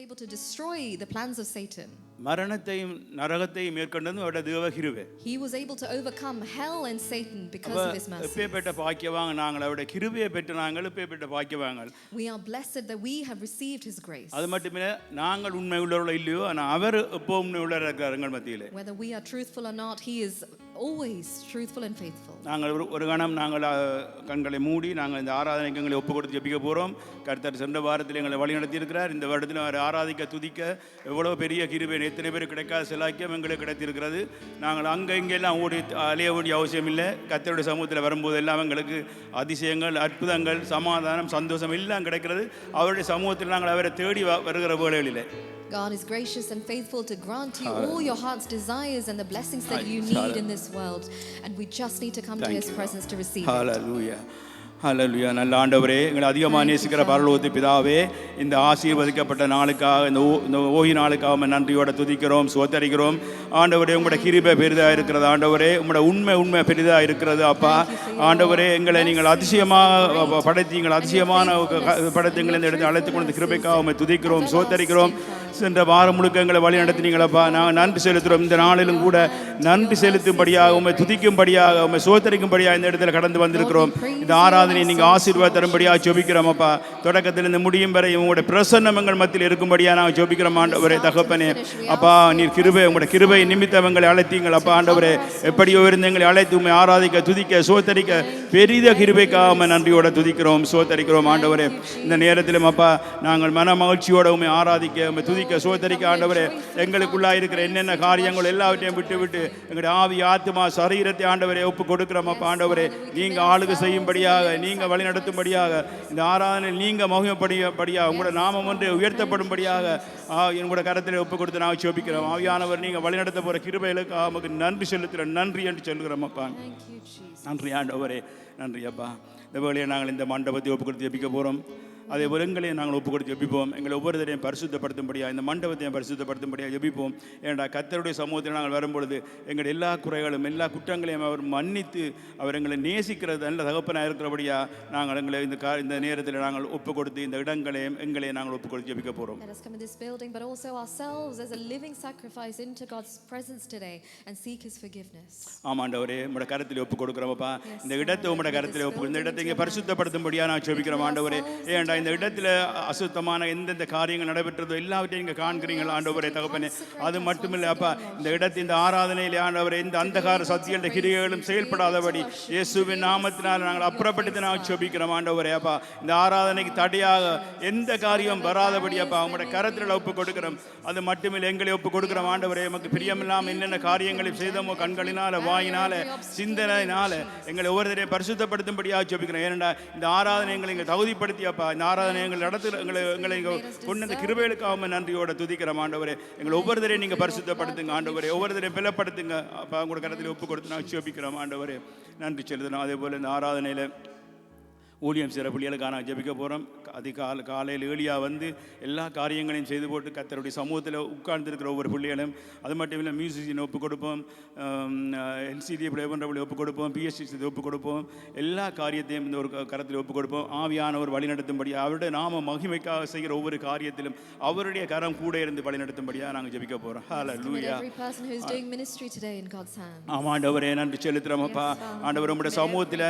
able to destroy the plans of Satan. மரணத்தையும் நரகத்தையும் மேற்கொண்டது அவருடைய தேவ கிருபை. He was able to overcome hell and Satan because of his mercy. எப்பேற்பட்ட பாக்கியவாங்க நாங்கள், அவருடைய கிருபையை பெற்று நாங்கள் எப்பேற்பட்ட பாக்கியவாங்க. We are blessed that we have received his grace. அது மட்டுமே நாங்கள் உண்மை உள்ளவர்களோ இல்லையோ, ஆனால் அவர் எப்போ உண்மை உள்ளவராக இருக்கிறார் எங்கள் மத்தியிலே. Whether we are truthful or not, he is always truthful and faithful. நாங்கள் ஒரு கணம் நாங்கள் கண்களை மூடி நாங்கள் இந்த ஆராதனைக்கு எங்களை ஒப்பு கொடுத்து ஜெபிக்க போகிறோம். கர்த்தர் சென்ற வாரத்தில் எங்களை வழி நடத்தி இருக்கிறார். இந்த வருடத்தில் அவர் ஆராதிக்க துதிக்க எவ்வளோ பெரிய கிருபை, எத்தனை பேர் கிடைக்காத செலாக்கியம் எங்களுக்கு கிடைத்திருக்கிறது. நாங்கள் அங்கே இங்கெல்லாம் ஓடி அலைய வேண்டிய அவசியம் இல்லை. கர்த்தருடைய சமூகத்தில் வரும்போது எல்லாம் எங்களுக்கு அதிசயங்கள், அற்புதங்கள், சமாதானம், சந்தோஷம் எல்லாம் கிடைக்கிறது. அவருடைய சமூகத்தில் நாங்கள் அவரை தேடி வருகிற வேளைகளிலே God is gracious and faithful to grant you all your heart's desires and the blessings that you need in this world, and we just need to come to his presence to receive it. Hallelujah. ஹல்லேலூயா. நல்ல ஆண்டவரே, எங்களை அதிகமாக நேசிக்கிற பரலோக பிதாவே, இந்த ஆசீர்வதிக்கப்பட்ட நாளுக்காக, இந்த ஓய்வு நாளுக்காக நன்றியோடு துதிக்கிறோம், சோத்தரிக்கிறோம். ஆண்டவரே, உங்களோட கிருபை பெரிதாக இருக்கிறது. ஆண்டவரே, உங்களோட உண்மை பெரிதாக இருக்கிறது. அப்பா ஆண்டவரே, எங்களை நீங்கள் அதிசயமாக படைத்து, நீங்கள் அதிசயமான படைத்து எங்களை இந்த இடத்தை அழைத்து கொண்டு கிருபைக்காக உண்மை துதிக்கிறோம், சோத்தரிக்கிறோம். சென்ற வாரம் முழுக்க எங்களை வழி நடத்தினீங்களப்பா. நாங்கள் நன்றி செலுத்துகிறோம். இந்த நாளிலும் கூட நன்றி செலுத்தும்படியாக, உண்மை துதிக்கும்படியாக, உண்மை சோத்தரிக்கும்படியாக இந்த இடத்துல கடந்து வந்திருக்கிறோம். இந்த ஆராதனை நீங்கள் ஆசீர்வாத தரும்படியாக ஜெபிக்கிறோம் அப்பா. தொடக்கத்தில் இருந்து முடியும் வரை உங்களுடைய பிரசன்னம் எங்கள் மத்தியில் இருக்கும்படியாக நாங்கள் ஜெபிக்கிறோம் ஆண்டவரே. தகப்பனே அப்பா, நீர் கிருபை, உங்களுடைய கிருபை நிமித்தம் எங்களை அழைத்தீங்கள் அப்பா. ஆண்டவரே, எப்படியோ இருந்து எங்களை அழைத்து உண்மை ஆராதிக்க, துதிக்க, சோத்தரிக்க பெரித கிருபைக்காக நன்றியோட துதிக்கிறோம், சோத்தரிக்கிறோம் ஆண்டவரே. இந்த நேரத்திலும் அப்பா, நாங்கள் மன மகிழ்ச்சியோட உண்மை ஆராதிக்க, உண்மை துதிக்க, சோதரிக்க ஆண்டவரே, எங்களுக்குள்ளாக இருக்கிற என்னென்ன காரியங்கள் எல்லாவற்றையும் விட்டு எங்களுடைய ஆவி, ஆத்மா, சரீரத்தை ஆண்டவரே ஒப்பு கொடுக்கிறோம் அப்பா. ஆண்டவரே, நீங்கள் ஆளுகை செய்யும்படியாக, நீங்கள் வழி நடத்தும்படியாக, இந்த ஆராதனை நீங்கள் மகிமைப்படியாக, உங்களோட நாமம் ஒன்று உயர்த்தப்படும்படியாக என்னோட கரத்தில் ஒப்பு கொடுத்து நாங்கள் ஜெபிக்கிறோம். ஆவியானவர், நீங்கள் வழி நடத்த போகிற கிருபைகளுக்கு நமக்கு நன்றி செலுத்துகிறோம். நன்றி என்று சொல்கிறோம் அப்பா. நன்றி ஆண்டவரே, நன்றி அப்பா. இந்த வேளையை நாங்கள் இந்த மண்டபத்தை ஒப்பு கொடுத்து ஜெபிக்க போகிறோம். அதே போல் எங்களையும் நாங்கள் ஒப்பு கொடுத்து ஜெபிப்போம். எங்களை ஒவ்வொருத்தரையும் பரிசுத்தப்படுத்தும்படியாக, இந்த மண்டபத்தையும் பரிசுத்தப்படுத்தும்படியாக ஜெபிப்போம். ஏன்டா கர்த்தருடைய சமூகத்தில் நாங்கள் வரும்பொழுது எங்கள் எல்லா குறைகளும், எல்லா குற்றங்களையும் அவர் மன்னித்து அவர் எங்களை நேசிக்கிறது நல்ல தகப்பனாக இருக்கிறபடியாக நாங்கள் எங்களை இந்த நேரத்தில் நாங்கள் ஒப்பு கொடுத்து இந்த இடங்களையும் எங்களையும் நாங்கள் ஒப்பு கொடுத்து ஜெபிக்க போகிறோம். Let us come in this building, but also ourselves as a living sacrifice into God's presence today and seek his forgiveness. ஆமாண்டவரே, உங்களோட கரத்தில் ஒப்பு கொடுக்குறோம்ப்பா. இந்த இடத்தை உங்களோட கரத்தில் ஒப்பு, இந்த இடத்தை இங்கே பரிசுத்தப்படுத்தும்படியாக நான் ஜெபிக்கிறோம் ஆண்டவரே. ஏன்டா இந்த இடத்துல அசுத்தமான எந்தெந்த காரியங்கள் நடைபெற்றதோ எல்லாவற்றையும் இங்கே காண்கிறீங்களா ஆண்டவரே தகப்பனே. அது மட்டுமில்லை அப்பா, இந்த இடத்தில் இந்த ஆராதனையில் ஆண்டவரே இந்த அந்தகார சத்தியன்ற கிரியைகளும் செயல்படாதபடி இயேசுவின் நாமத்தினால் நாங்கள் அப்புறப்படுத்தி நாங்கள் ஜெபிக்கிறோம் ஆண்டவரே. அப்பா, இந்த ஆராதனைக்கு தடையாக எந்த காரியம் வராதபடி அப்பா உங்களோட கரத்தில் ஒப்பு கொடுக்கிறோம். அது மட்டுமில்லை, எங்களை ஒப்பு கொடுக்கிறோம் ஆண்டவரே. நமக்கு பிரியமில்லாமல் என்னென்ன காரியங்களை செய்தோமோ, கண்களினால, வாயினால, சிந்தனையினால எங்களை ஒவ்வொருத்தரையும் பரிசுத்தப்படுத்தும்படியாக ஜெபிக்கிறோம். ஏனென்றா இந்த ஆராதனை எங்களை இங்கே தகுதிப்படுத்தியப்பா. இந்த ஆராதனை எங்கள் நடத்து எங்களை கொண்டு இந்த கிருபைகளுக்காக நன்றியோட துதிக்கிறோம் ஆண்டவரே. எங்களை ஒவ்வொருத்தரையும் நீங்கள் பரிசுத்தப்படுத்துங்க ஆண்டவரே. ஒவ்வொருத்தரையும் பலப்படுத்துங்க அப்பா. உங்களோட கரத்தில் ஒப்பு கொடுத்து நான் ஜெபிக்கிறோம் ஆண்டவரே. நன்றி செலுத்தணும். அதே போல் இந்த ஆராதனையில் ஊழியம் சிற பிள்ளைகளுக்காக நான் ஜெபிக்க போகிறோம். காலையில் ஏழியா வந்து எல்லா காரியங்களையும் செய்து போட்டு கர்த்தருடைய சமூகத்தில் உட்கார்ந்துருக்கிற ஒவ்வொரு பிள்ளைகளும், அது மட்டும் இல்லை மியூசிஷியனை ஒப்பு கொடுப்போம், எல்சிடி ப்ளே பண்ணுறவங்களை ஒப்பு கொடுப்போம், பிஎஸ்சி ஒப்பு கொடுப்போம். எல்லா காரியத்தையும் இந்த ஒரு கரத்தில் ஒப்பு கொடுப்போம். ஆவியானவர் வழி நடத்தும்படியாக, அவருடைய நாம மகிமைக்காக செய்கிற ஒவ்வொரு காரியத்திலும் அவருடைய கரம் கூட இருந்து வழி நடத்தும்படியாக நாங்கள் ஜெபிக்க போகிறோம். ஹல்லேலூயா. ஆமாண்டவரே, நன்றி செலுத்துகிறோம் அப்பா. ஆண்டவர் உங்களுடைய சமூகத்தில்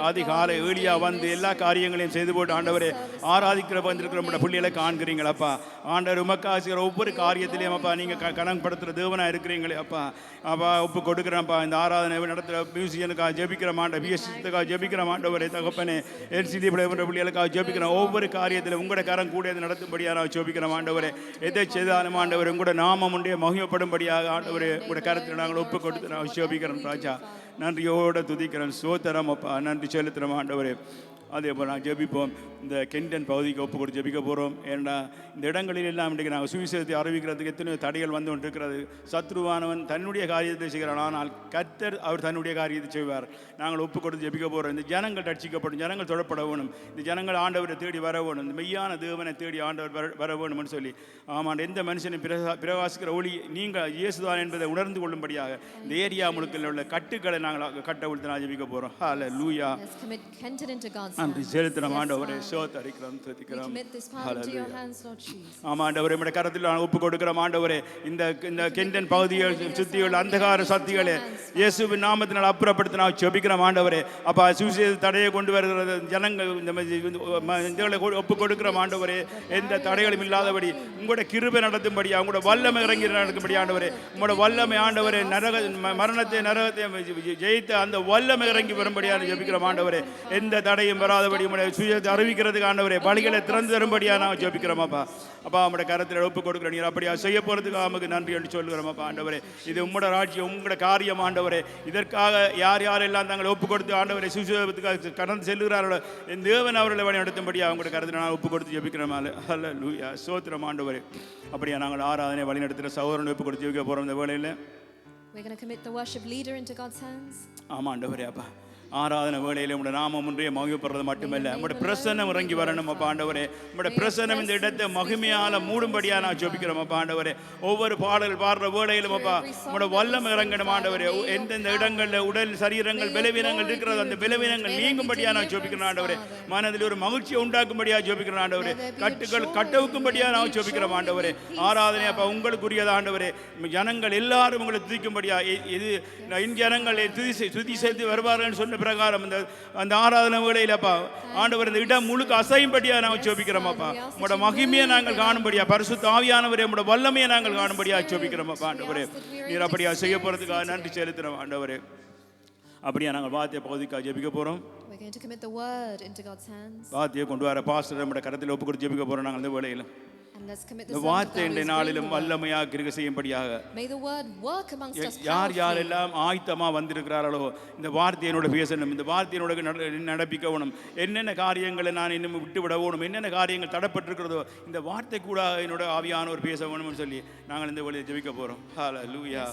அதிகாலை ஏழியா வந்து எல்லா காரியங்களையும் செய்து போட்டு ஆண்டவரே ஆராதிக்கிற வந்திருக்கிற நம்முடைய பிள்ளைகளை காண்கிறீங்களப்பா. ஆண்டவர் உமக்கு ஆசிக்கிற ஒவ்வொரு காரியத்திலையும் அப்பா நீங்கள் கணப்படுத்துகிற தேவனாக இருக்கிறீங்களே அப்பா. அப்பா ஒப்பு கொடுக்குறேன்ப்பா. இந்த ஆராதனை நடத்துகிற மியூசியனுக்காக ஜெபிக்கிற மாண்ட, பிஎஸ்சிக்காக ஜெபிக்கிற மாண்டவரே தகப்பனே. எல்சிடி பிள்ளைகளுக்காக ஜெபிக்கிற ஒவ்வொரு காரியத்திலும் உங்களோட கரம் கூட நடத்தும்படியாக நான் ஜெபிக்கிற மாண்டவரே. எதை செய்தாலும் ஆண்டவர் உங்களோட நாமம் உண்டே மகிமைப்படும்படியாக ஆண்டவரே உங்களோட கரத்தில் நாங்கள் ஒப்பு கொடுத்து நான் ஜெபிக்கிறோம் ராஜா. நன்றியோடு துதிக்கிறோம், சோத்திரம் அப்பா. நன்றி செலுத்துகிறோம் ஆண்டவரே. அதே போல் நான் ஜெபிப்போம். இந்த கெண்டன் பகுதிக்கு ஒப்பு கொடுத்து ஜெபிக்க போகிறோம். ஏன்னா இந்த இடங்களில் எல்லாம் இன்றைக்கு நாங்கள் சுவிசேஷத்தை அறிவிக்கிறதுக்கு எத்தனையோ தடைகள் வந்து கொண்டிருக்கிறது. சத்ருவானவன் தன்னுடைய காரியத்தை செய்கிறான், ஆனால் கர்த்தர் அவர் தன்னுடைய காரியத்தை செய்வார். நாங்கள் ஒப்பு கொடுத்து ஜெபிக்க போகிறோம். இந்த ஜனங்கள் ரட்சிக்கப்படும், ஜனங்கள் தொடப்பட வேணும், இந்த ஜனங்கள் ஆண்டவரை தேடி வர வேணும், இந்த மெய்யான தேவனை தேடி ஆண்டவர் வர வேணும்னு சொல்லி. ஆமாம், எந்த மனுஷனை பிரகாசிக்கிற ஒளி நீங்கள் இயேசுதான் என்பதை உணர்ந்து கொள்ளும்படியாக இந்த ஏரியா முழுக்கில் உள்ள கட்டுக்களை நாங்கள் கட்ட விழுத்து நான் ஜெபிக்க போகிறோம். ஹல்லேலூயா. நன்றி hands. செலுத்துறோம் Yes, ஆண்டவரே Father. சோதரிக்கிறோம் We துதிக்கிறோம் commit this part into your hands, Lord Jesus. ஆமா ஆண்டவரே உம்முடைய கரத்தில் நான் ஒப்பு கொடுக்கிறோம் ஆண்டவரே இந்த இந்த கெண்டன் பகுதிகள் சுத்தியுள்ள அந்தகார சக்திகளை இயேசுவின் நாமத்தினால் அப்புறப்படுத்தி நான் ஜெபிக்கிறோம் ஆண்டவரே. அப்பா சுவிசேஷ தடையை கொண்டு வருகிறது ஜனங்கள் இந்த ஒப்பு கொடுக்கிறோம் ஆண்டவரே. எந்த தடைகளும் இல்லாதபடி உங்களோட கிருபை நடத்தும்படியா உங்களோட வல்லமை இறங்கி நடக்கும்படி ஆண்டவரே. உங்களோட வல்லமை ஆண்டவரே மரணத்தை நரகத்தை ஜெயித்த அந்த வல்லமை இறங்கி வரும்படியான ஜெபிக்கிறோம் ஆண்டவரே. எந்த தடையும் வராதபடி உங்களுடைய சுயத்தை அறிவிக்கிறதுக்கு ஆண்டவரே வழிகளை திறந்து தரும்படியா நான் ஜெபிக்கிறோம் அப்பா. அப்பா உங்களுடைய கரத்தில் ஒப்பு கொடுக்குறோம். நீர் அப்படியா செய்ய போகிறதுக்கு நமக்கு நன்றி என்று சொல்கிறோம் அப்பா ஆண்டவரே. இது உங்களோட ராஜ்யம் உங்களோட காரியம் ஆண்டவரே. இதற்காக யார் யாரெல்லாம் தாங்கள் ஒப்பு கொடுத்து ஆண்டவரை சுவிசேஷத்துக்காக கடந்து செல்கிறார்களோ என் தேவன் அவர்களை வழி நடத்தும்படியா அவங்களோட கரத்தில் நான் ஒப்பு கொடுத்து ஜெபிக்கிறோம். ஹல்லேலூயா ஸ்தோத்திரம் ஆண்டவரே. அப்படியா நாங்கள் ஆராதனை வழி நடத்துகிற சகோதரனை ஒப்பு கொடுத்து ஜெபிக்க போகிறோம் இந்த வேளையில். We're going to commit the worship leader into God's hands. ஆமாம் ஆண்டவரே. அப்பா ஆராதனை வேளையில் உங்களுடைய நாமம் ஒன்றைய மகிமைப்படுறது மட்டுமல்ல உங்களுடைய பிரசன்னம் இறங்கி வரணும் அப்பா ஆண்டவரே. உங்களுடைய பிரசன்னம் இந்த இடத்தை மகிமையால் மூடும்படியாக நான் ஜெபிக்கிறோம் அப்பா ஆண்டவரே. ஒவ்வொரு பாடல் பாடுற வேளையிலும் அப்பா உங்களுடைய வல்லம் இறங்கணும் ஆண்டவரே. எந்தெந்த இடங்களில் உடல் சரீரங்கள் பலவீனங்கள் இருக்கிறது அந்த பலவீனங்கள் நீங்கும்படியாக நான் ஜெபிக்கிறேன் ஆண்டவரே. மனதில் ஒரு மகிழ்ச்சியை உண்டாக்கும்படியாக ஜெபிக்கிறேன் ஆண்டவரே. கட்டுகள் கட்டவுக்கும்படியாக நான் ஜெபிக்கிறோம் ஆண்டவரே. ஆராதனை அப்பா உங்களுக்குரியது ஆண்டவரே. ஜனங்கள் எல்லாரும் உங்களை துதிக்கும்படியா இது ஜனங்கள் துதி செய்து வருவார்கள் சொன்ன பிரகாரம் அந்த ஆராதனை வேளையில் அப்பா ஆண்டவர் இந்த இடம் முழுக்க அசையும்படியா நாங்கள் ஜெபிக்கிறோம் அப்பா. உங்களோட மகிமையை நாங்கள் காணும்படியா பரிசுத்த ஆவியானவரே உங்களோட வல்லமையை நாங்கள் காணும்படியா ஜெபிக்கிறோம் அப்பா ஆண்டவரே. நீர் அப்படியா செய்ய போறதுக்காக நன்றி செலுத்துறோம் ஆண்டவரே. அப்படியா நாங்கள் வார்த்தையை பகுதிக்காக ஜெபிக்க போறோம். We're going to commit the word into God's hands. வார்த்தையை கொண்டு வர பாஸ்டர் நம்முடைய கரத்தில் ஒப்பு கொடுத்து ஜெபிக்க போறோம் நாங்கள் இந்த வேளையில். And let's commit இந்த the வார்த்தை இந்த நாளிலும் வல்லமையாக கிரியை செய்யும்படியாக May the word work amongst us. யார் யாரெல்லாம் ஆயத்தமாக வந்திருக்கிறார்களோ இந்த வார்த்தையினோட பேசணும், இந்த வார்த்தையினோட நடப்பிக்கணும். என்னென்ன காரியங்களை நான் இன்னும் விட்டு விடணும், என்னென்ன காரியங்கள் தடப்பட்டிருக்கிறதோ இந்த வார்த்தை கூட என்னோட ஆவியானவர் பேச வேணும்னு சொல்லி நாங்கள் இந்த வழியை ஜெபிக்க போகிறோம். ஹல்லேலூயா.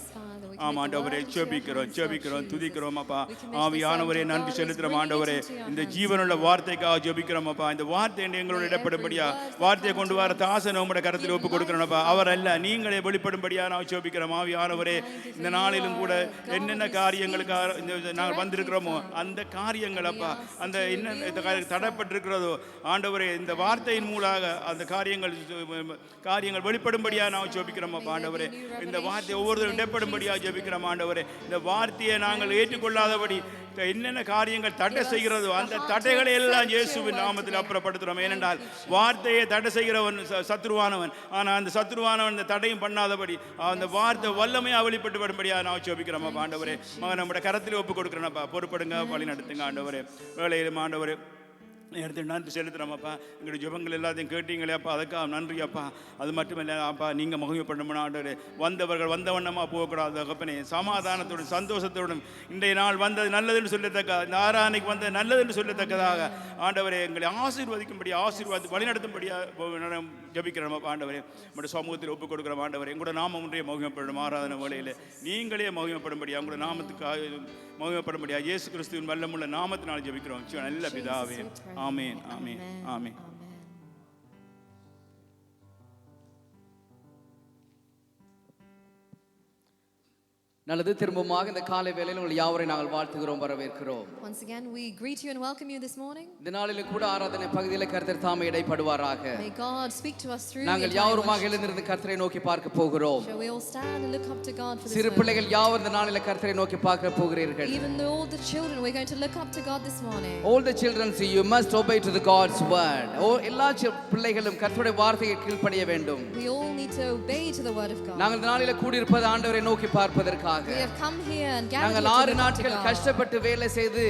ஆமாம் ஆண்டவரே ஜெபிக்கிறோம் துதிக்கிறோம் அப்பா. ஆவியானவரே நன்றி செலுத்துகிறோம் ஆண்டவரே. இந்த ஜீவனுள்ள வார்த்தைக்காக ஜெபிக்கிறோம் அப்பா. இந்த வார்த்தை எங்களோட இடப்படும்படியா வார்த்தையை கொண்டு வர தாசன் உங்களுடைய கரத்தில் ஒப்பு கொடுக்கிறோம்ப்பா. அவர் அல்ல நீங்களே வெளிப்படும்படியா நான் ஜெபிக்கிறோம். ஆவியானவரே இந்த நாளிலும் கூட என்னென்ன காரியங்களுக்காக நாங்கள் வந்திருக்கிறோமோ அந்த காரியங்கள் அப்பா அந்த என்ன தடைப்பட்டிருக்கிறதோ ஆண்டவரே இந்த வார்த்தையின் மூலமாக அந்த காரியங்கள் வெளிப்படும்படியா நான் ஜெபிக்கிறோம் அப்பா ஆண்டவரே. இந்த வார்த்தை ஒவ்வொருத்தரும் இடப்படும்படியா ஜெபிக்கிறோம் ஆண்டவரே. இந்த வார்த்தையை நாங்கள் ஏற்றுக்கொள்ளாதபடி என்னென்ன காரியங்கள் தடை செய்கிறதோ அந்த தடைகளை எல்லாம் இயேசுவின் நாமத்தில் அப்புறப்படுத்துகிறோம். ஏனென்றால் வார்த்தையை தடை செய்கிறவன் சத்ருவானவன். ஆனால் அந்த சத்ருவானவன் இந்த தடையும் பண்ணாதபடி அந்த வார்த்தை வல்லமையாக வெளிப்பட்டு வரும்படியாக நான் ஜெபிக்கிறோம் ஆண்டவரே. மகன் நம்முடைய கரத்தில் ஒப்பு கொடுக்குறேன்ப்பா. பொறுப்படுங்க வழி நடத்துங்க ஆண்டவரே. வேலையிலும் ஆண்டவரே எடுத்து நன்றி செலுத்துகிறோம்ப்பா. எங்களுடைய ஜெபங்கள் எல்லாத்தையும் கேட்டீங்களே அப்பா அதுக்காக நன்றி அப்பா. அது மட்டும் இல்லை அப்பா நீங்கள் மகிமைப்படணும் ஆண்டவரே. வந்தவர்கள் வந்தவண்ணமாக போகக்கூடாது தகப்பனே. சமாதானத்துடன் சந்தோஷத்துடன் இன்றைய நாள் வந்தது நல்லதுன்னு சொல்லத்தக்க இந்த ஆராதனைக்கு வந்தது நல்லதுன்னு சொல்லத்தக்கதாக ஆண்டவரே எங்களை ஆசீர்வதிக்கும்படி வழிநடத்தும்படியாக ஜெபிக்கிறோம் ஆண்டவரே. நம்முடைய சமூகத்தில் ஒப்புக் கொடுக்குறோம் ஆண்டவரே. எங்களோட நாமம் ஒன்றைய மகிமைப்படும் ஆராதனை வேளையில் நீங்களே மகிமைப்படும்படியா உங்களோட நாமத்துக்காக மகிமைப்படும்படியா இயேசு கிறிஸ்துவின் வல்லமுள்ள நாமத்தினால் ஜெபிக்கிறோம் நல்ல பிதாவே. ஆமென் ஆமென் ஆமென். நல்லது. திரும்பமாக இந்த காலை வேளையில் உங்கள் யாவரை நாங்கள் வாழ்த்துகிறோம் வரவேற்கிறோம். Once again we greet you and welcome you this morning. இந்த நாளிலும் கூட ஆராதனை பகுதியில் கர்த்தர் தாமே இடைப்படுவாராக. May God speak to us through. நாங்கள் யாவருமாக எழுந்திருந்து கர்த்தரை நோக்கி பார்க்க போகிறோம். Shall we all stand and look up to God for this? சிறு பிள்ளைகள் யாவர் இந்த நாளில் கர்த்தரை நோக்கி பார்க்க போகிறீர்கள். Even though all the children we're going to look up to God this morning. All the children see you must obey to the God's word. எல்லா பிள்ளைகளும் கர்த்தருடைய வார்த்தையை கீழ்ப்படிய வேண்டும். We all need to obey to the word of God. நாங்கள் இந்த நாளில் கூடி இருப்பது ஆண்டவரை நோக்கி பார்ப்பதற்காக. We have come here and gathered நாங்கள் 6 நாட்கள் கஷ்டப்பட்டு வேலை செய்து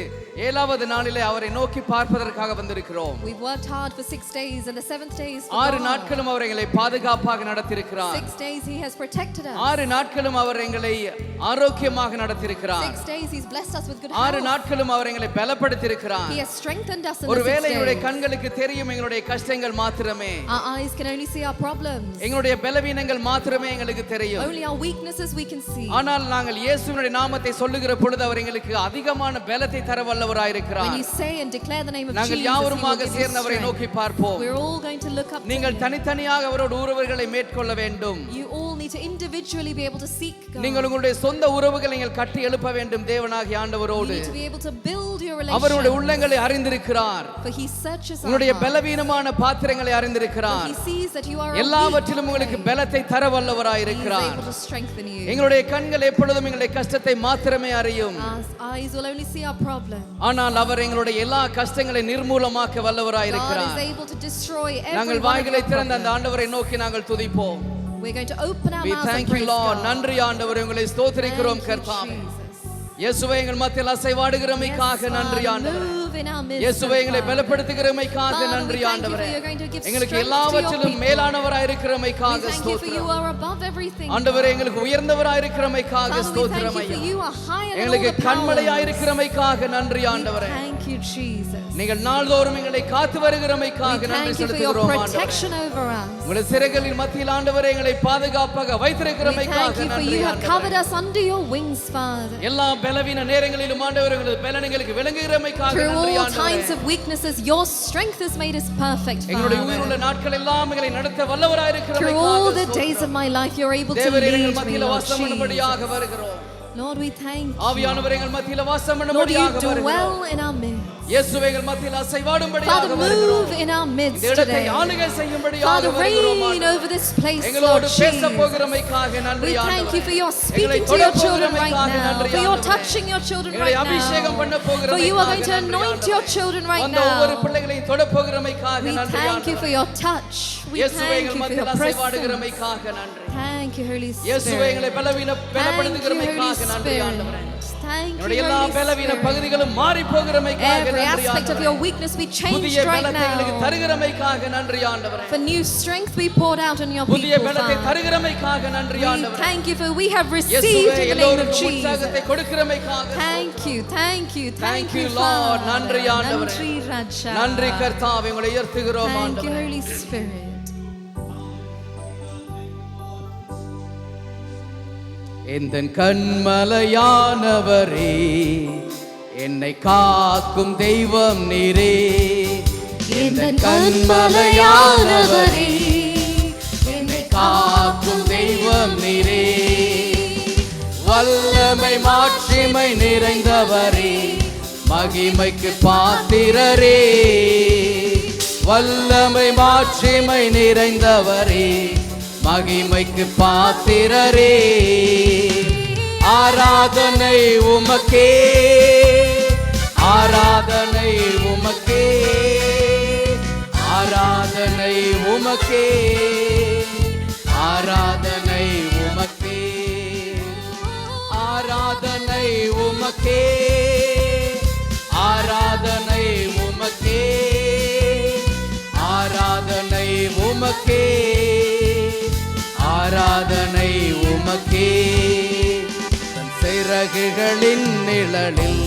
7வது நாளிலே அவரை நோக்கி பார்ப்பதற்காக வந்திருக்கிறோம். We've worked hard for 6 days and the 7th day is 6 நாட்களும் அவர் எங்களை பாதுகாப்பாக நடத்தியிருக்கிறார். 6 days he has protected us. 6 நாட்களும் அவர் எங்களை ஆரோக்கியமாக நடத்தியிருக்கிறார். 6 days he's blessed us with good health. 6 நாட்களும் அவர் எங்களை பலப்படுத்தியிருக்கிறார். He has strengthened us in ஒரு the 6 வேளை days. எங்களுடைய கண்களுக்கு தெரியும் எங்களுடைய கஷ்டங்கள் மாத்திரமே. Our eyes can only see our problems. எங்களுடைய பலவீனங்கள் மாத்திரமே எங்களுக்கு தெரியும். Only our weaknesses we can see. ஆனால் நாங்கள் இயேசுவினுடைய நாமத்தை சொல்லுகிற பொழுது அவர் எங்களுக்கு அதிகமான பலத்தை தர வல்லவராய் When இருக்கிறார். you say and declare the name of நாங்கள் Jesus, He will யாவருமாக give you சேர்ந்து அவரை strength. நோக்கி பார்ப்போம். We're all going to look up to நீங்கள் Him. தனித்தனியாக அவரோட உறவுகளை மேற்கொள்ள வேண்டும். You all need to individually be able to seek God. நீங்கள் உங்களுடைய சொந்த உறவுகளை நீங்கள் கட்டி எழுப்ப வேண்டும் தேவனாகிய You ஆண்டவரோடு. need to be able to build your அவருடைய relationship. உள்ளங்களை அறிந்திருக்கிறார். For He searches our உங்களுடைய hearts. பலவீனமான பாத்திரங்களை For அறிந்திருக்கிறார். He sees that you are a எல்லாவற்றிலும் weak உங்களுக்கு clay. பலத்தை தர வல்லவராய் He is இருக்கிறார். able to strengthen you. எங்களுடைய கண்கள் எப்பொழுதும் எங்களுடைய கஷ்டத்தை மாத்திரமே அறியும். Our eyes will only see our problem. ஆனால் அவர் எங்களுடைய எல்லா கஷ்டங்களை நிர்மூலமாக்க வல்லவராய் God is இருக்கிறார். able to destroy every நாங்கள் one of வாய்களை our திறந்த அந்த problems. ஆண்டவரை நோக்கி நாங்கள் துதிப்போம். We're going to open our We mouths and thank you praise Lord. God. நன்றி ஆண்டவரே, உங்களை ஸ்தோத்திரிக்கிறோம் Thank you, கர்த்தாவே. Jesus. இயேசுவே எங்கள் மத்தியில் அசைவாடுகிறமைக்காக Yes, நன்றி Father, ஆண்டவரே. move in our midst, இயேசுவே எங்களை Father. பலப்படுத்துகிறமைக்காக Father, we நன்றி thank you ஆண்டவரே. for you're going to give எங்களுக்கு strength to your எல்லாவற்றிலும் people. மேலானவராய் We இருக்கிறமைக்காக thank you for you ஸ்தோத்திரம். are above everything. ஆண்டவரே, God. எங்களுக்கு உயர்ந்தவராய் இருக்கிறமைக்காக Father, we ஸ்தோத்திரம் thank you ஐயா. for you are higher than all எங்களுக்கு the கண்மலையாய் powers. இருக்கிறமைக்காக நன்றி We ஆண்டவரே. thank you, Jesus. நீங்கள் நாள்தோறும் எங்களை காத்து We வருகிறமைக்காக நன்றி thank you for your செலுத்துகிறோம் ஆண்டவரே. protection over us. உங்களுடைய சிறைகளின் மத்தியில் ஆண்டவரே எங்களை பாதுகாப்பாக We வைத்திருக்கிறமைக்காக thank you for நன்றி you have covered ஆண்டவரே. us under your wings, Father. எல்லா பலவீன நேரங்களிலும் ஆண்டவரே உங்களுடைய பலன் எங்களுக்கு விளங்குகிறமைக்காக Through நன்றி all times ஆண்டவரே. of weaknesses, your strength has made us perfect, எங்களுடைய உயிருள்ள Father. நாட்கள் எல்லாம் எங்களை நடத்த வல்லவராய் Through all the இருக்கிறமைக்காக days of my life, you're able to தேவரே lead எங்கள் me, மத்தியில் Lord வாசம் பண்ணும்படியாக Jesus. வருகிறோம். Lord, we thank you. ஆவியானவர் எங்கள் மத்தியில் வாசம் Lord, you பண்ணும்படியாக வருகிறோம். dwell in our midst. இயேசுவே எங்கள் மத்தியில் அசைவாடும்படியாக Father, வருகிறோம். move in our midst இந்த இடத்தை today. ஆளுகை செய்யும்படியாக Father, வருகிறோம் reign ஆண்டவரே. over this place, Lord எங்களோடு பேச Jesus. போகிறமைக்காக நன்றி We thank ஆண்டவரே. you for your எங்களை speaking to தொட your children right போகிறமைக்காக now, நன்றி for your ஆண்டவரே. touching your children எங்களை right அபிஷேகம் பண்ண now, for you are போகிறமைக்காக going to நன்றி anoint your ஆண்டவரே. children right அந்த ஒவ்வொரு now. பிள்ளைகளையும் தொட போகிறமைக்காக We நன்றி thank you for ஆண்டவரே. your touch. We இயேசுவே thank எங்கள் you for மத்தியில் your presence. அசைவாடுகிறமைக்காக நன்றி. Thank you, Holy இயேசுவே எங்களை Spirit. பலப்படுத்துகிறமைக்காக Thank you, நன்றி Holy ஆண்டவரே. Spirit. Thank என்னுடைய you, எல்லா Holy பலவீன Spirit. பகுதிகளும் மாறி போகிறமைக்காக Every நன்றி aspect of ஆண்டவரே. your weakness be புதிய changed right பலத்தை எங்களுக்கு now. தருகிறமைக்காக நன்றி ஆண்டவரே. For new strength be poured out on your புதிய people, பலத்தை Father. தருகிறமைக்காக நன்றி We ஆண்டவரே. thank you for we have received இயேசுவே in the name of எல்லோருக்கும் உற்சாகத்தை Jesus. கொடுக்கிறமைக்காக Thank you, thank you, Thank thank you, you, Lord. Father. நன்றி ஆண்டவரே. நன்றி ராஜா. நன்றி கர்த்தாவே, உங்களை உயர்த்துகிறோம் Thank you, ஆண்டவரே. Holy Spirit. எந்தன் கண்மலையானவரே, என்னை காக்கும் தெய்வம் நீரே. எந்தன் கண்மலையானவரே, என்னை காக்கும் தெய்வம் நீரே. வல்லமை மாட்சிமை நிறைந்தவரே, மகிமைக்கு பாத்திரரே. வல்லமை மாட்சிமை நிறைந்தவரே, மகிமைக்கு பாத்திரரே. ஆராதனை உமக்கே, ஆராதனை உமக்கே, ஆராதனை உமக்கே, ஆராதனை உமக்கே, ஆராதனை உமக்கே, ஆராதனை உமக்கே, ஆராதனை உமக்கே, ஆராதனை உமக்கே. தன் சிறகுகளின் நிழலில்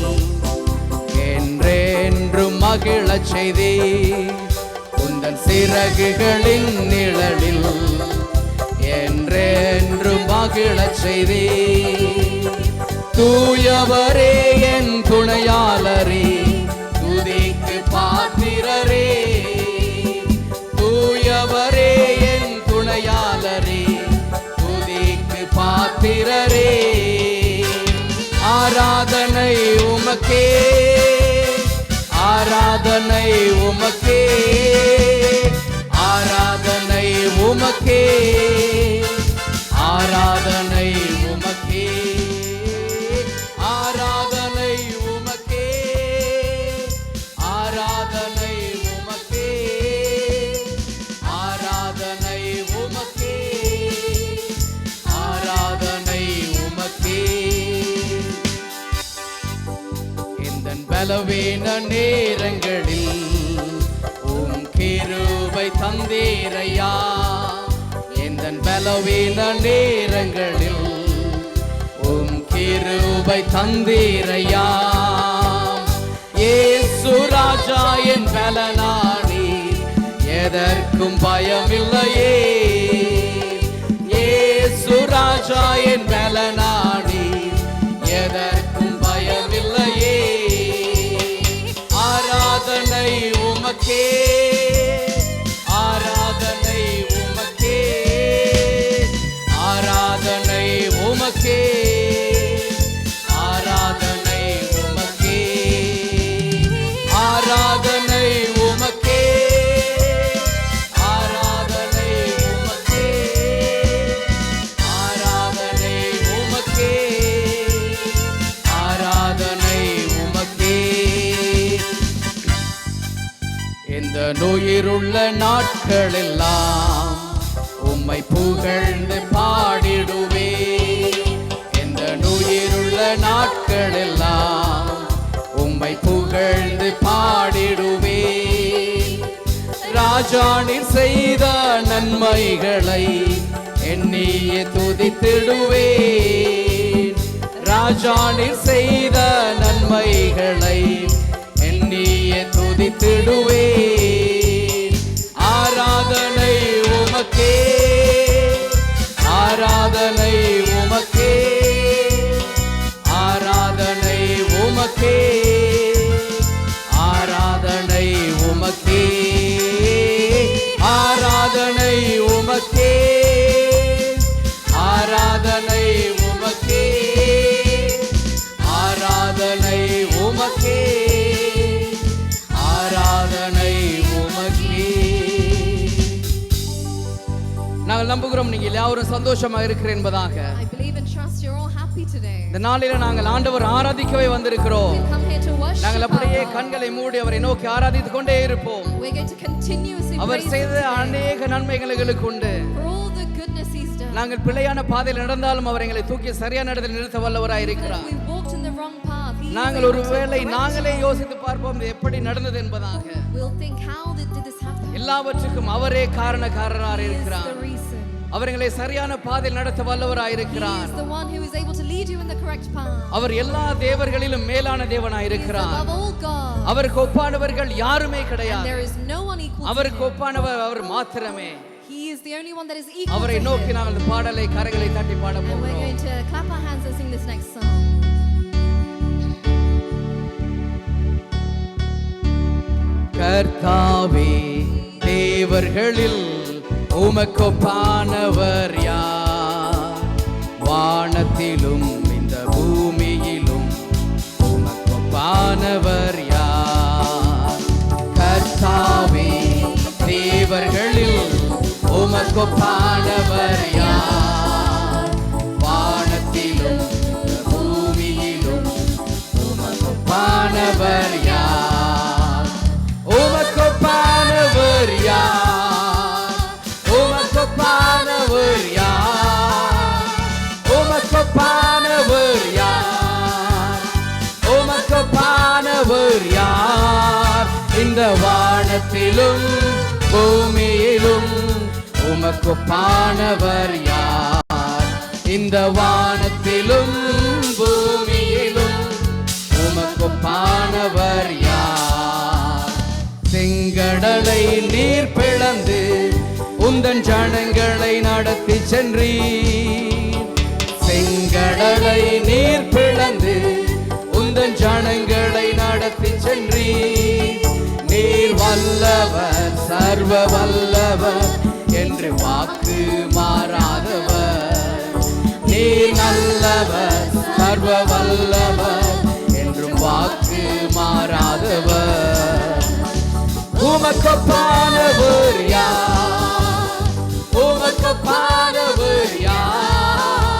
என்றென்றும் மகிழச் செய்தே. உந்தன் சிறகுகளின் நிழலில் என்றென்றும் மகிழச் செய்தே. தூயவரே என் துணையாளரே, துதிக்கு பாத்திரரே. தூயவரே என் துணையாளரே, துதிக்கு பாத்திரரே. ஆராதனை உமக்கே, ஆராதனை உமக்கே, ஆராதனை உமக்கே, ஆராதனை உமக்கே, ஆராதனை உமக்கே, ஆராதனை உமக்கே, ஆராதனை உமக்கே, ஆராதனை உமக்கே. எந்தன் பலவீன நேரங்களில் உம் கிருபை தந்தீரையா. எந்தன் பலவீன நேரங்களில் உம் கிருபை தந்தீரையா. இயேசு ராஜா என் பலனானி, எதற்கும் பயமில்லையே. இயேசு ராஜா என் பலனானி, உமக்கே, ஆராதனை உமக்கே, ஆராதனை உமக்கே, ஆராதனை உமக்கே, ஆராதனை உமக்கே, ஆராதனை உமக்கே, ஆராதனை உமக்கே, ஆராதனை உமக்கே. இந்த நுயிருள்ள நாட்களெல்லாம் உம்மை புகழ்ந்து பாடிடுவே. இந்த நுயிருள்ள நாட்களெல்லாம் உம்மை புகழ்ந்து பாடிடுவே. ராஜா நீர் செய்த நன்மைகளை எண்ணியே துதித்திடுவே. ராஜா நீர் செய்த நன்மைகளை எண்ணியே துதித்திடுவே. ஆராதனை உமக்கே, ஆராதனை உமக்கே, ஆராதனை உமக்கே, ஆராதனை உமக்கே, ஆராதனை உமக்கே, ஆராதனை உமக்கே, ஆராதனை உமக்கே, ஆராதனை உமக்கே. நாங்கள் நம்புகிறோம் நீங்கள் எல்லாரும் சந்தோஷமாக இருக்கிற என்பதாக. I believe and trust you're all happy today. இந்த நாளில நாங்கள் ஆண்டவர் ஆராதிக்கவே வந்திருக்கிறோம். We've come here to worship. நாங்கள் அப்படியே our God. கண்களை மூடி அவரை நோக்கி ஆராதித்துக் கொண்டே இருப்போம். We're going to continuously our praise செய்த him today அநேக நன்மைகள் எங்களுக்கு உண்டு. for all the goodness he's done. நாங்கள் பிழையான பாதையில் நடந்தாலும் அவர் எங்களை தூக்கி சரியான இடத்தில் நிறுத்த வல்லவராய் If இருக்கிறார். we walked in the wrong path, he is நாங்கள் able ஒரு to வேளை correct நாங்களே us. யோசித்து பார்ப்போம் இது எப்படி நடந்தது என்பதாக. We'll think, how did this happen? எல்லாவற்றுக்கும் அவரே காரணக்காரராக He is இருக்கிறார். the reason. அவர்களை சரியான பாதையில் நடத்த வல்லவராய் He இருக்கிறார். is the one who is able to lead you in the correct path. அவர் எல்லா தேவர்களிலும் மேலான தேவனாய் He is இருக்கிறார். above all God. அவருக்கு ஒப்பானவர்கள் யாருமே And கிடையாது. there is no one equal to அவருக்கு him. ஒப்பானவர் அவர் மாத்திரமே. He is the only one that is equal அவரை to நோக்கி him. நாங்கள் இந்த பாடலை கரங்களை தட்டி பாட And we're போகிறோம். going to clap our hands and sing this next song. கர்த்தாவே தேவர்களில் உமக்கொப்பானவர் யார்? வானத்திலும் இந்த பூமியிலும் உமக்கொப்பானவர் யார்? கர்த்தாவே தேவர்களில் உமக்கொப்பானவர் யார்? வானத்திலும் இந்த பூமியிலும் உமக்கொப்பானவர் யார்? உமக்கொப்பானவர் யார்? உமக்கொப்பானவர் யார்? உமக்கொப்பானவர் யார்? உமக்கொப்பானவர் யார்? இந்த வானத்திலும் பூமியிலும் உமக்கொப்பானவர் யார்? இந்த வானத்திலும் பூமியிலும் உமக்கொப்பானவர் யார்? செங்கடலை நீர் பிளந்து உந்தன் ஜனங்களை நடத்தி சென்றீர். செங்கடலை நீர் பிளந்து உந்தன் ஜனங்களை நடத்தி சென்றீர். நீர் வல்லவர், சர்வ வல்லவர் என்று வாக்கு மாறாதவர். நீர் நல்லவர், சர்வ வல்லவர் என்றும் வாக்கு மாறாதவர். உமக்கொப்பானவர் யார்? உமக்கொப்பானவர் யார்?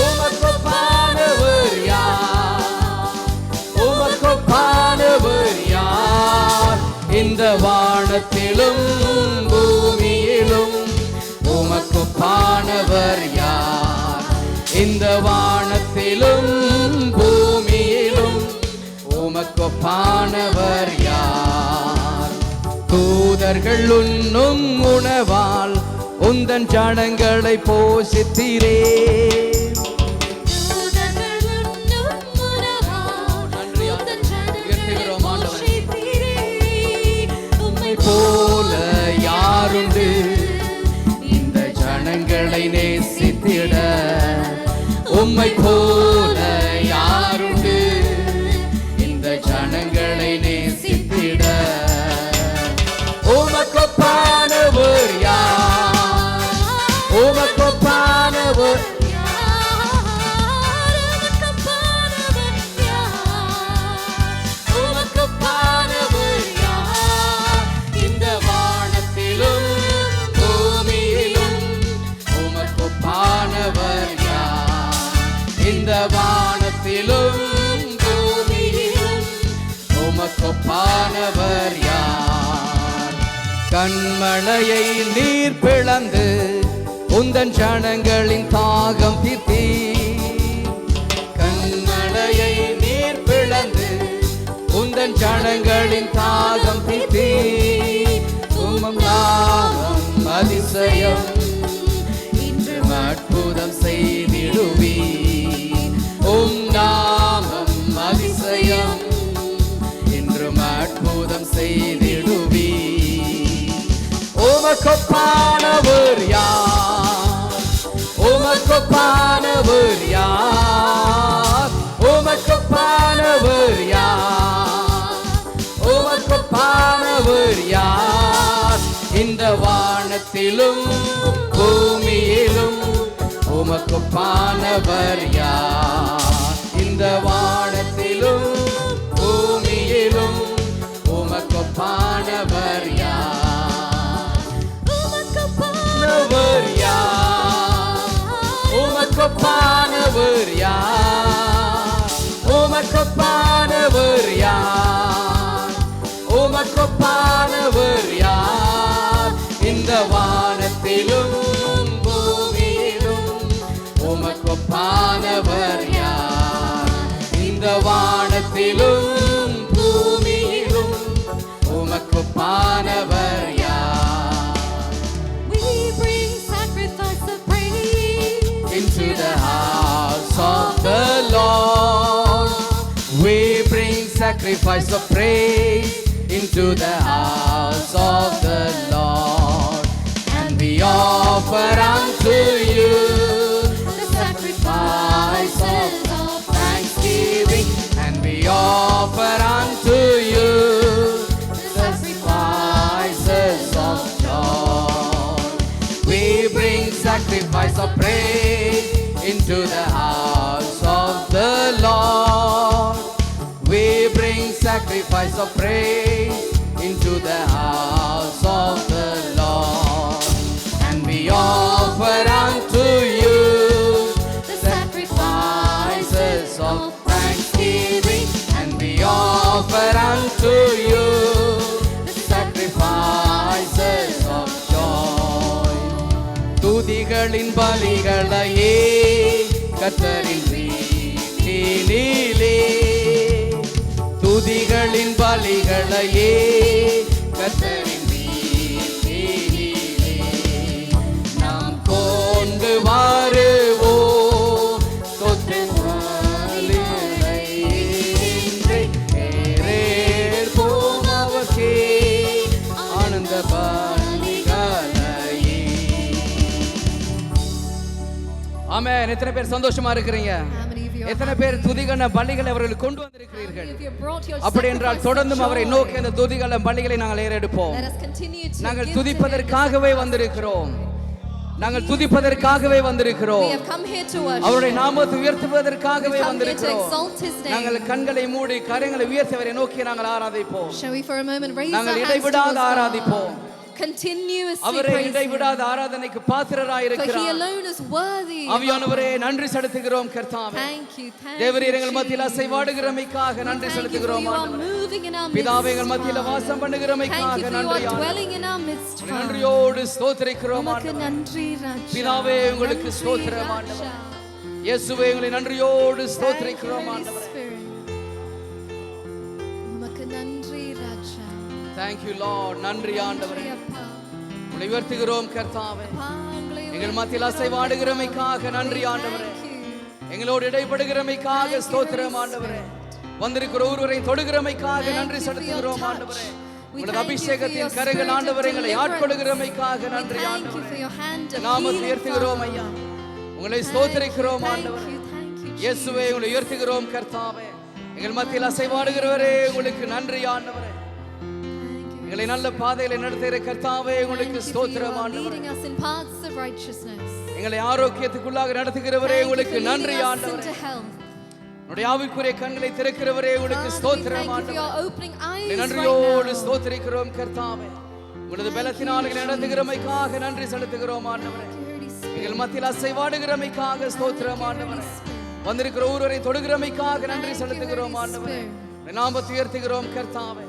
உமக்கொப்பானவர் யார்? உமக்கொப்பானவர் யார்? இந்த வானத்திலும் பூமியிலும் உமக்கொப்பானவர் யார்? இந்த வானத்திலும் பூமியிலும் உமக்கொப்பானவர் யார்? தூதர்கள் உண்ணும் உணவால் உந்தன் ஜனங்களை போஷித்தீரே. உம்மை போல யாருண்டு இந்த ஜனங்களை நேசித்திட? உம்மை போல யாருண்டு இந்த ஜனங்களை நேசித்திட? கண்மலையை நீர் பிளந்து உந்தன் ஜனங்களின் தாகம் தீர்த்தி. கண்மலையை நீர் பிளந்து உந்தன் ஜனங்களின் தாகம் தீர்த்தி. உம் நாமம் அதிசயம் இன்று அற்புதம் செய்திடுவி. உம் நாமம் அதிசயம் இன்று அற்புதம் செய்திடுவி. உமக்கொப்பானவர் யார்? உமக்கொப்பானவர் யார்? உமக்கொப்பானவர் யார்? உமக்கொப்பானவர் யார்? இந்த வானத்திலும் பூமியிலும் உமக்கொப்பானவர் யார்? இந்த வானத்திலும் பூமியிலும் உமக்கொப்பானவர் யார்? உமக்கொப்பானவர் யார்? உமக்கொப்பானவர் யார்? உமக்கொப்பானவர் யார்? உமக்கொப்பானவர் யார்? இந்த வானத்திலும் பூமியிலும் உமக்கொப்பானவர் யார்? இந்த வானத்திலும் பூமியிலும் உமக்கொப்பானவர் யார்? We bring sacrifice of praise into the house of the Lord. We bring sacrifice of praise into the house of the Lord. And we offer unto you the sacrifice of thanksgiving. And we offer unto you the sacrifices of joy. We bring sacrifice of praise into the house of the Lord. We bring sacrifice of praise into the house of the Lord. And we offer unto you the sacrifices of thanksgiving. And we offer unto you the sacrifices of joy. துதிகளின் பலிகளையே கர்த்தரின் வீட்டினிலே. துதிகளின் பலிகளையே கர்த்தரின் வீட்டினிலே நாம் கொண்டு வருவோம். ஸ்தோத்திர பலிகளை ஏறேற்போம் அவர்க்கே ஆனந்த பலிகளையே. ஆமென். எத்தனை பேர் சந்தோஷமா இருக்கிறீங்க? எத்தனை பேர் துதிகன பலிகளை அவர்கள் கொண்டு வந்திருக்கிறீர்கள்? அப்படி என்றால் தொடர்ந்தும் அவரை நோக்கி அந்த துதிகன பலிகளை நாங்கள் ஏறெடுப்போம். நாங்கள் துதிப்பதற்காகவே வந்திருக்கிறோம். நாங்கள் துதிப்பதற்காகவே வந்திருக்கிறோம். அவருடைய நாமத்தை உயர்த்துவதற்காகவே வந்திருக்கிறோம். நாங்கள் கண்களை மூடி கரங்களை உயர்த்தி அவரை நோக்கி நாங்கள் ஆராதிப்போம். நாங்கள் இடைவிடாத ஆராதிப்போம். அவரை இடைவிடாத ஆராதனைக்கு பாத்திரராய் இருக்கிறார். ஆவியானவரே நன்றி செலுத்துகிறோம் கர்த்தாவே. தேவரீர் எங்கள் மத்தியில் அசைவாடுகிறமைக்காக நன்றி செலுத்துகிறோம். பிதாவே எங்கள் மத்தியில் வாசம் பண்ணுகிறமைக்காக நன்றி. நன்றியோடு ஸ்தோத்திரிக்கிறோம். பிதாவே உங்களுக்கு ஸ்தோத்திரம் ஆண்டவரே. இயேசுவே உங்களை நன்றியோடு ஸ்தோத்திரிக்கிறோம் ஆண்டவரே. Thank you Lord. நன்றி ஆண்டவரே. உங்களை உயர்த்துகிறோம் கர்த்தாவே. எங்கள் மத்தியில் அசைவாடுகிறமைக்காக நன்றி ஆண்டவரே. எங்களோடு இடைப்படுகிறமைக்காக ஸ்தோத்திரம் ஆண்டவரே. வந்திருக்கிற ஒருவரை தொடுகிறமைக்காக நன்றி செலுத்துகிறோம் ஆண்டவரே. உங்களது அபிஷேகத்தின் கரைகள் ஆண்டவரே எங்களை ஆட்கொள்கிறமைக்காக நன்றி ஆண்டவரே. நாமத்தை உயர்த்துகிறோம் ஐயா. உங்களை ஸ்தோத்திரிக்கிறோம் ஆண்டவரே. இயேசுவே உங்களை உயர்த்துகிறோம் கர்த்தாவே. எங்கள் மத்தியில் அசைவாடுகிறவரே உங்களுக்கு நன்றி ஆண்டவரே. எங்களை நல்ல பாதையில நடத்துகிற கர்த்தாவே உங்களுக்கு ஸ்தோத்திரம் ஆண்டவரே. எங்களை ஆரோக்கியத்துக்குள்ளாக நடத்துகிறவரே உங்களுக்கு நன்றி ஆண்டவரே. உம்முடைய ஆவிக்குரிய கண்களை திறக்கிறவரே உங்களுக்கு ஸ்தோத்திரம் ஆண்டவரே. நன்றியோடு ஸ்தோத்திரிக்கிறோம் கர்த்தாவே. உங்களது பலத்தினால் எங்களை நடத்துகிறமைக்காக நன்றி செலுத்துகிறோம் ஆண்டவரே. எங்கள் மத்தியில் அசைவாடுகிறமைக்காக ஸ்தோத்திரம் ஆண்டவரே. வந்திருக்கிற ஒருவரை தொடுகிறமைக்காக நன்றி செலுத்துகிறோம் ஆண்டவரே. நாமத்தை உயர்த்துகிறோம் கர்த்தாவே.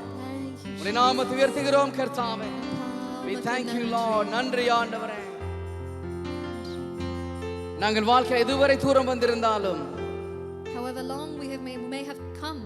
உம்முடைய நாமத்தை உயர்த்துகிறோம் கர்த்தாவே. We thank you Lord. நன்றி ஆண்டவரே. நாங்கள் வாழ்க்கை எதுவரை தூரம் வந்திருந்தாலும், however long we may have come,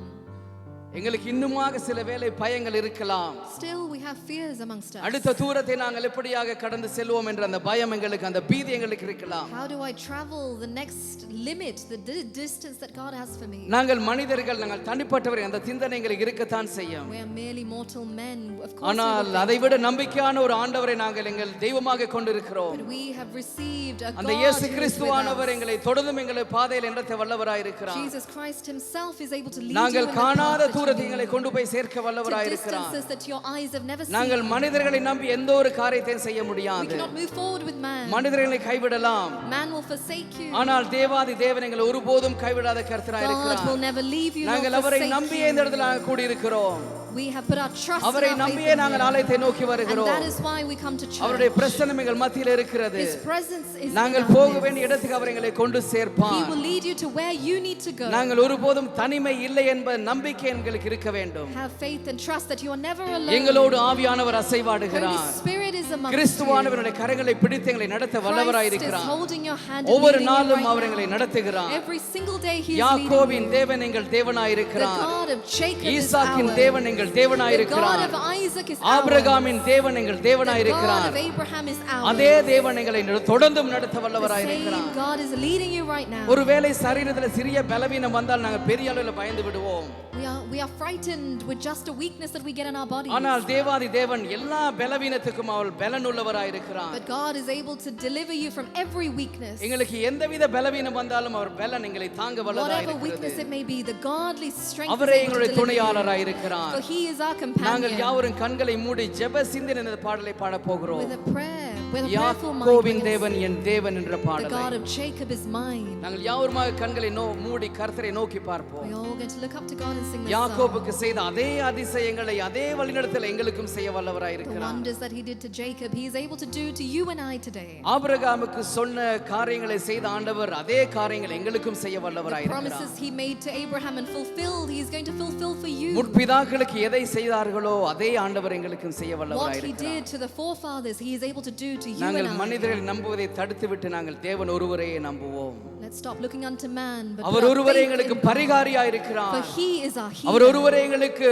எங்களுக்கு இன்னுமாக சில வேளை பயங்கள் இருக்கலாம். Still we have fears amongst us. அடுத்த தூரத்தை நாங்கள் எப்படியாக கடந்து செல்வோம் என்ற அந்த பயம் எங்களுக்கு, அந்த பீதி எங்களுக்கு இருக்கலாம். How do I travel the next limit, the distance that God has for me? நாங்கள் மனிதர்கள், நாங்கள் தனிப்பட்டவர், அந்த சிந்தனை எங்களுக்கு இருக்கத்தான் செய்யும். We are merely mortal men, of course. ஆனால் அதைவிட நம்பிக்கையான ஒரு ஆண்டவரை நாங்கள் எங்கள் தெய்வமாக கொண்டிருக்கிறோம். But we have received a God. அந்த இயேசு கிறிஸ்துவானவர் எங்களை தொடர்ந்து எங்களை பாதையில் நடத்த வல்லவராய் இருக்கிறார். Jesus Christ himself is able to lead you நாங்கள் in the காணாத path தூரத்தை எங்களை கொண்டு போய் சேர்க்க வல்லவராய் இருக்கிறார். distances that your eyes have never seen. நாங்கள் மனிதர்களை நம்பி எந்த ஒரு காரியத்தையும் செய்ய We முடியாது. cannot move forward with man. மனிதர்களை கைவிடலாம், Man will forsake you. ஆனால் தேவாதி தேவன் எங்களை ஒருபோதும் கைவிடாத கர்த்தராய் God will இருக்கிறார். never leave you nor நாங்கள் அவரை forsake நம்பியே இந்த you. இடத்துல நாங்கள் கூடியிருக்கிறோம். We have put our trust அவரை and our faith நம்பியே in நாங்கள் him. ஆலயத்தை நோக்கி And வருகிறோம். that is why we come to அவருடைய church. பிரசன்னம் எங்கள் மத்தியில் இருக்கிறது. His presence is in நாங்கள் our போக midst. வேண்டிய இடத்துக்கு அவர் எங்களை கொண்டு He சேர்ப்பார். will lead you to where you need to go. நாங்கள் ஒருபோதும் தனிமை இல்லை என்ப நம்பிக்கை எங்களுக்கு இருக்க வேண்டும். Have faith and trust that you are never alone. எங்களோடு ஆவியானவர் Holy அசைவாடுகிறார். Spirit is amongst you. கிறிஸ்துவானவருடைய கரங்களை பிடித்து எங்களை நடத்த வல்லவராய் Christ is இருக்கிறார். holding your hand and ஒவ்வொரு leading you நாளும் right அவர் எங்களை now. நடத்துகிறார். Every single day he is leading யாக்கோபின் you. தேவன் எங்கள் தேவனாய் The இருக்கிறார். God of Jacob is ஈசாக்கின் ours. தேவன் எங்கள் தேவனாய் The God இருக்கிறார். of Isaac is ஆபிரகாமின் ours. தேவன் எங்கள் தேவனாய் The God இருக்கிறார். of Abraham is ours. அதே தேவன் எங்களை தொடர்ந்தும் நடத்த The வல்லவராய் same இருக்கிறார். God is leading you right now. ஒருவேளை சரீரத்துல சிறிய பலவீனம் வந்தால் நாங்கள் பெரிய அளவில் பயந்து விடுவோம். We are frightened with just a weakness that we get in our bodies. ஆனால் தேவாதி தேவன் எல்லா பலவீனத்துக்கும் அவர் பலனுள்ளவராய் இருக்கிறார். But God is able to deliver you from every weakness. எங்களுக்கு எந்தவித பலவீனம் வந்தாலும் அவர் பலன் எங்களை தாங்க வல்லவராய் Whatever weakness இருக்கிறது. it may be, the godly strength அவரே is able to எங்களுடைய deliver you. துணையாளராய் இருக்கிறார். For he is our நாங்கள் companion. யாவரும் கண்களை மூடி ஜெப சிந்தின இந்த பாடலை பாட போகிறோம். With a prayer, with a prayerful mind, யாக்கோபின் we're gonna தேவன் sing, என் தேவன் என்ற the பாடலை God of Jacob is mine. நாங்கள் யாவருமாக கண்களை மூடி கர்த்தரை நோக்கி பார்ப்போம். We're all going to look up to God and sing this song. யாக்கோபுக்கு செய்த அதே அதிசயங்களை அதே வழிநடத்தலை எங்களுக்கும் செய்ய வல்லவராய் The இருக்கிறார். wonders that he did to Jacob, he is able to do to you and I today. ஆபிரகாமுக்கு சொன்ன காரியங்களை செய்த ஆண்டவர் அதே காரியங்களை எங்களுக்கும் செய்ய வல்லவராய் The இருக்கிறார். promises he made to Abraham and fulfilled, he is going to fulfill for you. முற்பிதாக்களுக்கு எதை செய்தார்களோ அதே ஆண்டவர் எங்களுக்கும் செய்ய வல்லவராய் What he இருக்கிறார். did to the forefathers, he is able to do to you நாங்கள் and I. மனிதர்களை நம்புவதை தடுத்துவிட்டு நாங்கள் தேவன் ஒருவரையே நம்புவோம். Let's stop looking unto man, but our put our ஒருவரே faith எங்களுக்கு in God. பரிகாரியாய் For இருக்கிறார். he is our our healer. ஒருவரே எங்களுக்கு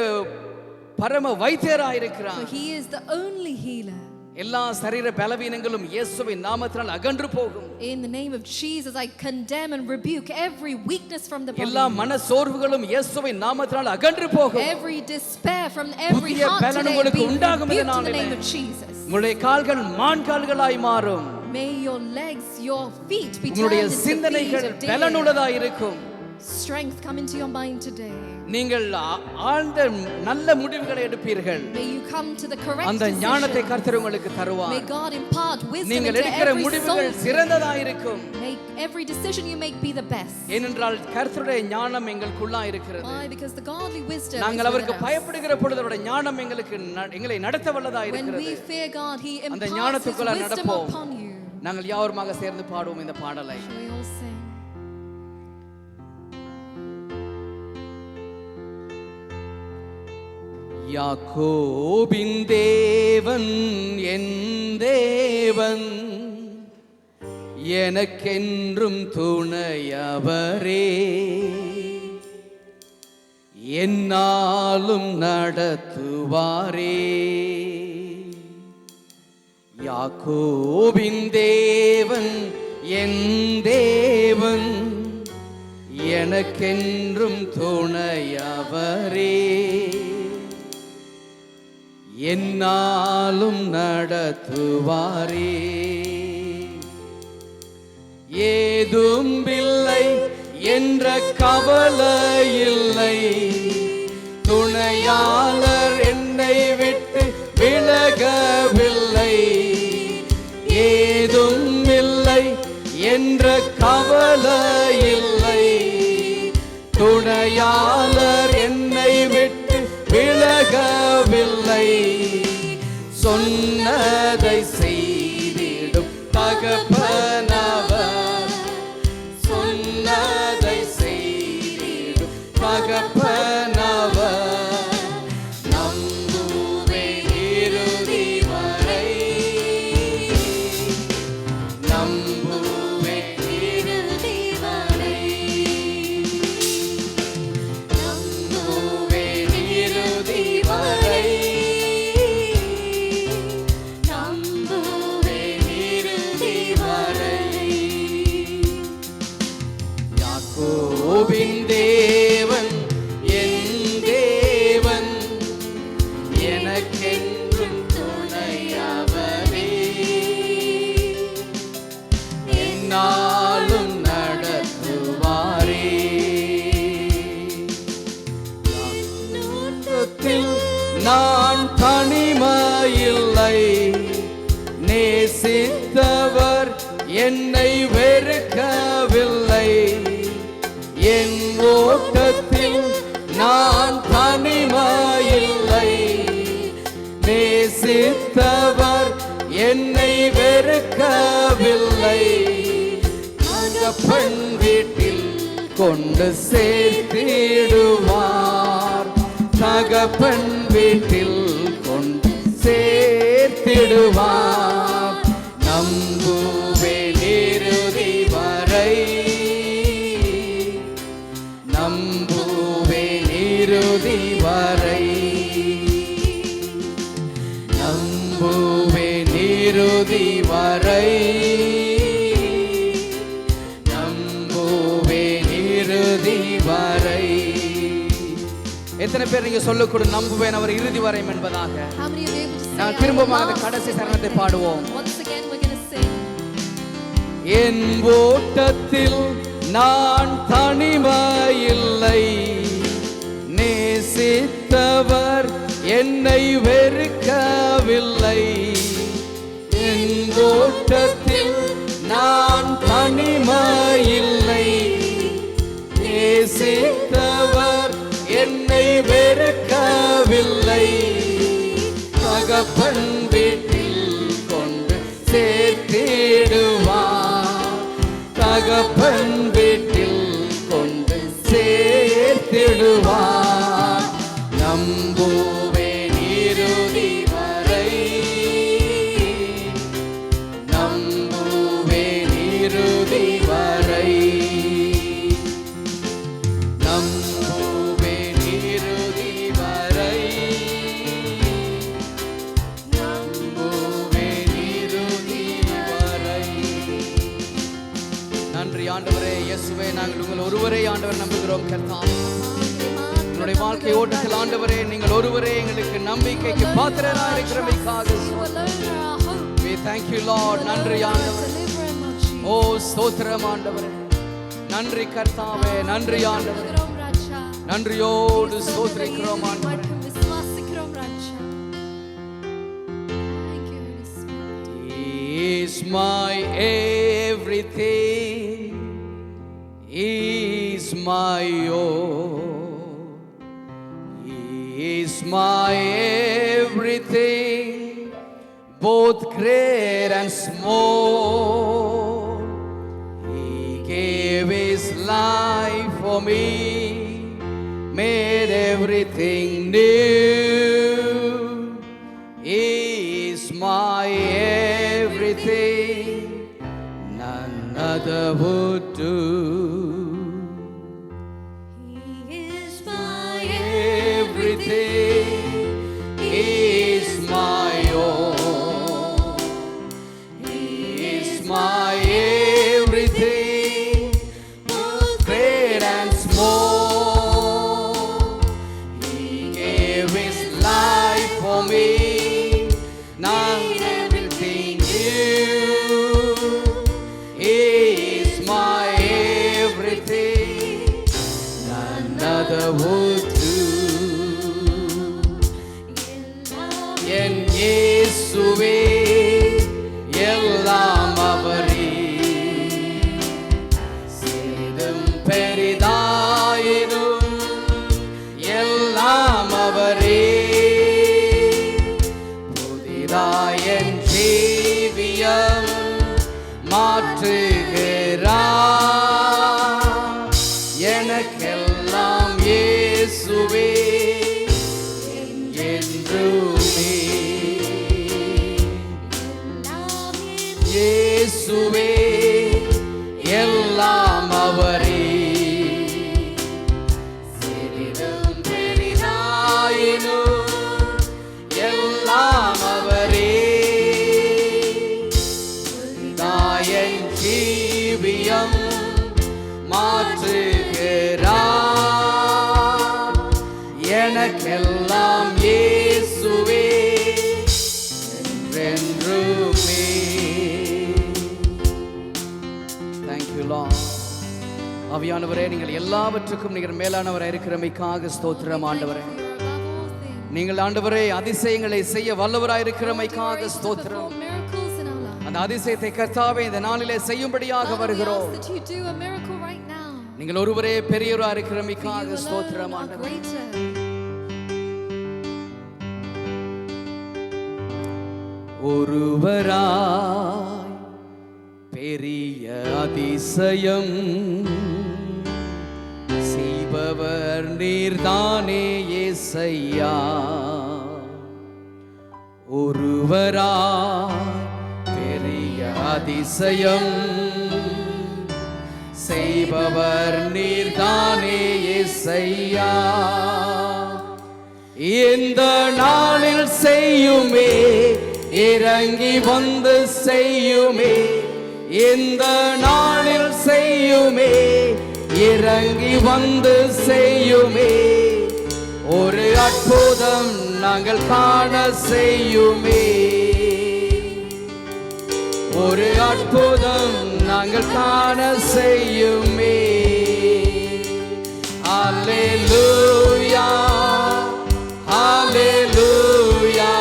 பரம வைத்தியராய் இருக்கிறார். For he is the only healer. எல்லா சரீர பலவீனங்களும் இயேசுவின் நாமத்தினால் அகன்று போகும். In the name of Jesus, I condemn and rebuke every weakness from the எல்லா body. மன சோர்வுகளும் இயேசுவின் நாமத்தினால் அகன்று போகும். Every despair from every புதிய heart பலன் today உங்களுக்கு be உண்டாகும் இந்த rebuked in the நாளிலே. name of Jesus. உங்களுடைய கால்கள் மான் கால்களாய் மாறும். May your legs, your feet be turned உங்களுடைய into சிந்தனைகள் feet of deer. பலனுள்ளதாய் இருக்கும். Strength come into your mind today. நீங்கள் ஆழ்ந்த நல்ல முடிவுகளை எடுப்பீர்கள். May you come to the correct அந்த ஞானத்தை decision. கர்த்தர் உங்களுக்கு தருவார். May God impart wisdom நீங்கள் into எடுக்கிற every முடிவுகள் soul. சிறந்ததாய் இருக்கும். May every decision you make be the best. ஏனென்றால் கர்த்தருடைய ஞானம் எங்களுக்குள்ளா இருக்கிறது. Why? Because the godly wisdom is நாங்கள் அவருக்கு within us. பயப்படுகிற பொழுது அவருடைய ஞானம் எங்களை நடத்த வல்லதாய் When we இருக்கிறது. fear God, he அந்த imparts his ஞானத்துக்குள்ள wisdom நடப்போம். upon you. நாங்கள் யாவருமாக சேர்ந்து பாடுவோம் இந்த பாடலை. Shall we all sing? யாக்கோபின் தேவன் என் தேவன் எனக்கென்றும் துணையவரே என்னாலும் நடத்துவாரே. யாக்கோபின் தேவன் என் தேவன் எனக்கென்றும் துணையவரே என்னாலும் நடத்துவாரே. ஏதும் இல்லை என்ற கவலை இல்லை, துணையாளர் என்னை விட்டு விலகவில்லை. ஏதும் இல்லை என்ற கவலை இல்லை, துணையாளர் என்னை விட்டு விலகவில்லை. சொன்னதை செய்திடும் தகப்பனவர், சொன்னதை செய்திடும் தகப்பனவர். நம்புவேன் இறுதி வரை என்னாலும் நடத்துவாரே. நான் தனிமையில்லை, நேசித்தவர் என்னை வெறுக்கவில்லை. என் ஓட்டத்தில் நான் தனிமையில்லை, நேசித்தவர் என்னை வெறுக்கவில்லை. தகப்பன் வீட்டில் கொண்டு சேர்த்திடுவார், தகப்பன் வீட்டில் கொண்டு சேர்த்திடுவார். நம்புவேன் இறுதி வரை, நம்புவேன் இறுதி வரை, நம்புவேன் இறுதி வரை, நம்புவேன் இறுதி வரை. எத்தனை பேர் நீங்க சொல்லக்கூடும் நம்புவேன் அவர் இறுதி வரை என்பதாக? நான் திரும்பமாக கடைசி சரணத்தை பாடுவோம். என் ஓட்டத்தில் நான் தனிமையில்லை, நேசித்தவர் என்னை வெறுக்கவில்லை. என் ஓட்டத்தில் நான் தனிமையில்லை, நேசித்தவர் என்னை வெறுக்கவில்லை. தகப்பன் வீட்டில் கொண்டு சேர்த்திடுவார், தகப்பன் வீட்டில் கொண்டு சேர்த்திடுவார். நம்புவேன் இறுதி வரை, நம்புவேன் இறுதி வரை, நம்புவேன் இறுதி வரை, நம்புவேன் இறுதி வரை. நன்றி ஆண்டவரே, இயேசுவே, நாங்கள் உங்கள் ஒருவரே ஆண்டவர் நம்புகிறோம். கர்த்தாவே, என்னுடைய வாழ்க்கை ஓட்டத்தில் ஆண்டவரே நீங்கள் ஒருவரே எங்களுக்கு நம்பிக்கைக்கு பாத்திரராக இருக்கிறமைக்காக we thank you Lord. நன்றி ஆண்டவரே, ஓ ஸ்தோத்திரம் ஆண்டவரே, நன்றி கர்த்தாவே, நன்றி ஆண்டவரே, நன்றியோடு ஸ்தோத்திரிக்கிறோம் ஆண்டவரே. He is my everything, He is my all, He is my everything, both great and small. He gave His life for me, made everything new. He is my everything, none other would do. He is my Everything, He is my all, He is my everything, both great and small. He gave His life for me, now everything new. He is my everything, none other would do. என் இயேசுவே எல்லாம் அவரே, சிறிதும் பெரிதாயினும் எல்லாம் அவரே. புதிதாய் என் ஜீவியம் மாற்றுகிறார், எனக்கெல்லாம் இயேசுவே என்றுமே. இயேசுவே எல்லாம் அவரே, சிறிதும் பெரிதாயினும் எல்லாம் அவரே. தாயன் ஜீவியம் மாற்றுகிறார், எனக்கெல்லாம் இயேசுவே என்றென்றுமே. ஆவியானவரே, நீங்கள் எல்லாவற்றுக்கும் நீங்கள் மேலானவராய் இருக்கிறமைக்காக ஸ்தோத்திரம் ஆண்டவரே. நீங்கள் ஆண்டவரே அதிசயங்களை செய்ய வல்லவராய் இருக்கிறமைக்காக ஸ்தோத்திரம். அந்த அதிசயத்தை கர்த்தாவே இந்த நாளிலே செய்யும்படியாக வருகிறோம். நீங்கள் ஒருவரே பெரியவராய் இருக்கிறமைக்காக ஸ்தோத்திரம் ஆண்டவரே. ஒருவராய் பெரிய அதிசயம் செய்பவர் நீர்தானே இயேசையா. ஒருவராய் பெரிய அதிசயம் செய்பவர் நீர்தானே இயேசையா. இந்த நாளில் செய்யுமே, இறங்கி வந்து செய்யுமே. இந்த நாளில் செய்யுமே, இறங்கி வந்து செய்யுமே. ஒரு அற்புதம் நாங்கள் காண செய்யுமே. ஒரு அற்புதம் நாங்கள் காண செய்யுமே. அல்லேலூயா, அல்லேலூயா,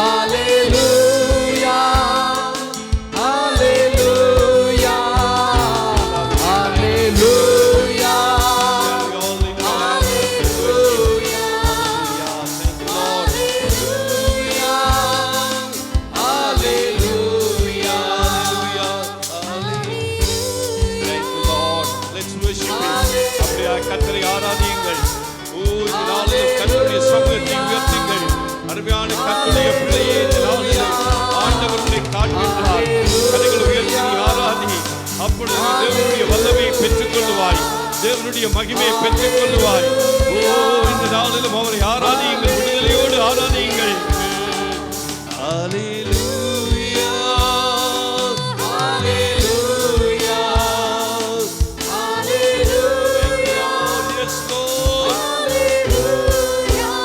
அல்லேலூயா, அல்லேலூயா, அல்லேலூயா, அல்லேலூயா, அல்லேலூயா. Thank you, Lord. Let's worship Him. அப்படியே கர்த்தரை ஆராதியுங்கள். இந்த நாளில் கர்த்தருடைய சமூகத்தை உயர்த்துங்கள். அருமையான கர்த்தருடைய பிள்ளையே, இந்த நாளில் ஆண்டவரை காண்கின்றார். கரங்களை உயர்த்தி ஆராதி. அப்பொழுது தேவனுடைய வல்லமையை பெற்றுக்கொள்ளுவாய், தேவனுடைய மகிமையை பெற்றுக்கொள்ளுவாய். இந்த நாளிலும் அவரை ஆராதியுங்கள், விடுதலையோடு ஆராதியுங்கள். Hallelujah, hallelujah, hallelujah. Yes, Lord. Hallelujah,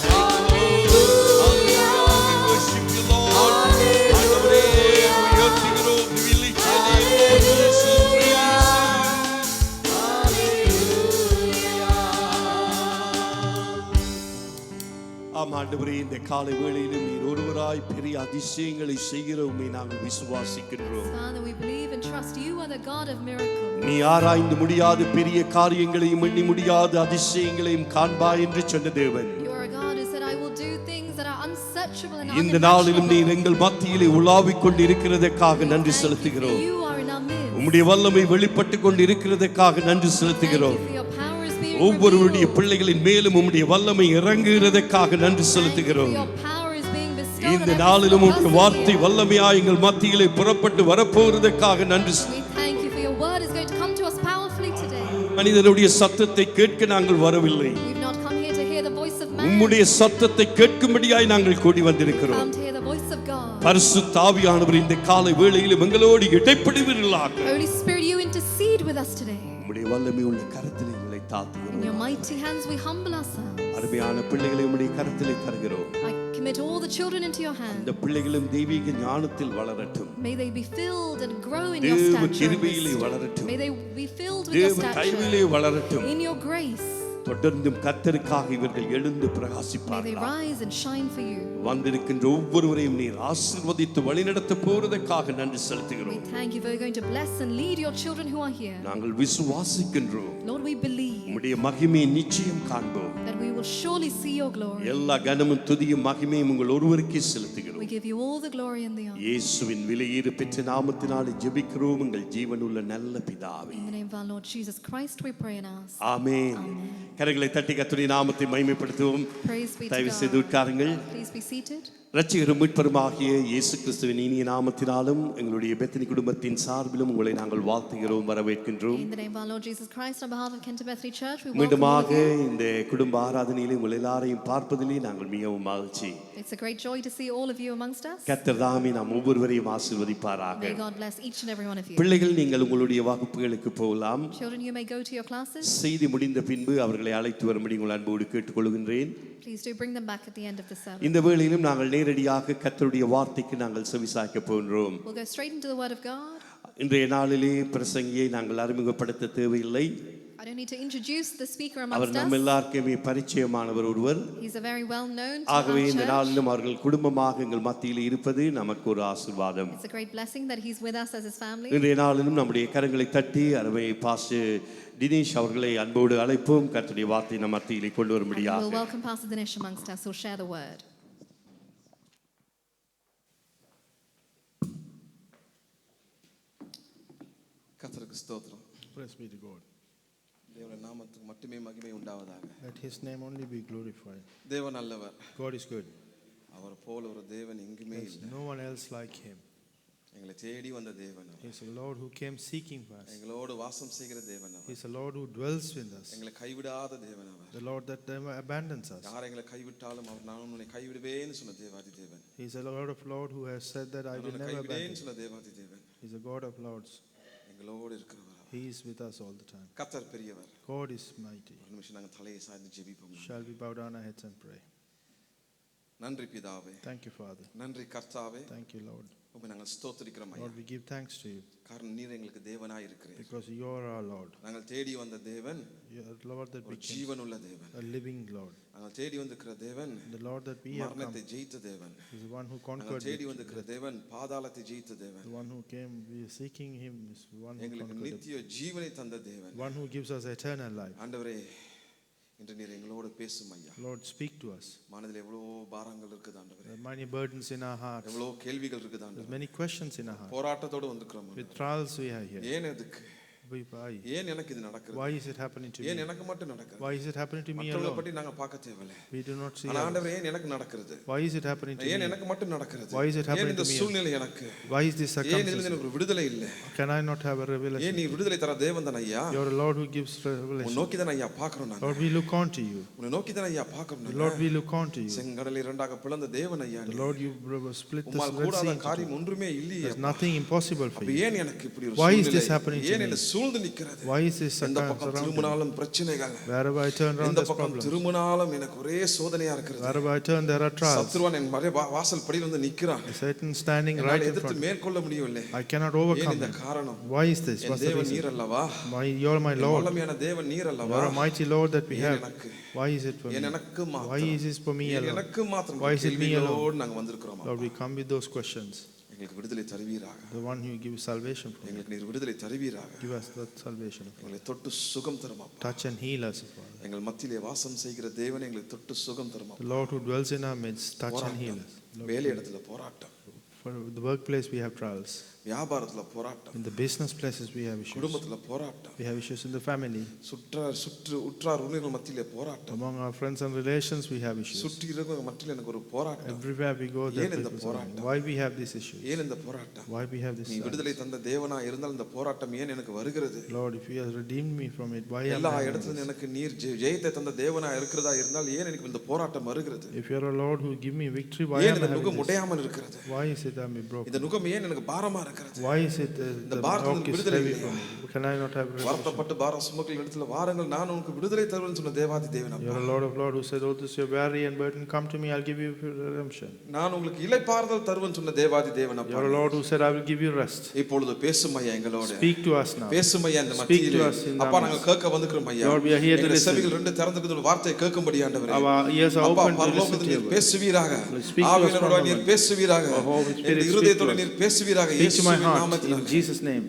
hallelujah. We worship you, Lord. ஆண்டவரே, உயர்த்துகிறோம், விழிச்சலே, இயேசு, ஆம் ஆண்டவரே, இந்த காலை வேளையிலும் நீர் ஒருவராய் பெரிய அதிசயங்களை செய்கிற உம்மை நாங்கள் விசுவாசிக்கின்றோம். Father, we believe and trust you are the God of miracles. நீ ஆராய்ந்து முடியாத பெரிய காரியங்களையும் எண்ணி முடியாத அதிசயங்களையும் காண்பாய் என்று சொன்ன தேவன். You are a God who said, I will do things that are unsearchable and இந்த நாளிலும் நீர் எங்கள் மத்தியிலே உலாவிக் கொண்டு இருக்கிறதற்காக நன்றி செலுத்துகிறோம். you are in our midst. உம்முடைய வல்லமை வெளிப்பட்டு கொண்டு இருக்கிறதற்காக நன்றி செலுத்துகிறோம். Thank you for your power is being ஒவ்வொருவருடைய பிள்ளைகளின் மேலும் உம்முடைய வல்லமை இறங்குகிறதற்காக நன்றி செலுத்துகிறோம். your power is being bestowed இந்த on நாளிலும் every உம்முடைய வார்த்தை வல்லமையாய் எங்கள் மத்தியிலே புறப்பட்டு வரப்போகிறதற்காக நன்றி. We thank you for your word is going to come to us powerfully today. மனிதனுடைய சத்தத்தை கேட்க நாங்கள் வரவில்லை, We've not come here to hear the voice of man. உம்முடைய சத்தத்தை கேட்கும்படியாய் நாங்கள் கூடி வந்திருக்கிறோம். Come to hear the voice of God. பரிசுத்த ஆவியானவர் இந்த காலை வேளையில் எங்களோடு இடைப்படுவீர்களாக. Holy Spirit, you intercede with us today. உம்முடைய வல்லமை உள்ள கரத்திலே எங்களை தாழ்த்துகிறோம். In your mighty hands we humble ourselves. அருமையான பிள்ளைகளை உம்முடைய கரத்திலே தருகிறோம். I commit all the children into your hands. இந்த பிள்ளைகளும் தெய்வீக ஞானத்தில் வளரட்டும். May they be filled and grow in your தேவ stature. கிருபையிலே வளரட்டும். May they be filled with your தேவ தயவிலே stature. வளரட்டும். In your grace. தொடர்ந்தும் கர்த்தருக்காக இவர்கள் எழுந்து May they பிரகாசிப்பார்கள். rise and shine for you. வந்திருக்கின்ற ஒவ்வொருவரையும் நீர் ஆசீர்வதித்து வழிநடத்த போறதற்காக நன்றி We செலுத்துகிறோம். thank you for going to bless and lead your children who are here. நாங்கள் விசுவாசிக்கின்றோம், Lord, we believe உம்முடைய மகிமையை நிச்சயம் காண்போம். that we will surely see your glory. எல்லா கனமும் துதியும் மகிமையும் உங்கள் ஒருவருக்கே We செலுத்துகிறோம். give you all the glory and the honor. இயேசுவின் விலையேறு பெற்ற நாமத்தினாலே ஜெபிக்கிறோம் எங்கள் ஜீவனுள்ள நல்ல பிதாவே. In the name of our Lord Jesus Christ, we pray and ask. ஆமென். கரங்களை தட்டி கர்த்தருடைய நாமத்தை மகிமைப்படுத்துவோம். Praise be to தயவு செய்து God. உட்காருங்கள். Please be seated. இரட்சகரும் மீட்பருமாகிய இயேசு கிறிஸ்துவின் இனிய நாமத்தினாலும் எங்களுடைய பெத்தனி குடும்பத்தின் சார்பிலும் உங்களை நாங்கள் வாழ்த்துகிறோம், வரவேற்கின்றோம். In the name of our Lord Jesus Christ, on behalf of Kent Bethany Church, we welcome மீண்டுமாக all of you. இந்த குடும்ப ஆராதனையிலே உங்கள் எல்லாரையும் பார்ப்பதிலே நாங்கள் மிகவும் மகிழ்ச்சி. It's a great joy to see all of you amongst us. கர்த்தர் தாமே நாம் ஒவ்வொருவரையும் ஆசீர்வதிப்பாராக. May God bless each and every one of you. பிள்ளைகள், நீங்கள் உங்களுடைய வகுப்புகளுக்கு போகலாம். Children, you may go to your classes. செய்தி முடிந்த பின்பு அவர்களை அழைத்து வரும்படி உங்கள் அன்போடு கேட்டுக்கொள்கின்றேன். Please do bring them back at the end of the service. இந்த வேளையிலும் நாங்கள் நேரடியாக கர்த்தருடைய வார்த்தைக்கு நாங்கள் செவிசாய்க்க போகிறோம். We'll go straight into the Word of God. இன்றைய நாளிலே பிரசங்கியை நாங்கள் அறிமுகப்படுத்த தேவையில்லை. I don't need to introduce the speaker our amongst நம்ம us. எல்லாருக்குமே பரிச்சயமானவர் ஒருவர். He's a very well known to ஆகவே our இந்த church. நாளிலும் அவர்கள் குடும்பமாக எங்கள் மத்தியில் இருப்பது நமக்கு ஒரு ஆசீர்வாதம். It's a great blessing that he's with us as his family. இன்றைய நாளிலும் நம்முடைய கரங்களை தட்டி அருமை பாஸ்டர் தினேஷ் அவர்களை அன்போடு அழைப்போம். கர்த்தருடைய வார்த்தை நம் மத்தியிலே கொண்டு And வரும்படியாக. we'll welcome Pastor Dinesh amongst us. He'll share the word. கர்த்தருக்கு ஸ்தோத்திரம். Praise be to God. தேவனுடைய நாமத்துக்கு மட்டுமே மகிமை உண்டாவதாக. Let his name only be glorified. தேவன் நல்லவர். God is good. அவர் போல ஒரு தேவன் எங்குமே There's இல்லை. no one else like him. எங்களை தேடி வந்த தேவன் அவர். He's a Lord who came seeking for us. எங்களோடு வாசம் செய்கிற தேவன் அவர். He's a Lord who dwells with us. எங்களை கைவிடாத தேவன் அவர். The Lord that never abandons us. யார் எங்களை கைவிட்டாலும் அவர் நான் உன்னை கைவிடுவேன்னு சொன்ன தேவாதி தேவன். He's a Lord of Lords who has said that I will never abandon கைவிடேன்னு you. சொன்ன தேவாதி தேவன். He's a God of Lords. எங்களோடு இருக்கிறவர். He is with us all the time. கர்த்தர் பெரியவர். God is mighty. ஒரு நிமிஷம் நாங்கள் தலையை சாய்ந்து ஜெபிப்போம். Shall we bow down our heads and pray? நன்றி பிதாவே. Thank you, Father. நன்றி கர்த்தாவே. Thank you, Lord. உம்மை நாங்கள் ஸ்தோத்திரிக்கிறோம் ஐயா. Lord, we give thanks to you காரணம் நீர் எங்களுக்கு தேவனாய் இருக்கிறீர். because you are our Lord. நாங்கள் தேடி வந்த தேவன் You are the Lord that ஒரு we came, ஜீவனுள்ள தேவன். a living Lord. நாங்கள் தேடி வந்திருக்கிற தேவன் The Lord that we have come மரணத்தை ஜெயித்த தேவன். is the one who நாங்கள் conquered தேடி it. வந்திருக்கிற தேவன் பாதாளத்தை ஜெயித்த தேவன். The one who came, we are seeking him, is the one who எங்களுக்கு conquered it. நித்திய ஜீவனை தந்த தேவன். One who gives us eternal life. ஆண்டவரே இன்று நீர் எங்களோடு பேசும் ஐயா. Lord, speak to us. மனதில் எவ்வளவோ பாரங்கள் இருக்குது ஆண்டவரே. There are many burdens in our hearts. எவ்வளவோ கேள்விகள் இருக்குது There's ஆண்டவரே. many questions in our heart. போராட்டத்தோடு வந்திருக்கிறோம். With trials we are here. ஏன் எதுக்கு? Why? ஏன் எனக்கு இது நடக்குது? Why is it happening to ஏன் me? எனக்கு மட்டும் நடக்குது? Why is it happening to me மற்றவங்களை alone? பற்றி நாங்க பார்க்க தேவையில்லை. We do not see ஆனா others. ஆண்டவரே ஏன் எனக்கு நடக்கிறது? Why is it happening to ஏன் me? எனக்கு மட்டும் நடக்கிறது? Why is it happening ஏன் இந்த to me? சூழ்நிலை எனக்கு? Why is this ஏன் இதுல circumstance? எனக்கு ஒரு விடுதலை இல்லை? Can I not have a ஏன் revelation? நீ விடுதலை தர தேவன் தான ஐயா? You're a Lord who gives உன்னை revelation. நோக்கி தான ஐயா பார்க்கிறோம் நாங்க. Lord, we look on to you. உன்னை நோக்கி தான ஐயா பார்க்கிறோம் நாங்க. Lord, we look on to you. செங்கடலை இரண்டாக பிளந்த தேவன் ஐயா The நீ. Lord, you split the உம்மால் Red கூடாத Sea into காரியம் two. ஒன்றுமே இல்லையே. There's nothing impossible for அப்ப you. ஏன் எனக்கு இப்படி ஒரு Why is சூழ்நிலை? this happening to ஏன் me? என்ன சூழ்ந்து நிக்கிறது? Why is this எந்த பக்கம் surrounding? திரும்பினாலும் பிரச்சனைகள். Wherever I turn around, எந்த there's பக்கம் problems. திரும்பினாலும் எனக்கு ஒரே சோதனையா இருக்கிறது. Wherever I turn, there are trials. சத்ருவான் என் வாசல் படியில் வந்து நிக்கிறான். Satan standing என்னால் right in எதிர்த்து front. மேற்கொள்ள முடியவில்லை. I cannot ஏன் overcome இந்த him. காரணம்? Why is this? N What's the தேவன் reason? நீர் அல்லவா? You're my N Lord. வல்லமையான தேவன் நீர் அல்லவா? You're a mighty Lord that we ஏன் have. எனக்கு? Why is it for ஏன் me? எனக்கு Why மாத்திரம்? is this for me ஏன் alone? எனக்கு மாத்திரம்? Why is it me alone? கேள்விகளோடு நாங்க வந்திருக்கிறோம். Lord, we come with those questions. எங்களுக்கு விடுதலை தருவீராக. The one who gives salvation for me. எங்களுக்கு நீர் விடுதலை தருவீராக. Give us that salvation. எங்களை தொட்டு சுகம் தரும் அப்பா. Touch and heal us, Father. எங்கள் மத்தியிலே வாசம் செய்கிற தேவன் எங்களுக்கு தொட்டு சுகம் தரும் The அப்பா. Lord who dwells in our midst, touch and heal us. Lord, வேலை இடத்துல போராட்டம். for the workplace we have trials. வியாபாரத்துல போராட்டம். In the business places we have issues. குடும்பத்துல போராட்டம். We have issues in the family. உற்றார் உறவினர்கள் மத்தியிலே போராட்டம். Among our friends and relations we have issues. சுற்றி இருக்கிறவங்க மத்தியில எனக்கு ஒரு போராட்டம். Everywhere we go, there ஏன் இந்த are போராட்டம்? why we have these issues. ஏன் இந்த போராட்டம்? Why we have this நீ trials. விடுதலை தந்த தேவனா இருந்தால் இந்த போராட்டம் ஏன் எனக்கு வருகிறது? Lord, if you have redeemed me from it, why am எல்லா I having இடத்துல this? எனக்கு நீர் ஜெயத்தை தந்த தேவனா இருக்கிறதா இருந்தால் ஏன் எனக்கு இந்த போராட்டம் வருகிறது? If you are a Lord who give me victory, why ஏன் am I இந்த having நுகம் this? உடையாமல் இருக்கிறது? Why is it I'm broken? இந்த நுகம் ஏன் எனக்கு பாரமா இருக்கிறது? Why is it இந்த the பாரத்திலிருந்து yoke is விடுதலை heavy இல்லையா? for me? Can I not have revelation? வருத்தப்பட்டு பாரம் சுமக்கிற இடத்துல வாருங்கள் நான் உனக்கு விடுதலை தருவேன்னு சொன்ன தேவாதி தேவன் அப்பா. You're a Lord of Lords who said, "Oh, this you're weary and burdened, come to me, I'll give you redemption." நான் உங்களுக்கு இளைப்பாறுதல் தருவேன்னு சொன்ன தேவாதி தேவன் அப்பா. You're a Lord who said, "I will give you rest." இப்பொழுது பேசும் ஐயா எங்களோட. Speak to us now. பேசும் ஐயா இந்த Speak to மத்தியிலே. us in அப்பா our நாங்கள் midst. கேட்க வந்திருக்கிறோம் ஐயா. Lord, we are here to எங்கள் listen. செவிகள் ரெண்டு திறந்திருக்கிறது ஒரு வார்த்தையை கேட்கும்படி ஆண்டவரே. Our ears are அப்பா open to listen பரலோகத்தில் to நீர் you. பேசுவீராக. Lord, speak to us ஆவியானவரோட from நீர் heaven. பேசுவீராக. Oh, Holy Spirit, எங்கள் speak இருதயத்தோட to us. நீர் பேசுவீராக. Speak to my இயேசுவின் heart நாமத்தினாலே. in Jesus' name.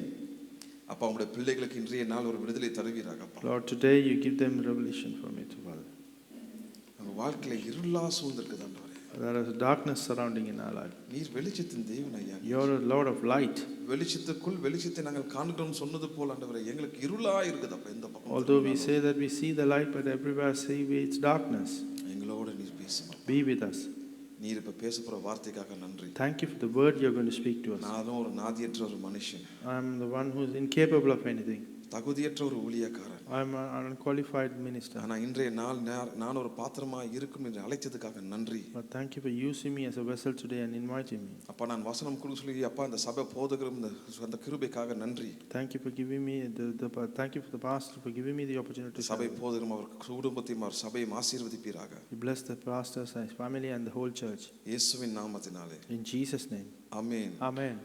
அப்பா உம்முடைய பிள்ளைகளுக்கு இன்றைய நாள் ஒரு விடுதலை தருவீராக அப்பா. Lord, today you give them revelation from it, Father. நம்ம வாழ்க்கையில இருளா சூழ்ந்திருக்குது ஆண்டவரே. There is darkness surrounding in our life. நீர் வெளிச்சத்தின் தேவன் ஐயா. You're a Lord of light. வெளிச்சத்துக்குள் வெளிச்சத்தை நாங்கள் காண்கிறோம் சொன்னது போல ஆண்டவரே எங்களுக்கு இருளா இருக்குது அப்பா இந்த பக்கம். Although we say that we see the light, but everywhere see we it's darkness. எங்களோட நீர் பேசும். Be with us. நீர் இப்ப பேச போற வார்த்தைக்காக நன்றி. Thank you for the word you're going to speak to us. நானும் ஒரு நாதியற்ற ஒரு மனுஷன். I'm the one who's incapable of anything. தகுதியற்ற ஒரு ஊழியக்காரன். I'm an unqualified minister. ஆனா இன்றைய நாள் நான் ஒரு பாத்திரமா இருக்கும் என்று அழைத்ததுக்காக நன்றி. But thank you for using me as a vessel today and inviting me. அப்பா நான் வசனம் கொடுக்க சொல்லி அப்பா இந்த சபை போதகரும் அந்த கிருபைக்காக நன்றி. Thank you for giving me thank you for the pastor for giving me the opportunity to சபை போதகரும் அவர் குடும்பத்தையும் அவர் சபையை ஆசீர்வதிப்பீராக. You bless the pastors and his family and the whole church. இயேசுவின் நாமத்தினாலே. In Jesus' name. Amen. Amen.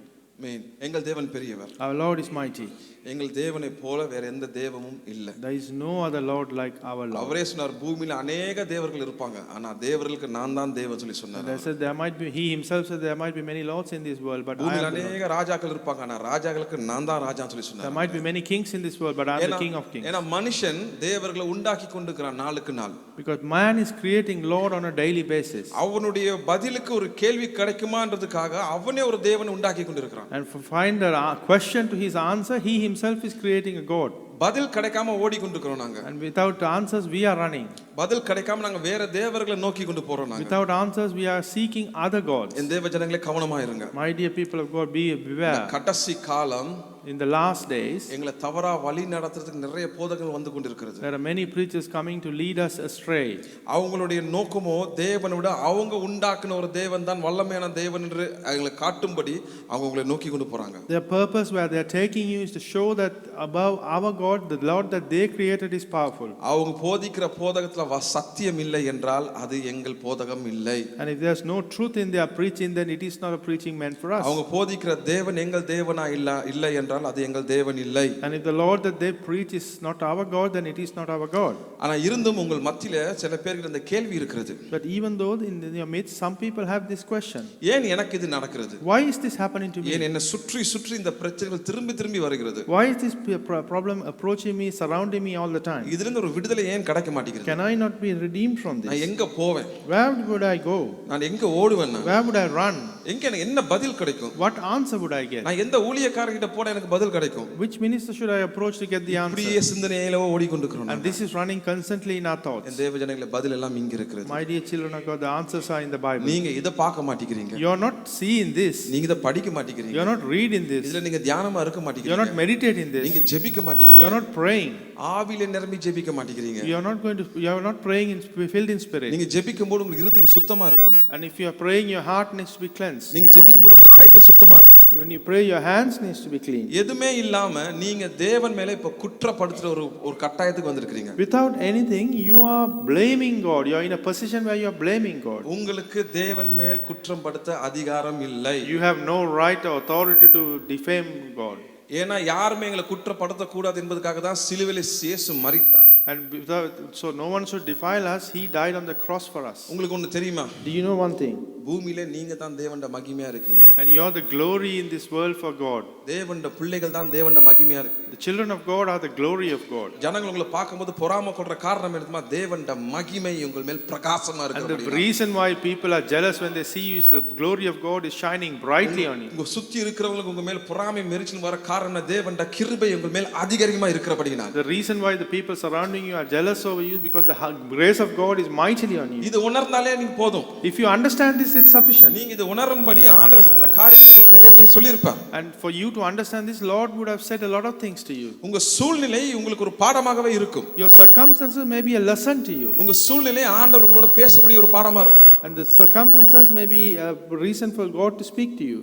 எங்கள் தேவன் பெரியவர். Our Lord is mighty. எங்கள் தேவனை போல வேற எந்த தேவமும் இல்லை. There is no other Lord like our Lord. அவரே சொன்னார் பூமியில अनेक தேவர்கள் இருப்பாங்க ஆனா தேவர்களுக்கு நான் தான் தேவன் சொல்லி சொன்னார். They said there might be, he himself said there might be many lords in this world, but I பூமியில am the Lord. अनेक ராஜாக்கள் இருப்பாங்க ஆனா ராஜாக்களுக்கு நான் தான் ராஜான்னு சொல்லி சொன்னார். There might be many kings in this world, but I am the King of kings. ஏனா மனுஷன் தேவர்களை உண்டாக்கி கொண்டிருக்கிறான் நாளுக்கு நாள். Because man is creating Lord on a daily basis. அவனுடைய பதிலுக்கு ஒரு கேள்வி கிடைக்குமான்றதுக்காக அவனே ஒரு தேவனை உண்டாக்கி கொண்டிருக்கிறான். And to find a question to his answer, he himself is creating a God. பதில் கிடைக்காம ஓடிக்கொண்டிருக்கிறோம் நாங்க. And without answers we are running. பதில் கிடைக்காம நாங்க வேற தேவர்களை நோக்கி கொண்டு போறோம் நாங்க. Without answers we are seeking other gods. இந்த தேவ ஜனங்களே கவனமா இருங்க. My dear people of God, beware. கடைசி காலம் in the last days எங்களை தவறா வழி நடத்துறதுக்கு நிறைய போதகங்கள் வந்து கொண்டிருக்கிறது. There are many preachers coming to lead us astray. அவங்களுடைய நோக்கமோ தேவனை விட அவங்க உண்டாக்குன ஒரு தேவன் தான் வல்லமையான தேவன் என்று அவங்களை காட்டும்படி அவங்க உங்களை நோக்கி கொண்டு போறாங்க. Their purpose where they are taking you is to show that above our God, the Lord that they created is powerful. அவங்க போதிக்கிற போதகத்துல சத்தியம் இல்லை என்றால் அது எங்கள் போதகம் இல்லை. And if there's no truth in their preaching, then it is not a preaching meant for us. அவங்க போதிக்கிற தேவன் எங்கள் தேவனா இல்லை என்றால் அது எங்கள் தேவன் இல்லை. And if the Lord that they preach is not our God, then it is not our God. ஆனா இருந்தும் உங்கள் மத்தியில சில பேருக்கு இந்த கேள்வி இருக்கிறது. But even though in your midst some people have this question. ஏன் எனக்கு இது நடக்கிறது? Why is this happening to me? ஏன் என்ன சுற்றி சுற்றி இந்த பிரச்சனைகள் திரும்பி திரும்பி வருகிறது? Why is this problem approaching me, surrounding me all the time? இதிலிருந்து ஒரு விடுதலை ஏன் கிடைக்க மாட்டேங்குது? Can I not be redeemed from this? நான் எங்க போவேன்? Where would I go? நான் எங்க ஓடுவேன்? Where would I run? எங்க எனக்கு என்ன பதில் கிடைக்கும்? What answer would I get? நான் எந்த ஊழியக்காரர்கிட்ட போனா எனக்கு பதில் கிடைக்கும்? Which minister should I approach to get the answer? இப்படியே சிந்தனையில ஓடிக்கொண்டிருக்கிறோம். And this is running constantly in our thoughts. இந்த தேவ ஜனங்களே பதில் எல்லாம் இங்க இருக்கிறது. My dear children of God, the answers are in the Bible. நீங்க இத பார்க்க மாட்டீங்க. You are not seeing this. நீங்க இத படிக்க மாட்டீங்க. You are not reading this. இதுல நீங்க தியானமா இருக்க மாட்டீங்க. You are not meditating this. நீங்க ஜெபிக்க மாட்டீங்க. You are not praying. ஆவியில நிரம்பி ஜெபிக்க மாட்டீங்க. You are not praying in filled in spirit. நீங்க ஜெபிக்கும்போது உங்க இருதயம் சுத்தமா இருக்கணும். And if you are praying, your heart needs to be cleansed. நீங்க ஜெபிக்கும்போது உங்க கைகள் சுத்தமா இருக்கணும். When you pray, your hands needs to be clean. எதுமே இல்லாம நீங்க தேவன் மேல இப்ப குற்றப்படுத்துற ஒரு கட்டாயத்துக்கு வந்திருக்கீங்க. Without anything, you are blaming God. You are in a position where you are blaming God. உங்களுக்கு தேவன் மேல் குற்றம் படுத்த அதிகாரம் இல்லை. You have no right or authority to defame God. ஏனா யாருமே எங்களை குற்றப்படுத்த கூடாது என்பதற்காக தான் சிலுவையிலே இயேசு மரித்தார். And so no one should defile us. He died on the cross for us. உங்களுக்கு ஒன்னு தெரியுமா? Do you know one thing? பூமியிலே நீங்க தான் தேவனுடைய மகிமையா இருக்கீங்க. And you are the glory in this world for God. தேவனுடைய பிள்ளைகள் தான் தேவனுடைய மகிமையா இருக்கு. The children of God are the glory of God. ஜனங்கள் உங்களை பாக்கும்போது பொறாமைப்படுற காரணம் என்னதுமா? தேவனுடைய மகிமை உங்கள் மேல் பிரகாசமா இருக்கு. And the reason why people are jealous when they see you is the glory of God is shining brightly on you. உங்க சுத்தி இருக்கிறவங்களுக்கு உங்க மேல் பொறாமை மெரிச்சல் வர காரணம் தேவனுடைய கிருபை உங்கள் மேல் அதிகரிகமா இருக்கிறபடியினால். The reason why the people surrounding you are jealous over you because the grace of God is mightily on you. இது உணர்ந்தாலே நீங்க போதும். If you understand this, it's sufficient. நீங்க இது உணரும்படி ஆண்டவர் சில காரியங்களை உங்களுக்கு நிறையபடி சொல்லியிருப்பார். And for you to understand this, Lord would have said a lot of things to you. உங்க சூழ்நிலை உங்களுக்கு ஒரு பாடமாகவே இருக்கும். Your circumstances may be a lesson to you. உங்க சூழ்நிலை ஆண்டவர் உங்களோட பேசும்படி ஒரு பாடமா இருக்கும். And the circumstances may be a reason for God to speak to you.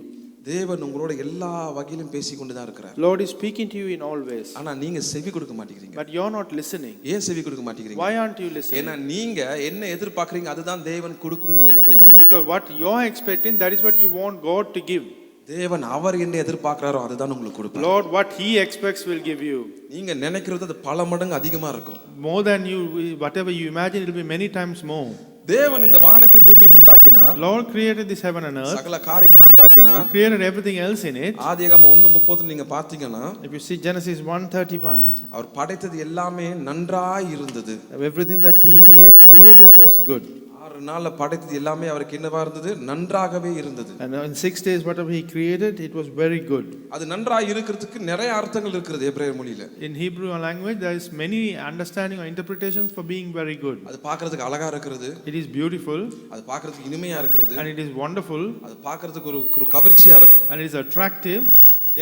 தேவன் உங்களோட எல்லா வகையிலும் பேசிக்கொண்டு தான் இருக்கிறார். Lord is speaking to you in all ways. ஆனா நீங்க செவி கொடுக்க மாட்டீங்க. But you're not listening. ஏன் செவி கொடுக்க மாட்டீங்க? Why aren't you listening? ஏன்னா நீங்க என்ன எதிர்பார்க்கறீங்க அதுதான் தேவன் கொடுக்கணும்னு நினைக்கிறீங்க நீங்க. Because what you're expecting, that is what you want God to give. தேவன் அவர் என்ன எதிர்பார்க்கறாரோ அதுதான் உங்களுக்கு கொடுப்பார். Lord, what he expects will give you. நீங்க நினைக்கிறது அது பல மடங்கு அதிகமா இருக்கும். More than you, whatever you imagine, it will be many times more. தேவன் இந்த வானத்தையும் பூமியையும் உண்டாக்கினார். Lord created this heaven and earth. சகல காரியங்களையும் உண்டாக்கினார். Created everything else in it. ஆதியாகமம் 1:30 நீங்க பார்த்தீங்கன்னா, if you see Genesis 1:31, அவர் படைத்தது எல்லாமே நன்றாய் இருந்தது. Everything that he created was good. 6 நாள்ல படைத்தது எல்லாமே அவருக்கு என்னவா இருந்தது? நன்றாகவே இருந்தது. And in 6 days whatever he created, it was very good. அது நன்றாய் இருக்கிறதுக்கு நிறைய அர்த்தங்கள் இருக்குது எபிரேய மொழியில. In Hebrew language there is many understanding or interpretations for being very good. அது பார்க்கிறதுக்கு அழகா இருக்குது. It is beautiful. அது பார்க்கிறதுக்கு இனிமையா இருக்குது. And it is wonderful. அது பார்க்கிறதுக்கு ஒரு கவர்ச்சியா இருக்கும். And it is attractive.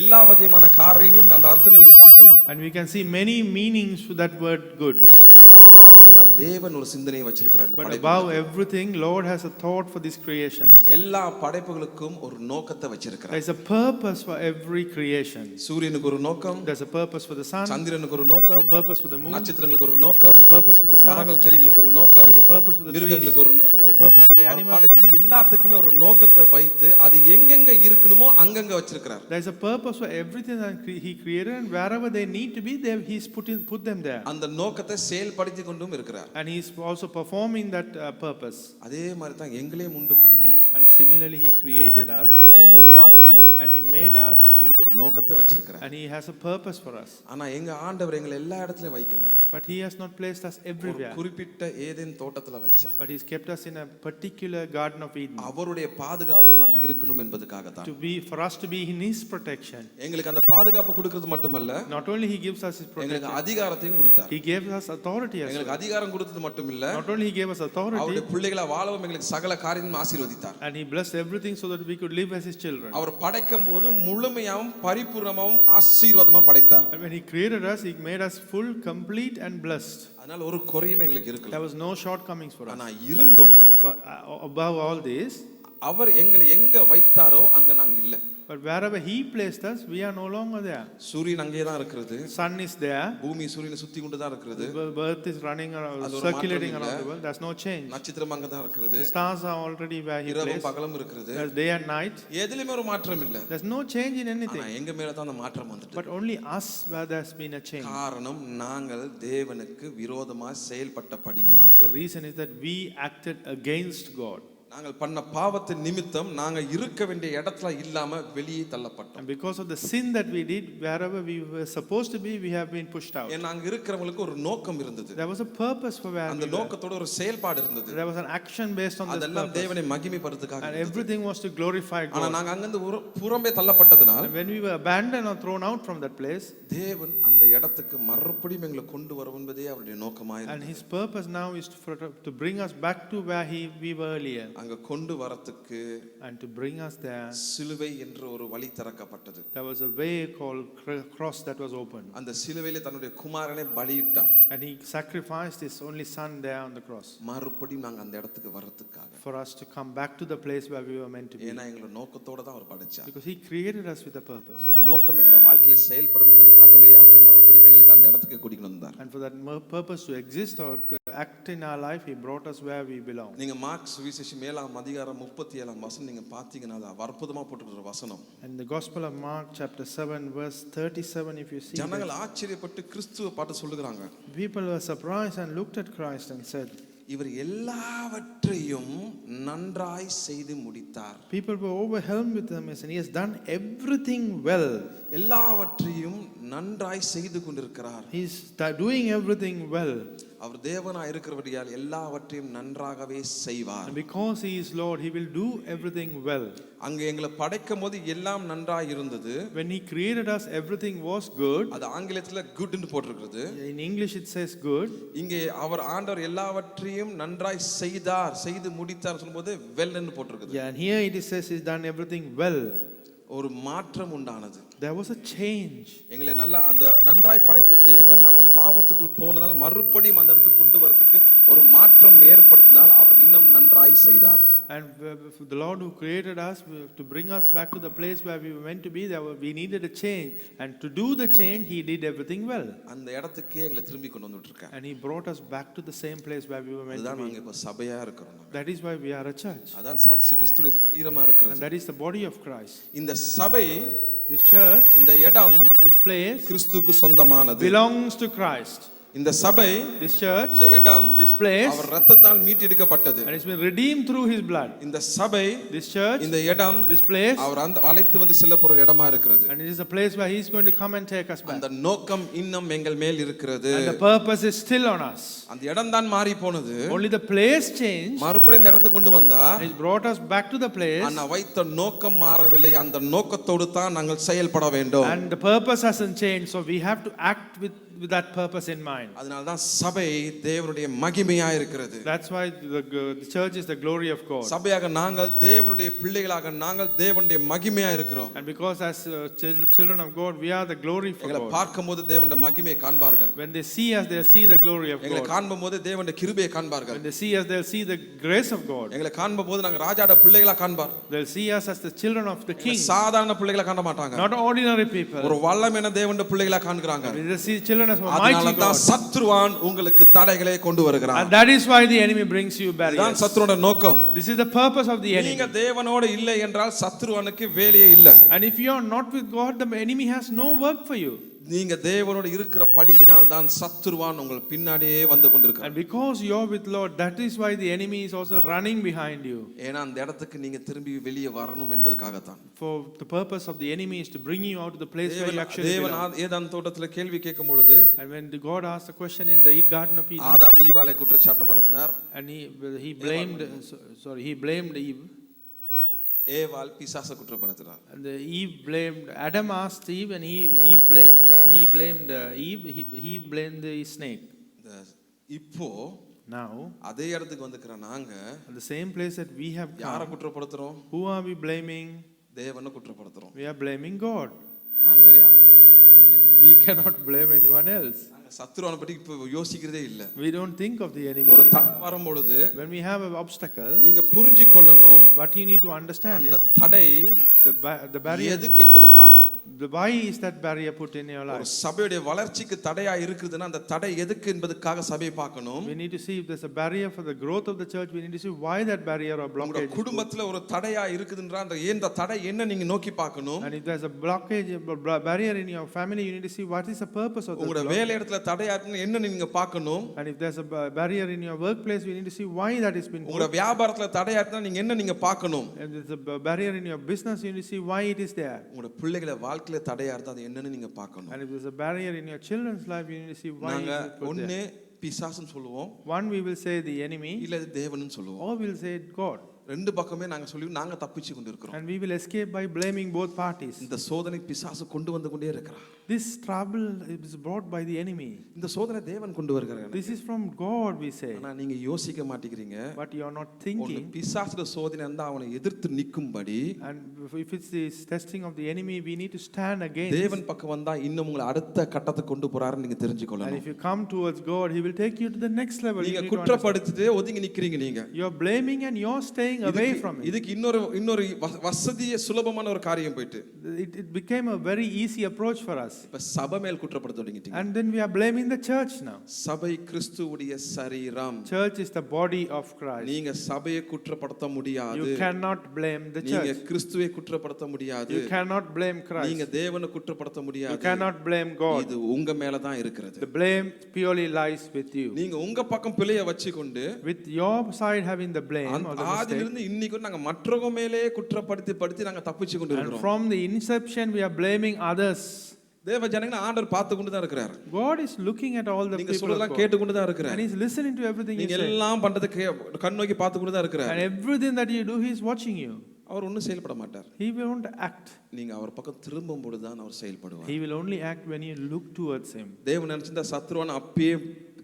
எல்லா வகையான காரியங்களும் அந்த அர்த்தத்தை நீங்க பார்க்கலாம். And we can see many meanings to that word good. ஆனா அதை விட அதிகமா தேவன் ஒரு சிந்தனையை வச்சிருக்கிறார் இந்த But படைப்புகளுக்கு. above everything, Lord has a thought for these creations. எல்லா படைப்புகளுக்கும் ஒரு நோக்கத்தை வச்சிருக்கிறார். There's a purpose for every creation. சூரியனுக்கு ஒரு நோக்கம், There's a purpose for the sun. சந்திரனுக்கு ஒரு நோக்கம், There's a purpose for the moon. நட்சத்திரங்களுக்கு ஒரு நோக்கம், There's a purpose for the மரங்கள் stars. செடிகளுக்கு ஒரு நோக்கம், There's a purpose for the trees. மிருகங்களுக்கு ஒரு நோக்கம். There's a purpose for the our animals. படைச்சது எல்லாத்துக்குமே ஒரு நோக்கத்தை வைத்து அது எங்கெங்க இருக்கணுமோ அங்கங்க வச்சிருக்கிறார். There's a purpose for everything that He created, and wherever they need to be, He's put them there. அந்த நோக்கத்தை செயல்படுத்தி கொண்டும் இருக்கிறார். And He's also performing that purpose. அதே மாதிரி தான் எங்களையும் உண்டு பண்ணி, And similarly, He created us, எங்களையும் உருவாக்கி, and He made us, எங்களுக்கு ஒரு நோக்கத்தை வச்சிருக்கிறார். and He has a purpose for us. ஆனா எங்க ஆண்டவர் எங்களை எல்லா இடத்துலயும் வைக்கல. But He has not placed us everywhere. குறிப்பிட்ட ஏதேன் தோட்டத்துல வச்சார். But He's kept us in a particular Garden of Eden. அவருடைய பாதுகாப்புல நாங்க இருக்கணும் என்பதுக்காக தான். For us to be in His protection. எங்களுக்கு அந்த பாதுகாப்பு கொடுக்கிறது மட்டுமல்ல, Not only He gives us His protection, எங்களுக்கு அதிகாரத்தையும் கொடுத்தார். He gave us authority as எங்களுக்கு well. அதிகாரம் கொடுத்தது மட்டும் இல்ல, Not only He gave us authority, அவருடைய பிள்ளைகளா வாழவும் எங்களுக்கு சகல காரியங்களும் ஆசீர்வதித்தார். and He blessed everything so that we could live as His children. அவர் படைக்கும் போது முழுமையாவும் பரிபூர்ணமாவும் ஆசீர்வாதமா படைத்தார். And when He created us, He made us full, complete and blessed. அதனால ஒரு குறையும் எங்களுக்கு இருக்கல. There was no shortcomings for us. ஆனா இருந்தும் But above all this, அவர் எங்களை எங்க வைத்தாரோ அங்க நாங்க இல்ல. but wherever He placed us, we are no longer there. சூரியன் அங்கே தான் இருக்கிறது. Sun is there. பூமி சூரியனை சுத்தி கொண்டு தான் இருக்கிறது. The earth is running around, அது ஒரு circulating மாற்றம் around இல்ல. the world. There's no change. நட்சத்திரம் அங்க தான் இருக்கிறது. The stars are already where He இரவும் placed. பகலும் இருக்கிறது. There's day and night. எதிலுமே ஒரு மாற்றம் இல்ல. There's no change in ஆனா anything. எங்க மேல தான் அந்த மாற்றம் வந்துட்டு. But only us where there's been a change. காரணம் நாங்கள் தேவனுக்கு விரோதமாக செயல்பட்டபடியினால். The reason is that we acted against God. நாங்கள் பண்ண பாவத்தின் நிமித்தம் நாங்க இருக்க வேண்டிய இடத்துல இல்லாம வெளியே தள்ளப்பட்டோம். And because of the sin that we did, wherever we were supposed to be, we have been pushed out. ஏன்னா அங்க இருக்கிறவங்களுக்கு ஒரு நோக்கம் இருந்தது. There was a purpose for where அந்த we were. நோக்கத்தோட ஒரு செயல்பாடு இருந்தது. There was an action based on this அதெல்லாம் purpose. தேவனை மகிமைப்படுத்துறதுக்காக And இருந்தது. everything was to glorify ஆனா God. நாங்க அங்கிருந்து புறம்பே தள்ளப்பட்டதனால் And when we were abandoned or thrown out from that place, தேவன் அந்த இடத்துக்கு மறுபடியும் எங்களை கொண்டு வரும் என்பதே அவருடைய நோக்கமாக and இருந்தது. His purpose now is to bring us back to where we were earlier. அங்க கொண்டு வரதுக்கு And to bring us there, சிலுவை என்ற ஒரு வழி திறக்கப்பட்டது. there was a way called cross that was opened. அந்த சிலுவையிலே தன்னுடைய குமாரனை பலியிட்டார். And He sacrificed His only Son there on the cross. மறுபடியும் நாங்க அந்த இடத்துக்கு வரதுக்காக. For us to come back to the place where we were meant to be. ஏன்னா எங்களோட நோக்கத்தோட தான் அவர் படைச்சார். Because He created us with a purpose. அந்த நோக்கம் எங்களோட வாழ்க்கையில செயல்படும் என்றதுக்காகவே அவரை மறுபடியும் எங்களுக்கு அந்த இடத்துக்கு கூட்டிட்டு வந்தார். And for that purpose to exist or act in our life, He brought us where we belong. நீங்க மார்க் சுவிசேஷம் 7ஆம் அதிகாரம் 37ஆம் வசனம் நீங்க பாத்தீங்கன்னா அது அற்புதமா போட்டுக்கிற வசனம். And the Gospel of Mark chapter 7 verse 37, if you see, ஜனங்கள் ஆச்சரியப்பட்டு கிறிஸ்துவை பார்த்து சொல்லுகிறாங்க, people were surprised and looked at Christ and said, இவர் எல்லாவற்றையும் நன்றாய் செய்து முடித்தார். people were overwhelmed with them and He has done everything well. எல்லாவற்றையும் நன்றாய் செய்து கொண்டிருக்கிறார். He's doing everything well. அவர் தேவனாய் இருக்கிறபடியால் எல்லாவற்றையும் நன்றாகவே செய்வார். And because He is Lord, He will do everything well. அங்க எங்களை படைக்கும் போது எல்லாம் நன்றாய் இருந்தது. When He created us, everything was good. அது ஆங்கிலத்துல குட்னு போட்டிருக்கிறது. In English it says good. இங்கே அவர் ஆண்டவர் எல்லாவற்றையும் நன்றாய் செய்தார், செய்து முடித்தார் சொல்லும்போது வெல்னு போட்டிருக்குது. Yeah, and here it says He's done everything well. ஒரு மாற்றம் உண்டானது. There was a change. எங்களை நல்ல அந்த நன்றாய் படைத்த தேவன் நாங்கள் பாவத்துக்குள் போனதால் மறுபடியும் அந்த இடத்துக்கு கொண்டு வரதுக்கு ஒரு மாற்றம் ஏற்படுத்தினால் அவர் இன்னும் நன்றாய் செய்தார். And the Lord who created us, to bring us back to the place where we were meant to be, we needed a change. And to do the change, He did everything well. அந்த இடத்துக்கே எங்களை திரும்பி கொண்டு வந்துட்டு இருக்கார். And He brought us back to the same place where we were meant to அதுதான் be. நாங்க இப்ப சபையா இருக்கிறோம். That is why we are a church. அதான் கிறிஸ்துவின் சரீரமா And இருக்கிறது. that is the body of Christ. இந்த சபை, This church, இந்த இடம் this place, கிறிஸ்துவுக்கு சொந்தமானது. belongs to Christ. இந்த சபை, This church, இந்த இடம் this place, அவர் இரத்தத்தால் மீட்டெடுக்கப்பட்டது. and it's been redeemed through His blood. இந்த சபை, This church, இந்த இடம் this place, அவர் அந்த அழைத்து வந்து செல்ல போற இடமா இருக்கிறது. and it is a place where He's going to come and take us back. அந்த நோக்கம் இன்னும் எங்கள் மேல் இருக்கிறது. And the purpose is still on us. அந்த இடம் தான் மாறி போனது. Only the place changed. மறுபடியும் இந்த இடத்துக்கு கொண்டு வந்தா He brought us back to the place. ஆனா வைத்த நோக்கம் மாறவில்லை. அந்த நோக்கத்தோடு தான் நாங்கள் செயல்பட வேண்டும். And the purpose hasn't changed, so we have to act with with that purpose in mind. அதனால தான் சபை தேவனுடைய மகிமையா இருக்கிறது. That's why the church is the glory of God. சபையாக நாங்கள் தேவனுடைய பிள்ளைகளாக நாங்கள் தேவனுடைய மகிமையா இருக்கிறோம். And because as children of God we are the glory for எங்களை God. பார்க்கும்போது தேவனுடைய மகிமையை காண்பார்கள். When they see us they'll see the glory of எங்களை God. காண்போது தேவனுடைய கிருபையை காண்பார்கள். When they see us they'll see the grace of God. எங்களை காண்போது நாங்க ராஜாட பிள்ளைகளா காண்பார். They'll see us as the children of the king. சாதாரண பிள்ளைகளா காண மாட்டாங்க. Not ordinary people. ஒரு வல்லமையான தேவனுடைய பிள்ளைகளா காண்கிறாங்க. They see children as mighty God. சத்ருவான் உங்களுக்கு தடைகளை கொண்டு வருகிறான். And that is why the enemy brings you barriers. இதுதான் சத்ருவோட நோக்கம். This is the purpose of the enemy. நீங்க தேவனோடு இல்லை என்றால் சத்ருவானுக்கு வேலையே இல்ல. And if you are not with God, the enemy has no work for you. நீங்க தேவனோடு இருக்கிற படியினால் தான் சத்ருவான் உங்கள் பின்னாடியே வந்து கொண்டிருக்கிறான். And because you are with Lord, that is why the enemy is also running behind you. ஏனா அந்த இடத்துக்கு நீங்க திரும்பி வெளியே வரணும் என்பதற்காக தான். For the purpose of the enemy is to bring you out to the place where you actually belong. தேவன் ஏதான் தோட்டத்துல கேள்வி கேட்கும் பொழுது, and when God asked the question in the garden of Eden, Adam ஈவாளை குற்றச்சாட்டுப்படுத்தினார். and he blamed Eve. ஏவாள் பிசாசை குற்றப்படுத்தினார். And Eve blamed, Adam asked Eve, and he blamed Eve. He blamed the snake. இப்போ now அதே இடத்துக்கு வந்துக்கற நாங்க the same place that we have come, யாரை குற்றப்படுத்துறோம்? who are we blaming? தேவனை குற்றப்படுத்துறோம். We are blaming God. நாங்க வேற யாரையும் குற்றப்படுத்த முடியாது. We cannot blame anyone else. சத்ருவானை பத்தி இப்ப யோசிக்கிறதே இல்ல. We don't think of the enemy. ஒரு தடை வரும்போது, when we have an obstacle, நீங்க புரிஞ்சிக்கொள்ளணும். what you need to understand is தடை the barrier எதுக்கு என்பதற்காக. why is that barrier put in your life? ஒரு சபையுடைய வளர்ச்சிக்கு தடையா இருக்குதுன்னா அந்த தடை எதுக்கு என்பதற்காக சபையை பார்க்கணும். We need to see if there's a barrier for the growth of the church. We need to see why that barrier or blockage. உங்க குடும்பத்துல ஒரு தடையா இருக்குதுன்றா அந்த தடை என்ன நீங்க நோக்கி பார்க்கணும். And if there's a blockage, barrier in your family, you need to see what is the purpose of the உங்க வேலை இடத்துல தடையா இருக்குன்னு என்ன நீங்க பார்க்கணும். And if there's a barrier in your workplace, we need to see why that has been. உங்க வியாபாரத்துல தடையா இருக்குன்னா நீங்க என்ன நீங்க பார்க்கணும். And there's a barrier in your business, you need to see why it is there. உங்க பிள்ளைகள வாழ்க்கையில தடையா இருந்தா அது என்னன்னு நீங்க பார்க்கணும். And if there's a barrier in your children's life, you need to see why it is put there. ஒண்ணே பிசாசுன்னு சொல்லுவோம். One we will say the enemy, இல்ல தேவன்னு சொல்லுவோம். or we will say God. ரெண்டு பக்கமே நாங்க சொல்லி நாங்க தப்பிச்சு கொண்டிருக்கிறோம். And we will escape by blaming both parties. இந்த சோதனை பிசாசு கொண்டு வந்து கொண்டே இருக்கிறான். This trouble is brought by the enemy. இந்த சோதனை தேவன் கொண்டு வருகிறார். This is from God, we say. ஆனா நீங்க யோசிக்க மாட்டீங்க. But you are not thinking. பிசாசுட சோதனை இருந்தா அவனை எதிர்த்து நிக்கும்படி. And if it's the testing of the enemy, we need to stand against. தேவன் பக்கம் வந்தா இன்னும் உங்களை அடுத்த கட்டத்துக்கு கொண்டு போறாருன்னு நீங்க தெரிஞ்சுக்கொள்ளணும். And if you come towards God, he will take you to the next level. நீங்க குற்றப்படுத்திட்டு ஒதுங்கி நிக்கிறீங்க நீங்க. You are blaming and you are staying away from it. இதுக்கு இன்னொரு வசதிய சுலபமான ஒரு காரியம் போயிட்டு. It became a very easy approach for us. இப்ப சபை மேல் குற்றப்படுத்த தொடங்கிட்டீங்க. And then we are blaming the church now. சபை கிறிஸ்துவுடைய சரீரம். Church is the body of Christ. நீங்க சபையை குற்றப்படுத்த முடியாது. You cannot blame the church. நீங்க கிறிஸ்துவை குற்றப்படுத்த முடியாது. You cannot blame Christ. நீங்க தேவனை குற்றப்படுத்த முடியாது. You cannot blame God. இது உங்க மேல தான் இருக்கிறது. The blame purely lies with you. நீங்க உங்க பக்கம் பிழையை வச்சிக்கொண்டு with your side having the blame or the mistake. ஆதியிலிருந்து இன்னைக்கு நாங்க மற்றவங்க மேலே குற்றப்படுத்தி நாங்க தப்பிச்சு கொண்டு இருக்கிறோம். And from the inception we are blaming others. தேவ ஜனங்களை ஆண்டவர் பார்த்து கொண்டு தான் இருக்கிறார். God is looking at all the people. நீங்க சொல்லலாம் கேட்டு கொண்டு தான் இருக்கிறார். And he is listening to everything you say. நீங்க எல்லாம் பண்றது கண் நோக்கி பார்த்து கொண்டு தான் இருக்கிறார். And everything that you do, he is watching you. அவர் ஒண்ணும் செயல்பட மாட்டார். He won't act. நீங்க அவர் பக்கம் திரும்பும் பொழுது தான் அவர் செயல்படுவார். He will only act when you look towards him. தேவன் நினைச்சிருந்தா சத்ருவான அப்பயே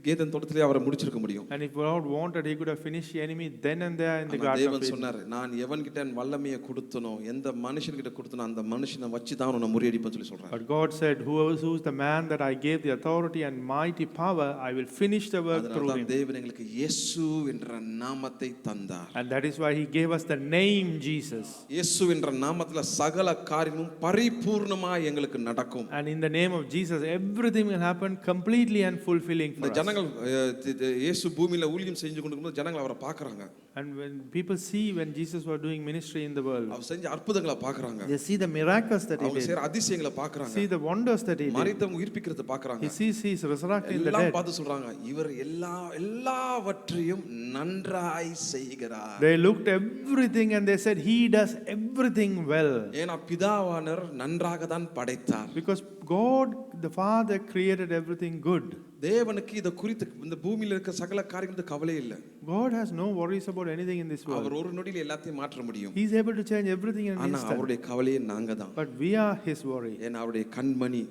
கேதன் தோட்டத்திலே அவரை முடிச்சிருக்க முடியும். And if God wanted, he could have finished the enemy then and there in the garden of தேவன் Eden. சொன்னார், நான் எவன்கிட்ட என் வல்லமையை கொடுத்தனோ எந்த மனுஷன்கிட்ட கொடுத்தனோ அந்த மனுஷனை வச்சு தான் உன்னை முறியடிப்பேன்னு சொல்லி சொல்றார். But God said, who's the man that I gave the authority and mighty power, I will finish the work through him. தேவன் எங்களுக்கு இயேசு என்ற நாமத்தை தந்தார். And that is why he gave us the name Jesus. இயேசு என்ற நாமத்துல சகல காரியமும் பரிபூர்ணமாய் எங்களுக்கு நடக்கும். And in the name of Jesus everything will happen completely and fulfilling for us. ஜனங்கள் இயேசு பூமியில ஊழியம் செஞ்சு கொண்டிருக்கும்போது ஜனங்கள் அவரை பார்க்கறாங்க. And when people see when Jesus was doing ministry in the world, அவர் செஞ்ச அற்புதங்களை பார்க்கறாங்க. they see the miracles that he did. அவர் செய்த அதிசயங்களை பார்க்கறாங்க. See the wonders that he did. மரித்தவங்க உயிர்ப்பிக்கிறதை பார்க்கறாங்க. He sees he is resurrecting the dead. எல்லாம் பார்த்து சொல்றாங்க, இவர் எல்லாவற்றையும் நன்றாய் செய்கிறார். They looked everything and they said he does everything well. ஏனா பிதாவானவர் நன்றாக தான் படைத்தார். Because God the Father created everything good. தேவனுக்கு இத குறித்து இந்த பூமியில இருக்க சகல காரியங்களுக்கு கவலை இல்ல. God has no worries about anything in this world. அவர் ஒரு நொடியில் எல்லாத்தையும் மாற்ற முடியும். He is able to change everything in an instant. ஆனா அவருடைய கவலையே நாங்க தான். But we are his worry. ஏனா அவருடைய கண்மணி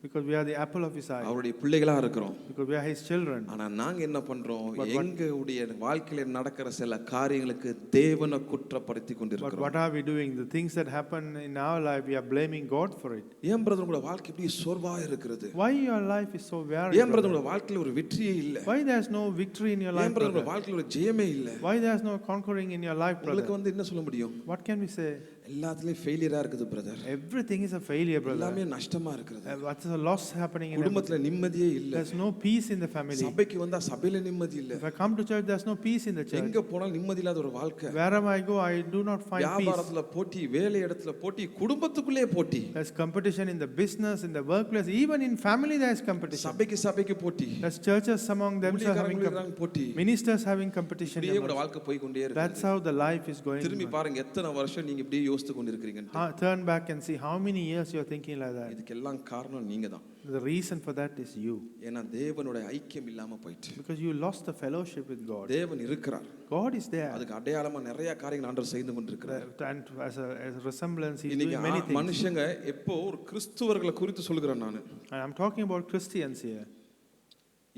Because we are the apple of his eye. அவருடைய பிள்ளைகளா இருக்கிறோம். Because we are his children. ஆனா நாங்க என்ன பண்றோம்? எங்களுடைய வாழ்க்கையில நடக்கிற சில காரியங்களுக்கு தேவனை குற்றப்படுத்தி But கொண்டிருக்கிறோம். what are we doing? The things that happen in our life, we are blaming God for it. ஏன் பிரதர் உங்க வாழ்க்கை இப்படி சோர்வா இருக்குது? Why your life is so weary? ஏன் பிரதர் உங்க வாழ்க்கையில ஒரு வெற்றியே இல்ல? Why there's no victory in your life? ஏன் பிரதர் உங்க வாழ்க்கையில ஒரு ஜெயமே இல்ல? Why there's no conquering in your life, உங்களுக்கு brother? வந்து என்ன சொல்ல முடியும்? What can we say? எல்லாத்துலயும் ஃபெயிலியரா இருக்குது brother. Everything is a failure, brother. எல்லாமே நஷ்டமா இருக்குது. What's the loss happening in குடும்பத்துல நிம்மதியே இல்ல. There's no peace in the family. சபைக்கு வந்தா சபையில நிம்மதி இல்ல. If I come to church, there's no peace in the church. எங்க போனாலும் நிம்மதி இல்லாத ஒரு வாழ்க்கை. Wherever I go, I do not find peace. வியாபாரத்துல போட்டி, வேலை இடத்துல போட்டி, குடும்பத்துக்குள்ளே போட்டி. There's competition in the business, in the workplace, even in family there's competition. சபைக்கு போட்டி. There's churches among themselves having போட்டி. ministers having competition. இப்படியே உங்க வாழ்க்கை போய் கொண்டே இருக்கு. That's how the life is going. திரும்பி பாருங்க எத்தனை வருஷம் நீங்க இப்படியே யோசித்து கொண்டிருக்கீங்க. Turn back and see how many years you're thinking like that. இதுக்கெல்லாம் காரணம் நீங்க தான். The reason for that is you. ஏன்னா தேவனோட ஐக்கியம் இல்லாம போயிட்டு. Because you lost the fellowship with God. தேவன் இருக்கிறார். God is there. அதுக்கு அடையாளமா நிறைய காரியங்கள் ஆண்டவர் செய்து கொண்டிருக்கிறார். And as a resemblance, he is இன்னைக்கு doing many things. மனுஷங்க எப்போ ஒரு கிறிஸ்துவர்களை குறித்து சொல்கிறேன் நான். And I'm talking about Christians here.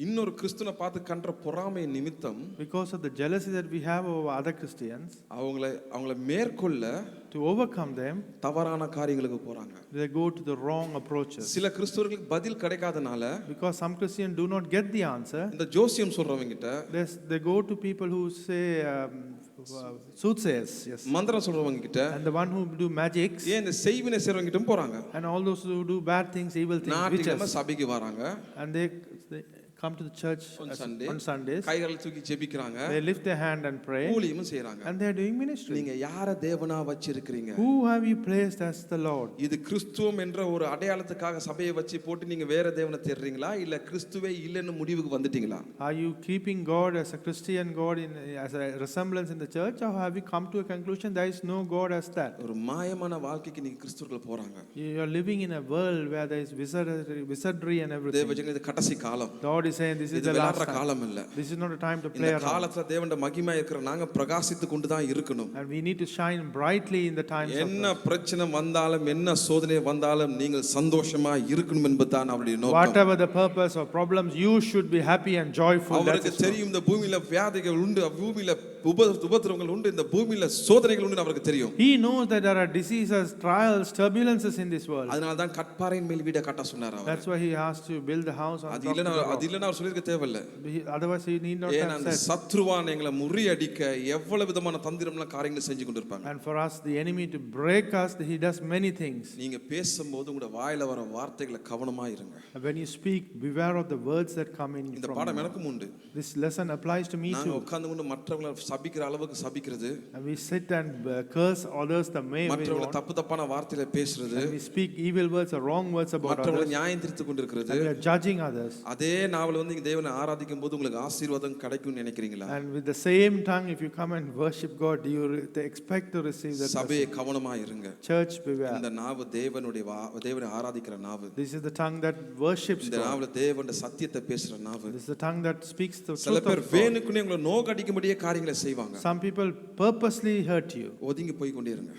இன்னொரு கிறிஸ்துவனை பார்த்து கண்ட பொறாமை நிமித்தம் Because of the jealousy that we have over other Christians, அவங்கள மேற்கொள்ள to overcome them, தவறான காரியங்களுக்கு போறாங்க. they go to the wrong approaches. சில கிறிஸ்துவர்களுக்கு பதில் கிடைக்காதனால Because some Christians do not get the answer, இந்த ஜோசியம் சொல்றவங்க கிட்ட they go to people who say soothsayers, yes, மந்திரம் சொல்றவங்க கிட்ட, and the one who do magics, ஏன் இந்த செய்வினை செய்றவங்க கிட்ட போறாங்க. and all those who do bad things, evil things, ஞாயிற்றுக்கிழமை witches, சபைக்கு வராங்க. and they come to the church on Sundays. கைகளை தூக்கி ஜெபிக்கறாங்க. They lift their hand and pray. ஊழியமும் செய்றாங்க. And they are doing ministry. நீங்க யாரை தேவனா வச்சிருக்கீங்க? Who have you placed as the Lord? இது கிறிஸ்துவம் என்ற ஒரு அடையாளத்துக்காக சபையை வச்சு போட்டு நீங்க வேற தேவனை தேடுறீங்களா இல்ல கிறிஸ்துவே இல்லன்னு முடிவுக்கு வந்துட்டீங்களா? Are you keeping God as a Christian God as a resemblance in the church, or have you come to a conclusion there is no God as that? ஒரு மாயமான வாழ்க்கைக்கு நீங்க கிறிஸ்துவர்கள் போறாங்க. You are living in a world where there is wizardry and everything. தேவஜனங்க இது கடைசி காலம். God is saying this is the last time. காலம் இல்ல. This is not a time to play around. இந்த காலத்துல தேவனுடைய மகிமை இருக்கிற நாங்க பிரகாசித்து கொண்டு தான் இருக்கணும். And we need to shine brightly in the times of என்ன பிரச்சனை வந்தாலும் என்ன சோதனை வந்தாலும் நீங்கள் சந்தோஷமா இருக்கணும் என்பதுதான் அவருடைய நோக்கம். Whatever the purpose or problems, you should be happy and joyful. அவருக்கு தெரியும் இந்த பூமியில வியாதிகள் உண்டு, பூமியில உபத்திரவங்கள் உண்டு, இந்த பூமியில சோதனைகள் உண்டு அவருக்கு தெரியும். He knows that there are diseases, trials, turbulences in this world. அதனால தான் கற்பாறையின் மேல் வீடு கட்ட சொன்னார் அவர். That's why he asked to build the house on top of the rock. அது இல்லனா அவர் சொல்லிருக்க தேவையில்ல. Otherwise he need not have said. சத்ருவான் எங்களை முறியடிக்க எவ்வளவு விதமான தந்திரமான காரியங்களை செஞ்சு கொண்டிருப்பாங்க. And for us, the enemy to break us, he does many things. நீங்க பேசும்போது உங்க வாயில வர வார்த்தைகளை கவனமா இருங்க. When you speak, beware of the words that come in. இந்த பாடம் எனக்கும் உண்டு. This lesson applies to me too. நான் உட்கார்ந்து கொண்டு மற்றவங்களை சபிக்கிற அளவுக்கு சபிக்கிறது. And we sit and curse others the way we want. மற்றவங்களை தப்பான வார்த்தைகளை பேசுறது. And we speak evil words or wrong words about others. மற்றவங்களை நியாயம் தீர்த்து கொண்டிருக்கிறது. And we are judging others. அதே நாவல வந்து நீங்க தேவனை ஆராதிக்கும் போது உங்களுக்கு ஆசீர்வாதம் கிடைக்கும்னு நினைக்கிறீங்களா? And with the same tongue, if you come and worship God, do you expect to receive that? சபையே கவனமா இருங்க. Church, beware. இந்த நாவு தேவனை ஆராதிக்கிற நாவு. This is the tongue that worships இந்த God. நாவுல தேவனுடைய சத்தியத்தை பேசுற நாவு. This is the tongue that speaks the truth சில of பேர் God. வேணுக்குனே உங்களை நோகடிக்கும்படியே காரியங்களை செய்வாங்க. Some people purposely hurt you. ஒதுங்கி போய் கொண்டே இருங்க.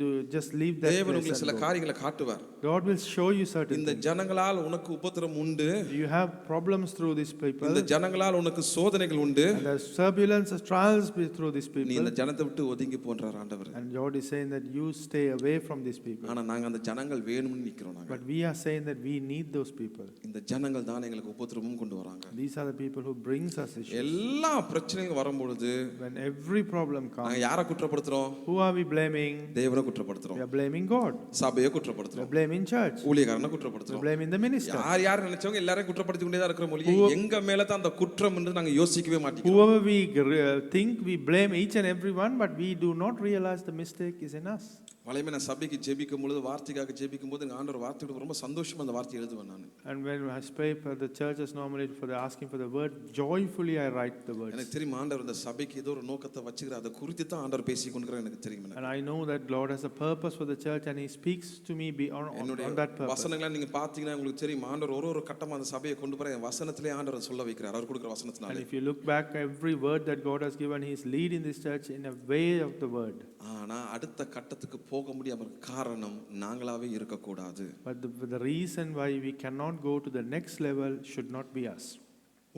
Do just leave that தேவன் place உங்களுக்கு சில and go. காரியங்களை காட்டுவார். God will show you certain இந்த things. ஜனங்களால் உனக்கு உபத்திரம் உண்டு. You have problems through these people. இந்த ஜனங்களால் உனக்கு சோதனைகள் உண்டு. And there's turbulence, trials through these நீ people. இந்த ஜனத்தை விட்டு ஒதுங்கி போன்றார் ஆண்டவர். And God is saying that you stay away from these people. ஆனா நாங்க அந்த ஜனங்கள் வேணும்னு நிக்கிறோம் நாங்க. But we are saying that we need those people. இந்த ஜனங்கள் தான் எங்களுக்கு உபத்திரமும் கொண்டு வராங்க. These are the people who brings us issues. எல்லா பிரச்சனைகளும் வரும்போது When every problem comes, நாங்க யாரை குற்றப்படுத்துறோம்? who are we blaming? தேவனை குற்றப்படுத்துறோம். We are blaming God. சபையை We are குற்றப்படுத்துறோம். blaming church. ஊழியக்காரனை We are குற்றப்படுத்துறோம். blaming the minister. யார் நினைச்சவங்க எல்லாரும் குற்றப்படுத்தி கொண்டே தான் இருக்கிற மொழியை எங்க மேல தான் அந்த குற்றம் என்று நாங்க யோசிக்கவே மாட்டோம். Whoever we think, we blame each and every one, but we do not realize the mistake is in us. வலைமே நான் சபைக்கு ஜெபிக்கும் பொழுது வார்த்தைக்காக ஜெபிக்கும் போது ஆண்டவர் வார்த்தையோட ரொம்ப சந்தோஷமா அந்த வார்த்தையை எழுதுவேன் நான். And when I pray for the churches normally for the asking for the word, joyfully I write the words. எனக்கு தெரியும் ஆண்டவர் இந்த சபைக்கு ஏதோ ஒரு நோக்கத்தை வச்சிருக்கார், அதை குறித்து தான் ஆண்டவர் பேசி கொண்டிருக்கிறார் எனக்கு தெரியும். And I know that Lord has a purpose for the church and he speaks to me on that purpose. வசனங்களை நீங்க பாத்தீங்கன்னா உங்களுக்கு தெரியும் ஆண்டவர் ஒரு கட்டமா அந்த சபையை கொண்டு போற வசனத்திலே ஆண்டவர் சொல்ல வைக்கிறார் அவர் கொடுக்கிற வசனத்தினால. And if you look back every word that God has given, he is leading this church in a way of the word. ஆனா அடுத்த கட்டத்துக்கு போக முடியாம காரணம் நாங்களாவே இருக்கக்கூடாது. But the reason why we cannot go to the next level should not be us.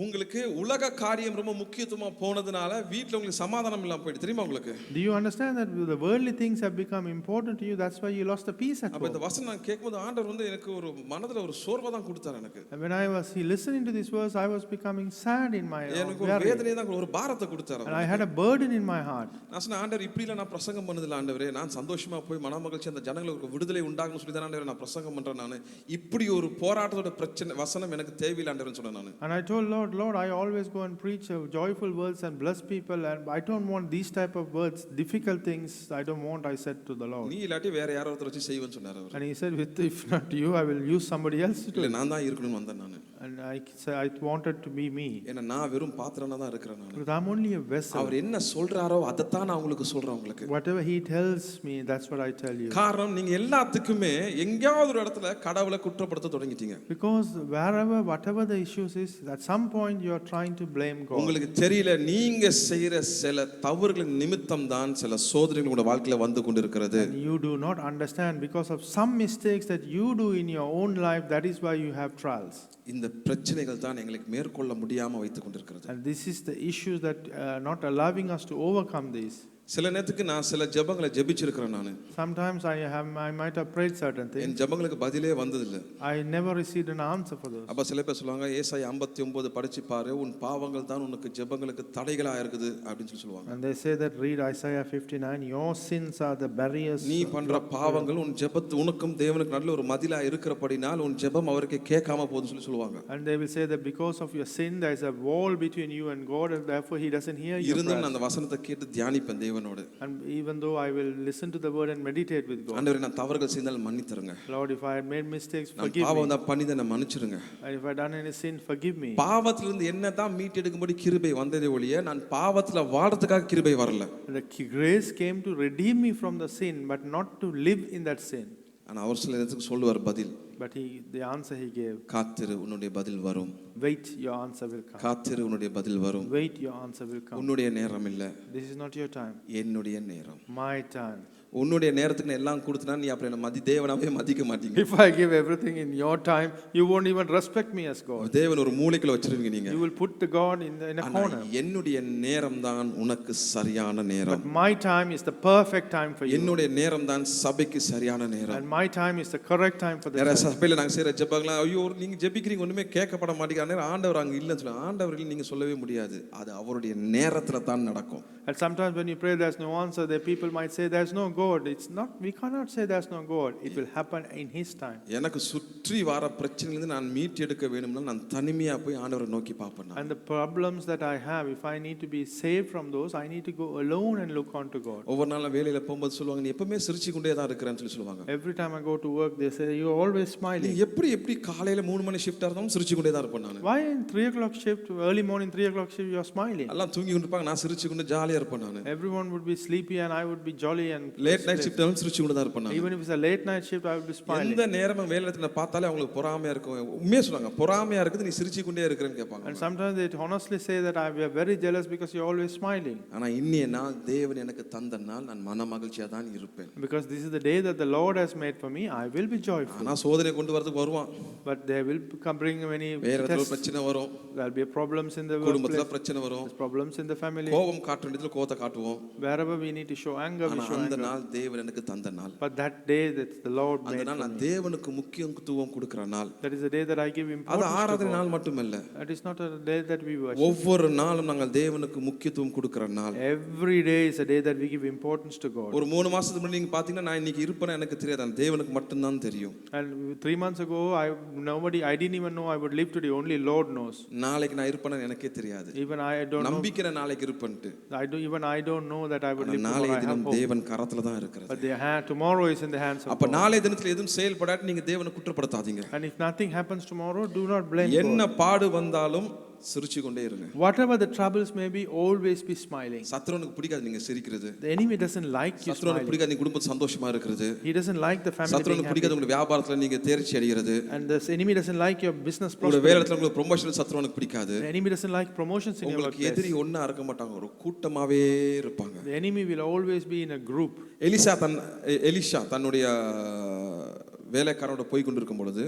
உங்களுக்கு உலக காரியம் ரொம்ப முக்கியத்துவமா போனதுனால வீட்ல உங்களுக்கு சமாதானம் இல்லாம போயிடுது தெரியுமா உங்களுக்கு? Do you understand that the worldly things have become important to you? That's why you lost the peace at அப்ப home. இந்த வசனம் நான் கேட்கும்போது ஆண்டவர் வந்து எனக்கு ஒரு மனதுல ஒரு சோர்வை தான் கொடுத்தார் எனக்கு. And when I was listening to this verse, I was becoming sad in my எனக்கு ஒரு வேதனை தான் ஒரு பாரத்தை கொடுத்தார். And I had a burden in my heart. நான் சொன்ன ஆண்டவர் இப்படில நான் பிரசங்கம் பண்ணதில்ல ஆண்டவரே, நான் சந்தோஷமா போய் மனமகிழ்ச்சி அந்த ஜனங்களுக்கு விடுதலை உண்டாகணும்னு சொல்லி தான் ஆண்டவரே நான் பிரசங்கம் பண்றேன். நான் இப்படி ஒரு போராட்டத்தோட பிரச்சனை வசனம் எனக்கு தேவையில்லை ஆண்டவர்னு சொன்னேன் நான். And I told Lord, I always go and preach joyful words and bless people, and I don't want these type of words, difficult things. I don't want, I said to the Lord. நீ இல்லாட்டி வேற யாரோ ஒருத்தர் வச்சு செய்வேன்னு சொன்னார் அவர். And he said, if not you, I will use somebody else to. இல்ல நான் தான் இருக்கணும்னு வந்தேன் நான். And I said I wanted to be me. ஏன்னா நான் வெறும் பாத்திரனா தான் இருக்கறேன் நான். Because I'm only a vessel. அவர் என்ன சொல்றாரோ அத தான் நான் உங்களுக்கு சொல்றேன் உங்களுக்கு. Whatever he tells me, that's what I tell you. காரணம் நீங்க எல்லாத்துக்குமே எங்கயாவது ஒரு இடத்துல கடவுளை குற்றப்படுத்த தொடங்கிட்டீங்க. Because whatever the issues is, at some point you are trying to blame God. உங்களுக்கு தெரியல நீங்க செய்யற சில தவறுகளின் நிமித்தம் தான் சில சோதனைகள் உங்க வாழ்க்கையில வந்து கொண்டிருக்கிறது. And you do not understand because of some mistakes that you do in your own life, that is why you have trials. இந்த பிரச்சனைகள் தான் எங்களுக்கு மேற்கொள்ள முடியாம வைத்துக் கொண்டிருக்கிறது. And this is the issue that not allowing us to overcome this. சில நேரத்துக்கு நான் சில ஜெபங்களை ஜெபிச்சிருக்கிறேன் நான். Sometimes I might have prayed certain things. என் ஜெபங்களுக்கு பதிலே வந்ததில்லை. I never received an answer for those. அப்ப சில பேர் சொல்லுவாங்க ஏசாயா 59 படிச்சு பாரு, உன் பாவங்கள் தான் உனக்கு ஜெபங்களுக்கு தடைகளா இருக்குது அப்படினு சொல்லுவாங்க. And they say that read Isaiah 59, your sins are the barriers. நீ பண்ற பாவங்கள் உன் ஜெபத்து உனக்கும் தேவனுக்கு நடுவுல ஒரு மதிலா இருக்கிறபடியால் உன் ஜெபம் அவருக்கு கேட்காம போகுதுன்னு சொல்லுவாங்க. And they will say that because of your sin there is a wall between you and God, and therefore he doesn't hear you. இருந்தும் அந்த வசனத்தை கேட்டு தியானிப்பேன் தேவனோடு. And even though I will listen to the word and meditate with God. ஆண்டவரே நான் தவறுகள் செய்தால் மன்னித்துருங்க. Lord, if I had made mistakes, forgive me. பாவம் தான் பண்ணிதை நான் மன்னிச்சிடுங்க. And if I done any sin, forgive me. பாவத்திலிருந்து என்ன தான் மீட்டெடுக்கும்படி கிருபை வந்ததே ஒழிய நான் பாவத்துல வாழ்றதுக்காக கிருபை வரல. The grace came to redeem me from the sin, but not to live in that sin. ஆனா அவர் சில நேரத்துக்கு சொல்லுவார் பதில். But the answer he gave. காத்திரு உன்னுடைய பதில் வரும். Wait, your answer will come. காத்திரு உன்னுடைய பதில் வரும். Wait, your answer will come. உன்னுடைய நேரம் இல்ல. This is not your time. என்னுடைய நேரம். My time. உன்னுடைய நேரத்துக்கு எல்லாம் கொடுத்தனா நீ அப்புறம் என்ன தேவனாவே மதிக்க மாட்டீங்க. If I give everything in your time, you won't even respect me as God. தேவன் ஒரு மூலைக்குள்ள வச்சிருவீங்க நீங்க. You will put the God in a corner. என்னுடைய நேரம் தான் உனக்கு சரியான நேரம். But my time is the perfect time for you. என்னுடைய நேரம் தான் சபைக்கு சரியான நேரம். And my time is the correct time for the church. சபையில நாங்க செய்யற ஜெபங்களா ஐயோ நீங்க ஜெபிக்கிறீங்க ஒண்ணுமே கேட்கப்பட மாட்டேங்குது. ஆண்டவர் அங்க இல்லன்னு சொல்ல ஆண்டவர்கள் நீங்க சொல்லவே முடியாது. அது அவருடைய நேரத்துல தான் நடக்கும். And sometimes when you pray there's no answer, the people might say there's no God. It's not, we cannot say there's no God. It will happen in his time. எனக்கு சுற்றி வர பிரச்சனையிலிருந்து நான் மீட்டு எடுக்க வேணும்னா நான் தனிமையா போய் ஆண்டவரை நோக்கி பார்ப்பேன். And the problems that I have, if I need to be saved from those, I need to go alone and look onto God. ஒவ்வொரு நாள் வேலையில போகும்போது சொல்லுவாங்க நீ எப்பவுமே சிரிச்சு கொண்டே தான் இருக்கறேன்னு சொல்லுவாங்க. Every time I go to work they say you are always smiling. நீ எப்படி காலையில 3 மணி ஷிஃப்ட் இருந்தாலும் சிரிச்சு கொண்டே தான் இருப்பேன் நான். Why in 3 o'clock shift, early morning 3 o'clock shift you are smiling? எல்லாம் தூங்கி கொண்டிருப்பாங்க, நான் சிரிச்சு கொண்டு ஜாலியா இருப்பேன் நான். Everyone would be sleepy and I would be jolly and late night shift இருந்தாலும் சிரிச்சு கொண்டு தான் இருப்பேன் நான். Even if it's a late night shift I would be smiling. எந்த நேரமும் வேலையில பார்த்தாலே அவங்களுக்கு பொறாமையா இருக்கும். உண்மையா சொல்றாங்க பொறாமையா இருக்குது நீ சிரிச்சு கொண்டே இருக்கறேன்னு கேட்பாங்க. And sometimes they honestly say that I am very jealous because you are always smiling. ஆனா இன்னைய நாள் தேவன் எனக்கு தந்த நாள் நான் மன மகிழ்ச்சியா தான் இருப்பேன். Because this is the day that the Lord has made for me, I will be joyful. ஆனா சோதனை கொண்டு வரதுக்கு வருவான். But there will bring many வேற பிரச்சனை வரும். There will be problems in the குடும்பத்துல பிரச்சனை வரும். Problems in the family. கோபம் காட்ட வேண்டியதுல கோபத்தை காட்டுவோம். Wherever we need to show anger, we show anger. அந்த நாள் தேவன் எனக்கு தந்த நாள். But that day that the Lord made. அந்த நாள் நான் தேவனுக்கு முக்கியத்துவம் கொடுக்கிற நாள். That is the day that I give importance. அது ஆராதனை நாள் மட்டுமல்ல. That is not a day that we worship. ஒவ்வொரு நாளும் நாங்கள் தேவனுக்கு முக்கியத்துவம் கொடுக்கிற நாள். Every day is a day that we give importance to God. ஒரு 3 மாசத்துக்கு முன்னாடி நீங்க பாத்தீங்கன்னா நான் இன்னைக்கு இருப்பேன்னு எனக்கு தெரியாது. அந்த தேவனுக்கு மட்டும் தான் தெரியும். And 3 months ago I didn't even know I would live today. Only Lord knows. நாளைக்கு நான் இருப்பேன்னு எனக்கே தெரியாது. Even I don't know. நம்பிக்கிற நாளைக்கு இருப்பேன்ட்டு. I don't know that I would live tomorrow. நாளைய தினம் தேவன் கரத்துல தான் இருக்கிறது. But tomorrow is in the hands of God. அப்ப நாளைய தினத்துல எதுவும் செயல்படாட்டி நீங்க தேவனை குற்றப்படுத்தாதீங்க. And if nothing happens tomorrow, do not blame God. என்ன பாடு வந்தாலும் சிரிச்சு கொண்டே இருங்க. Whatever the troubles may be, always be smiling. சத்ருவுக்கு பிடிக்காது நீங்க சிரிக்கிறது. The enemy doesn't like you சத்ருவுக்கு smiling. பிடிக்காது நீங்க குடும்பத்துல சந்தோஷமா இருக்கிறது. He doesn't like the family being சத்ருவுக்கு happy. பிடிக்காது உங்க வியாபாரத்துல நீங்க தேர்ச்சி அடைகிறது. And the enemy doesn't like your business உங்க prosperity. வேலையில உங்களுக்கு ப்ரொமோஷன் சத்ருவுக்கு பிடிக்காது. The enemy doesn't like promotions in your உங்களுக்கு workplace. எதிரி ஒண்ணா இருக்க மாட்டாங்க, ஒரு கூட்டமாவே இருப்பாங்க. The enemy will always be in a group. Elisha தன்னுடைய வேலைக்காரனோட போய் கொண்டிருக்கும் பொழுது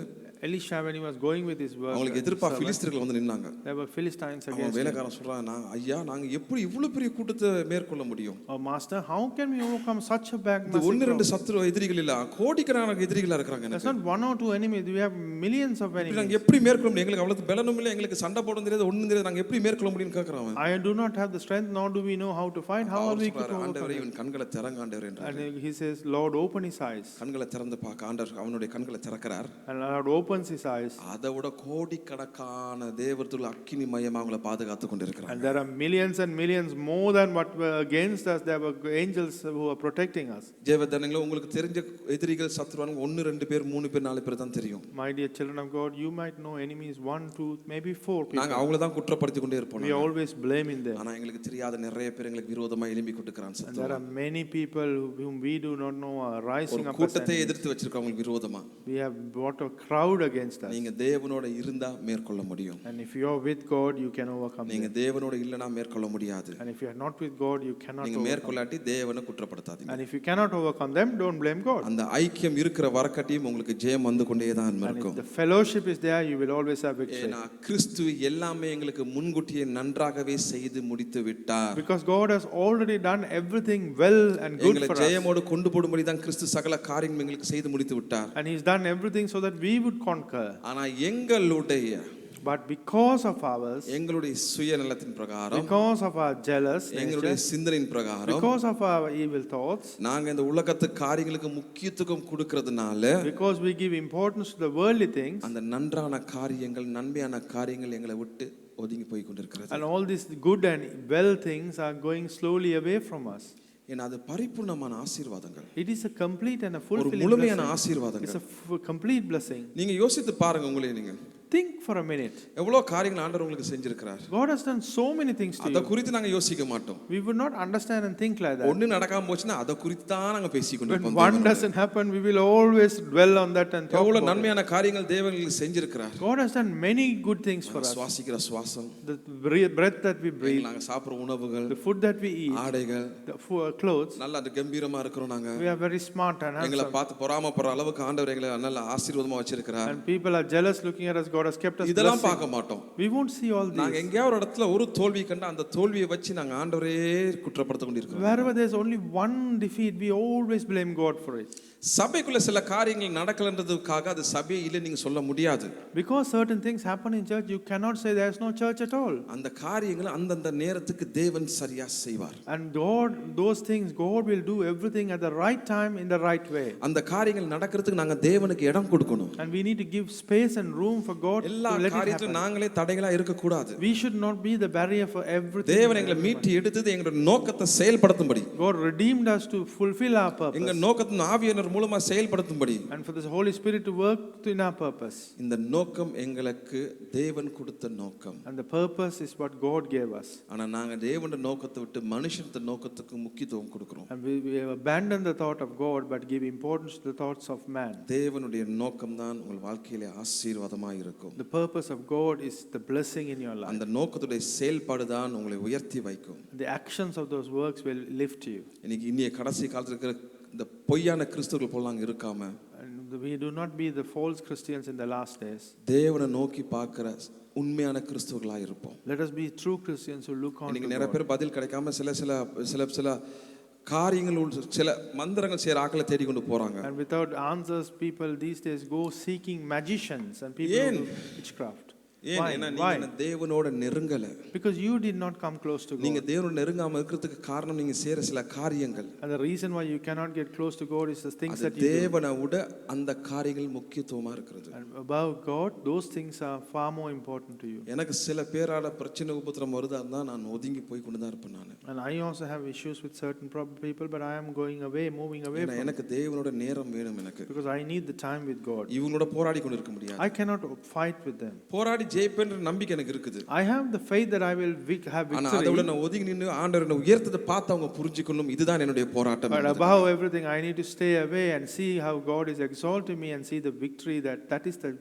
Elisha, when he was going with his work, அவங்களுக்கு எதிர்ப்பா பிலிஸ்தர்கள் வந்து நின்னாங்க. there were Philistines அவன் against him. வேலைக்காரன் சொல்றான், ஐயா நாங்க எப்படி இவ்வளவு பெரிய கூட்டத்தை மேற்கொள்ள முடியும்? Oh master, how can we overcome such a big இது ஒன்னு ரெண்டு சத்துரு எதிரிகள் இல்ல, கோடிக்கணக்கான எதிரிகளா இருக்காங்க. There's not one or two enemies, we have millions of enemies. நாங்க எப்படி மேற்கொள்ள முடியும்? எங்களுக்கு அவ்வளவு பலனும் இல்ல, எங்களுக்கு சண்டை போட தெரியாது, ஒண்ணும் தெரியாது, நாங்க எப்படி மேற்கொள்ள முடியும்னு கேக்குறான் அவன். I do not have the strength, nor do we know how to fight. How are we going to ஆண்டவரே overcome? இவன் கண்களை திறங்க ஆண்டவரே என்றார். And he says, Lord, open his eyes. கண்களை திறந்து பார்க்க ஆண்டவர் அவனுடைய கண்களை திறக்கிறார். And Lord opens his eyes. அதை விட கோடிக்கணக்கான தேவர்கள் அக்கினி மயமா அவங்களை பாதுகாத்து கொண்டிருக்கிறாங்க. And there are millions and millions more than what were against us. There were angels who are protecting us. ஜெபதனங்கள உங்களுக்கு தெரிஞ்ச எதிரிகள் சத்துருவாங்க 1 2 பேர் 3 பேர் 4 பேர் தான் தெரியும். My dear children of God, you might know enemies 1 2 maybe 4 people. நாங்க அவங்கள தான் குற்றப்படுத்தி கொண்டே இருப்போம். We always blaming them. ஆனா எங்களுக்கு தெரியாத நிறைய பேர் எங்களுக்கு விரோதமா எழும்பி கொண்டிருக்கான் And சத்துரு. there are many people whom we do not know are rising up as கூட்டத்தை enemies. எதிர்த்து வச்சிருக்காங்க விரோதமா. We have brought a crowd against us. நீங்க தேவனோட இருந்தா மேற்கொள்ள முடியும். And if you are with God, you can overcome நீங்க them. தேவனோட இல்லனா மேற்கொள்ள முடியாது. And if you are not with God, you cannot நீங்க overcome. மேற்கொள்ளாட்டி தேவனை குற்றப்படுத்தாதீங்க. And if you cannot overcome them, don't blame God. அந்த ஐக்கியம் இருக்கிற வரைக்கட்டியும் உங்களுக்கு ஜெயம் வந்து கொண்டே தான் And இருக்கும். if the fellowship is there, you will always have victory. ஏனா கிறிஸ்து எல்லாமே எங்களுக்கு முன்கூட்டியே நன்றாகவே செய்து முடித்து விட்டார். Because God has already done everything well and good எங்களை for us. ஜெயமோடு கொண்டு போடும்படி தான் கிறிஸ்து சகல காரியங்கள் எங்களுக்கு செய்து முடித்து விட்டார். And He's done everything so that we would conquer. ஆனா எங்களுடைய But because of ours, எங்களுடைய சுயநலத்தின் பிரகாரம், because of our jealous எங்களுடைய nature, சிந்தனையின் பிரகாரம், because of our evil thoughts, நாங்க இந்த உலகத்து காரியங்களுக்கு முக்கியத்துவம் கொடுக்கிறதுனால, because we give importance to the worldly things, அந்த நன்றான காரியங்கள் நன்மையான காரியங்கள் எங்களை விட்டு ஒதுங்கி போய் கொண்டிருக்கிறது. and all these good and well things are going slowly away from us. ஏன்னா அது பரிபூர்ணமான ஆசீர்வாதங்கள். It is a complete and a ஒரு fulfilling முழுமையான blessing. ஆசீர்வாதங்கள். It's a complete blessing. நீங்க யோசித்து பாருங்க உங்களே நீங்க. Think for a minute. எவ்வளவு காரியங்கள் ஆண்டவர் உங்களுக்கு செஞ்சிருக்கிறார். God has done so many things to அத you. குறித்து நாங்க யோசிக்க மாட்டோம். We would not understand and think like that. ஒண்ணு நடக்காம போச்சுனா அத குறித்து தான் நாங்க பேசிக் When கொண்டிருப்போம். one doesn't happen, we will always dwell on that and talk எவ்வளவு about it. நன்மையான காரியங்கள் தேவன் உங்களுக்கு செஞ்சிருக்கிறார். God has done many good things for us. சுவாசிக்கிற சுவாசம், The breath that we breathe, நாங்க சாப்பிடுற உணவுகள், the food that we eat, ஆடைகள், the clothes. நல்ல அது கம்பீரமா இருக்கிறோம் நாங்க. We are very smart and எங்களை handsome. பார்த்து பொறாமைப்படுற அளவுக்கு ஆண்டவர் எங்களை நல்ல ஆசீர்வாதமா வச்சிருக்கிறார். And people are jealous looking at us. God has kept us இதெல்லாம் blessed. பார்க்க மாட்டோம். We won't see all நாங்க these. எங்கேயாவது ஒரு இடத்துல ஒரு தோல்வி கண்டா அந்த தோல்வியை வச்சு நாங்க ஆண்டவரே குற்றப்படுத்த கொண்டிருக்கிறோம். Wherever there's only one defeat, we always blame God for it. சபைக்குள்ள சில காரியங்கள் நடக்கலன்றதுக்காக அது சபையே இல்லை நீங்க சொல்ல முடியாது. Because certain things happen in church, you cannot say there's no church at all. அந்த காரியங்களை அந்தந்த நேரத்துக்கு தேவன் சரியா செய்வார். And God, those things, God will do everything at the right time in the right way. அந்த காரியங்கள் நடக்கிறதுக்கு நாங்க தேவனுக்கு இடம் கொடுக்கணும். And we need to give space and room for God to எல்லா let it காரியத்திலும் happen. நாங்களே தடைகளா இருக்க கூடாது. We should not be the barrier for everything. தேவன் எங்களை மீட்டு எடுத்தது எங்களுடைய நோக்கத்தை செயல்படுத்தும்படி. God redeemed us to fulfill our purpose. எங்க நோக்கத்தின் ஆவியானவர் மூலமா செயல்படுத்தும்படி. And for the Holy Spirit to work in our purpose. இந்த நோக்கம் எங்களுக்கு தேவன் கொடுத்த நோக்கம். And the purpose is what God gave us. ஆனா நாங்க தேவனுடைய நோக்கத்தை விட்டு மனுஷனுடைய நோக்கத்துக்கு முக்கியத்துவம் கொடுக்கிறோம். And we abandon the thought of God but give importance to the thoughts of man. தேவனுடைய நோக்கம் தான் உங்கள் வாழ்க்கையிலே ஆசீர்வாதமாக இருக்கும். The purpose of God is the blessing in your life. அந்த நோக்கத்துடைய செயல்பாடு தான் உங்களை உயர்த்தி வைக்கும். The actions of those works will lift you. இன்னைக்கு இன்னைய கடைசி காலத்துல இருக்கிற இந்த பொய்யான கிறிஸ்தவர்கள் போல நாங்க இருக்காம, And we do not be the false Christians in the last days. தேவனை நோக்கி பார்க்கிற உண்மையான கிறிஸ்தவர்களா இருப்போம். Let us be true Christians who look on இன்னைக்கு to நிறைய God. பேர் பதில் கிடைக்காம சில காரியங்கள் சில மந்திரங்கள் செய்யற ஆட்களை தேடி கொண்டு போறாங்க. And without answers, people these days go seeking magicians and people who do witchcraft. ஏன்னா நீங்க தேவனோட நெருங்கல. Because you did not come close to God. நீங்க தேவனோட நெருங்காம இருக்கிறதுக்கு காரணம் நீங்க செய்யற சில காரியங்கள். And the reason why you cannot get close to God is the things that you do. தேவனை விட அந்த காரியங்கள் முக்கியத்துவமா இருக்குது. And above God, those things are far more important to you. எனக்கு சில பேரால பிரச்சனை உபத்திரம் வருதா நான் ஒதுங்கி போய் கொண்டு தான் இருப்பேன் நான். And I also have issues with certain people, but I am going away, moving away from. எனக்கு தேவனோட நேரம் வேணும் எனக்கு. Because I need the time with God. இவங்களோட போராடி கொண்டு இருக்க முடியாது. I cannot fight with them. போராடி ஜெயிப்பேன்ற நம்பிக்கை எனக்கு இருக்குது. I have the faith that I will have ஆனா அதை விட victory. நான் ஒதுங்கி நின்னு ஆண்டவர் என்னை உயர்த்ததை பார்த்து அவங்க புரிஞ்சுக்கணும் இதுதான் என்னுடைய போராட்டம். But above everything, I need to stay away and see how God is exalting me and see the victory that is the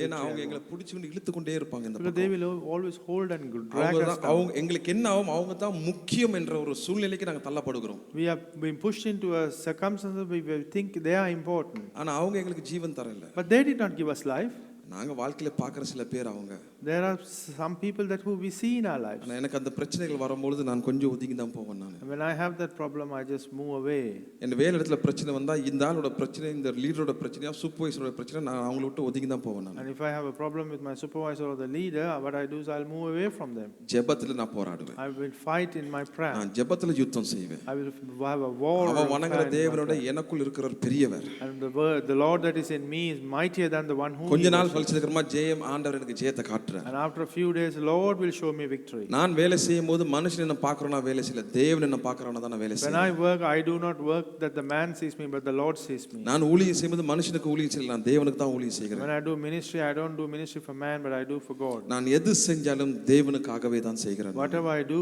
ஏன்னா அவங்க எங்களை பிடிச்சுக்கிட்டு இழுத்துக்கொண்டே இருப்பாங்க இந்த because they will always hold and drag us down. அவங்க எங்களுக்கு என்ன ஆகும் அவங்க தான் முக்கியம் என்ற ஒரு சூழ்நிலைக்கு நாங்க தள்ளப்படுகிறோம். We have been pushed into a circumstance we think they are important. ஆனா அவங்க எங்களுக்கு ஜீவன் தரல. But they did not give us life. நாங்க வாழ்க்கையில பார்க்குற சில பேர் அவங்க. There are some people that who we see in our lives. ஆனா எனக்கு அந்த பிரச்சனைகள் வரும்போது நான் கொஞ்சம் ஒதுங்கி தான் போவேன் நான். When I have that problem, I just move away. என் வேலை இடத்துல பிரச்சனை வந்தா இந்த ஆளோட பிரச்சனை இந்த லீடரோட பிரச்சனையா சூப்பர்வைசரோட பிரச்சனை நான் அவங்கள விட்டு ஒதுங்கி தான் போவேன் நான். And if I have a problem with my supervisor or the leader, what I do is I'll move away from them. ஜெபத்துல நான் போராடுவேன். I will fight in my prayer. நான் ஜெபத்துல யுத்தம் செய்வேன். I will have a war. அவன் வணங்குற தேவனோட எனக்குள் இருக்கிறவர் பெரியவர். And the Lord that is in me is mightier than the one who. கொஞ்ச நாள் கழிச்சதுக்கு அப்புறமா ஜெயம் ஆண்டவர் எனக்கு ஜெயத்தை காட்டுறார். And after a few days, Lord will show me victory. நான் வேலை செய்யும்போது மனுஷன் என்ன பார்க்கறனா வேலை செய்யல தேவன் என்ன பார்க்கறனா தான் வேலை செய்றேன். When I work, I do not work that the man sees me, but the Lord sees me. நான் ஊழியம் செய்யும்போது மனுஷனுக்கு ஊழியம் செய்யல நான் தேவனுக்கு தான் ஊழியம் செய்கிறேன். When I do ministry, I don't do ministry for man, but I do for God. நான் எது செஞ்சாலும் தேவனுக்காகவே தான் செய்கிறேன். Whatever I do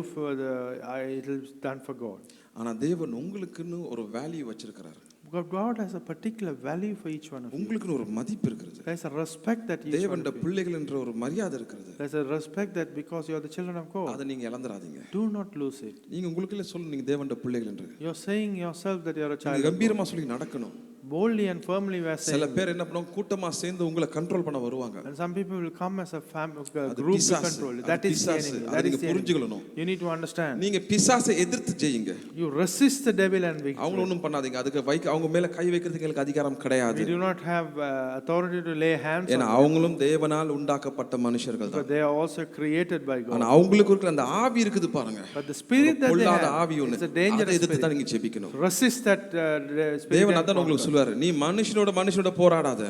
it is done for God. ஆனா தேவன் உங்களுக்குன்னு ஒரு வேல்யூ வச்சிருக்கார். God has a particular value for each one of you. உங்களுக்குன்னு ஒரு மதிப்பு இருக்குது. There's a respect that you தேவனுடைய பிள்ளைகள் என்ற ஒரு மரியாதை இருக்குது. There's a respect that because you are the children of God. அதை நீங்க இழந்துராதீங்க. Do not lose it. நீங்க உங்களுக்குள்ள சொல்லுங்க நீங்க தேவனுடைய பிள்ளைகள் என்று. You're saying yourself that you're a child. நீங்க கம்பீரமா சொல்லி நடக்கணும். Boldly and firmly we are saying. சில பேர் என்ன பண்ணுவாங்க கூட்டமா சேர்ந்து உங்களை கண்ட்ரோல் பண்ண வருவாங்க. And some people will come as a group to control. That is the enemy. That is the enemy. You need to understand. நீங்க பிசாசை எதிர்த்து ஜெயிங்க. You resist the devil and victory. அவங்க ஒண்ணும் பண்ணாதீங்க. அதுக்கு அவங்க மேல கை வைக்கிறதுக்கு உங்களுக்கு அதிகாரம் கிடையாது. We do not have authority to lay hands on them. ஏன்னா அவங்களும் தேவனால் உண்டாக்கப்பட்ட மனுஷர்கள் தான். But they are also created by God. ஆனா அவங்களுக்கு இருக்கிற அந்த ஆவி இருக்குது பாருங்க. But the spirit that they have ஆவி ஒன்னு. is a dangerous எதிர்த்து spirit. தான் நீங்க ஜெபிக்கணும். Resist that spirit. தேவன் அதான் உங்களுக்கு சொல்வாரு. நீ மனுஷனோட போராடாத.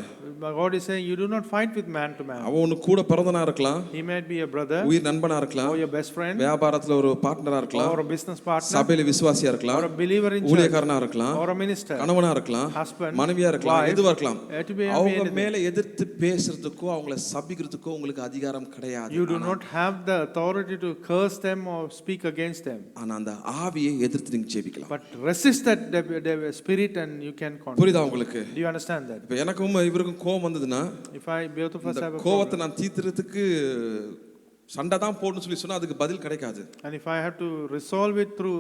God is saying you do not fight with man to man. அவன் உனக்கு கூட பிறந்தவனா இருக்கலாம். He might be a brother. உயிர் நண்பனா இருக்கலாம். Or your best friend. வியாபாரத்துல ஒரு பார்ட்னரா இருக்கலாம். Or a business partner. சபையில விசுவாசியா இருக்கலாம். Or a believer in church. ஊழியக்காரனா இருக்கலாம். Or a minister. கணவனா இருக்கலாம். Husband. மனைவியா இருக்கலாம். எதுவா இருக்கலாம். அவங்க அவங்க மேல எதிர்த்து பேசுறதுக்கோ அவங்கள சபிக்கிறதுக்கோ உங்களுக்கு அதிகாரம் கிடையாது. You do not have the authority to curse them or speak against them. ஆனா அந்த ஆவியை எதிர்த்து நீங்க ஜெபிக்கலாம். But resist that spirit and you can conquer. புரியுதா உங்களுக்கு? Do you understand that? இப்போ எனக்கும் இவருக்கும் கோபம் வந்ததுன்னா If I both of us have a கோவத்தை நான் தீர்த்துறதுக்கு சண்டை தான் போடணும்னு சொல்லி சொன்னா அதுக்கு பதில் கிடைக்காது. And if I have to resolve it through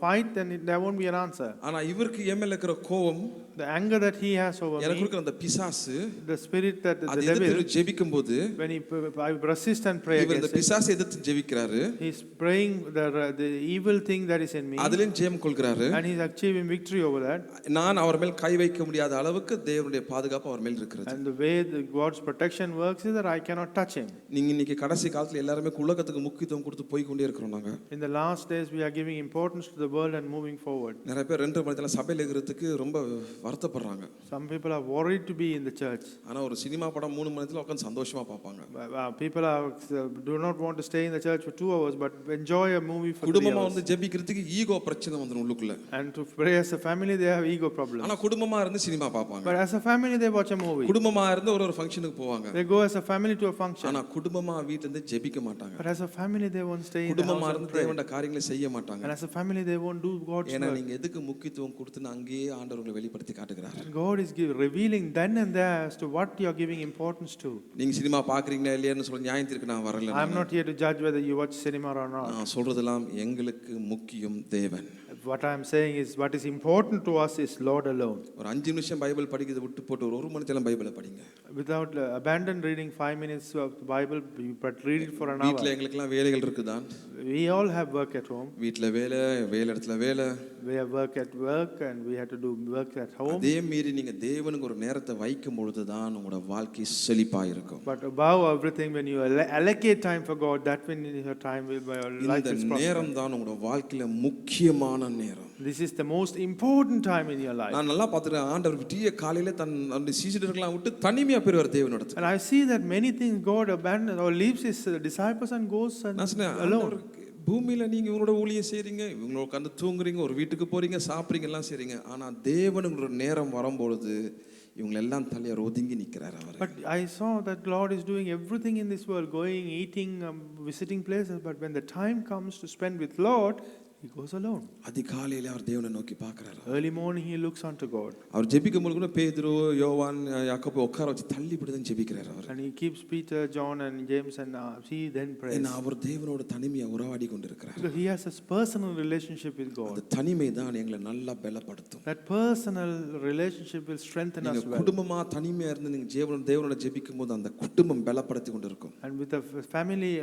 fight, then there won't be an answer. ஆனா இவருக்கு எம்எல்ஏ இருக்கிற கோபம், the anger that he has over எனக்கு me, இருக்கிற அந்த பிசாசு, the spirit that the அது devil, எதிர்த்து ஜெபிக்கும்போது when I resist and pray இவர் இந்த against it, பிசாசை எதிர்த்து ஜெபிக்கிறாரு. he's praying the evil thing that is in me, அதிலும் ஜெயம் கொள்கிறாரு. and he's achieving victory over that. நான் அவர் மேல் கை வைக்க முடியாத அளவுக்கு தேவனுடைய பாதுகாப்பு அவர் மேல் இருக்கிறது. And the way God's protection works is that I cannot touch him. நீங்க இன்னைக்கு கடைசி காலத்துல எல்லாரும் உலகத்துக்கு முக்கியத்துவம் கொடுத்து போய் கொண்டே இருக்கிறோம் நாங்க. In the last days we are giving importance to the world and moving forward. நிறைய பேர் 2 மணில சபையில இருக்கிறதுக்கு ரொம்ப வருத்தப்படுறாங்க. Some people are worried to be in the church. ஆனா ஒரு சினிமா படம் 3 மணில உட்கார்ந்து சந்தோஷமா பார்ப்பாங்க. People do not want to stay in the church for 2 hours but enjoy a movie for 3 hours. குடும்பமா வந்து ஜெபிக்கிறதுக்கு ஈகோ பிரச்சனை வந்துரும் உள்ளுக்குள்ள. And to pray as a family they have ego problems. ஆனா குடும்பமா இருந்து சினிமா பார்ப்பாங்க. But as a family they watch a movie. குடும்பமா இருந்து ஒரு ஃபங்க்ஷனுக்கு போவாங்க. They go as a family to a function. ஆனா குடும்பமா வீட்ல இருந்து ஜெபிக்க மாட்டாங்க. But as a family they won't stay in the house. குடும்பமா இருந்து தேவனுடைய காரியங்களை செய்ய மாட்டாங்க. And as a family they won't do God's work. ஏன்னா நீங்க எதுக்கு முக்கியத்துவம் கொடுத்துன்னு அங்கேயே ஆண்டவர் உங்களை வெளிப்படுத்தி காட்டுகிறார். God is revealing then and there as to what you are giving importance to. நீங்க சினிமா பாக்குறீங்களா இல்லையான்னு சொல்ல நியாயம் தீர்க்க நான் வரல. I am not here to judge whether you watch cinema or not. நான் சொல்றதெல்லாம் எங்களுக்கு முக்கியம் தேவன். What I am saying is what is important to us is Lord alone. ஒரு 5 நிமிஷம் பைபிள் படிக்கிறதை விட்டு போட்டு ஒரு மணி நேரம் பைபிளை படிங்க. Without abandon reading 5 minutes of the Bible but read it for an hour. வீட்ல எங்களுக்கெல்லாம் வேலைகள் இருக்குதா? We all have work at home. வீட்ல வேலை இடத்துல வேலை. We have work at work and we have to do work at home. அதே மீறி நீங்க தேவனுக்கு ஒரு நேரத்தை வைக்கும் பொழுது தான் உங்களோட வாழ்க்கை செழிப்பா இருக்கும். But above everything when you allocate time for God, that when your time will your life is prosperous. இந்த நேரம் தான் உங்களோட வாழ்க்கையில முக்கியமான நேரம். This is the most important time in your life. நான் நல்லா பார்த்துட்டேன். ஆண்டவர் விடிய காலையில தன் சீஷர்களெல்லாம் விட்டு தனிமையா போயிடுவார் தேவனிடத்துல. And I see that many things God abandons or leaves his disciples and goes alone. பூமியில நீங்க உங்களோட ஊழியம் செய்றீங்க, இவங்களோட உட்கார்ந்து தூங்குறீங்க, ஒரு வீட்டுக்கு போறீங்க, சாப்பிடுறீங்க, எல்லாம் செய்றீங்க. ஆனா தேவனுக்கு ஒரு நேரம் வரும்பொழுது இவங்க எல்லாம் தள்ளி அவர் ஒதுங்கி நிற்கிறார் அவர். But I saw that Lord is doing everything in this world, going, eating, visiting places. But when the time comes to spend with Lord, he goes alone. அதிகாலையில அவர் தேவனை நோக்கி பார்க்கிறார். Early morning he looks unto God. அவர் ஜெபிக்கும் போது கூட பேதுரு, யோவான், யாக்கோபு உட்கார வச்சு தள்ளி பிடிதான் ஜெபிக்கிறார் அவர். And he keeps Peter, John and James and he then prays. ஏன்னா அவர் தேவனோட தனிமையா உறவாடி கொண்டிருக்கிறார். Because he has a personal relationship with God. அந்த தனிமை தான் எங்களை நல்லா பலப்படுத்தும். That personal relationship will strengthen us well. குடும்பமா தனிமையா இருந்து நீங்க தேவனோட ஜெபிக்கும் போது அந்த குடும்பம் பலப்படுத்தி கொண்டிருக்கும். And with a family,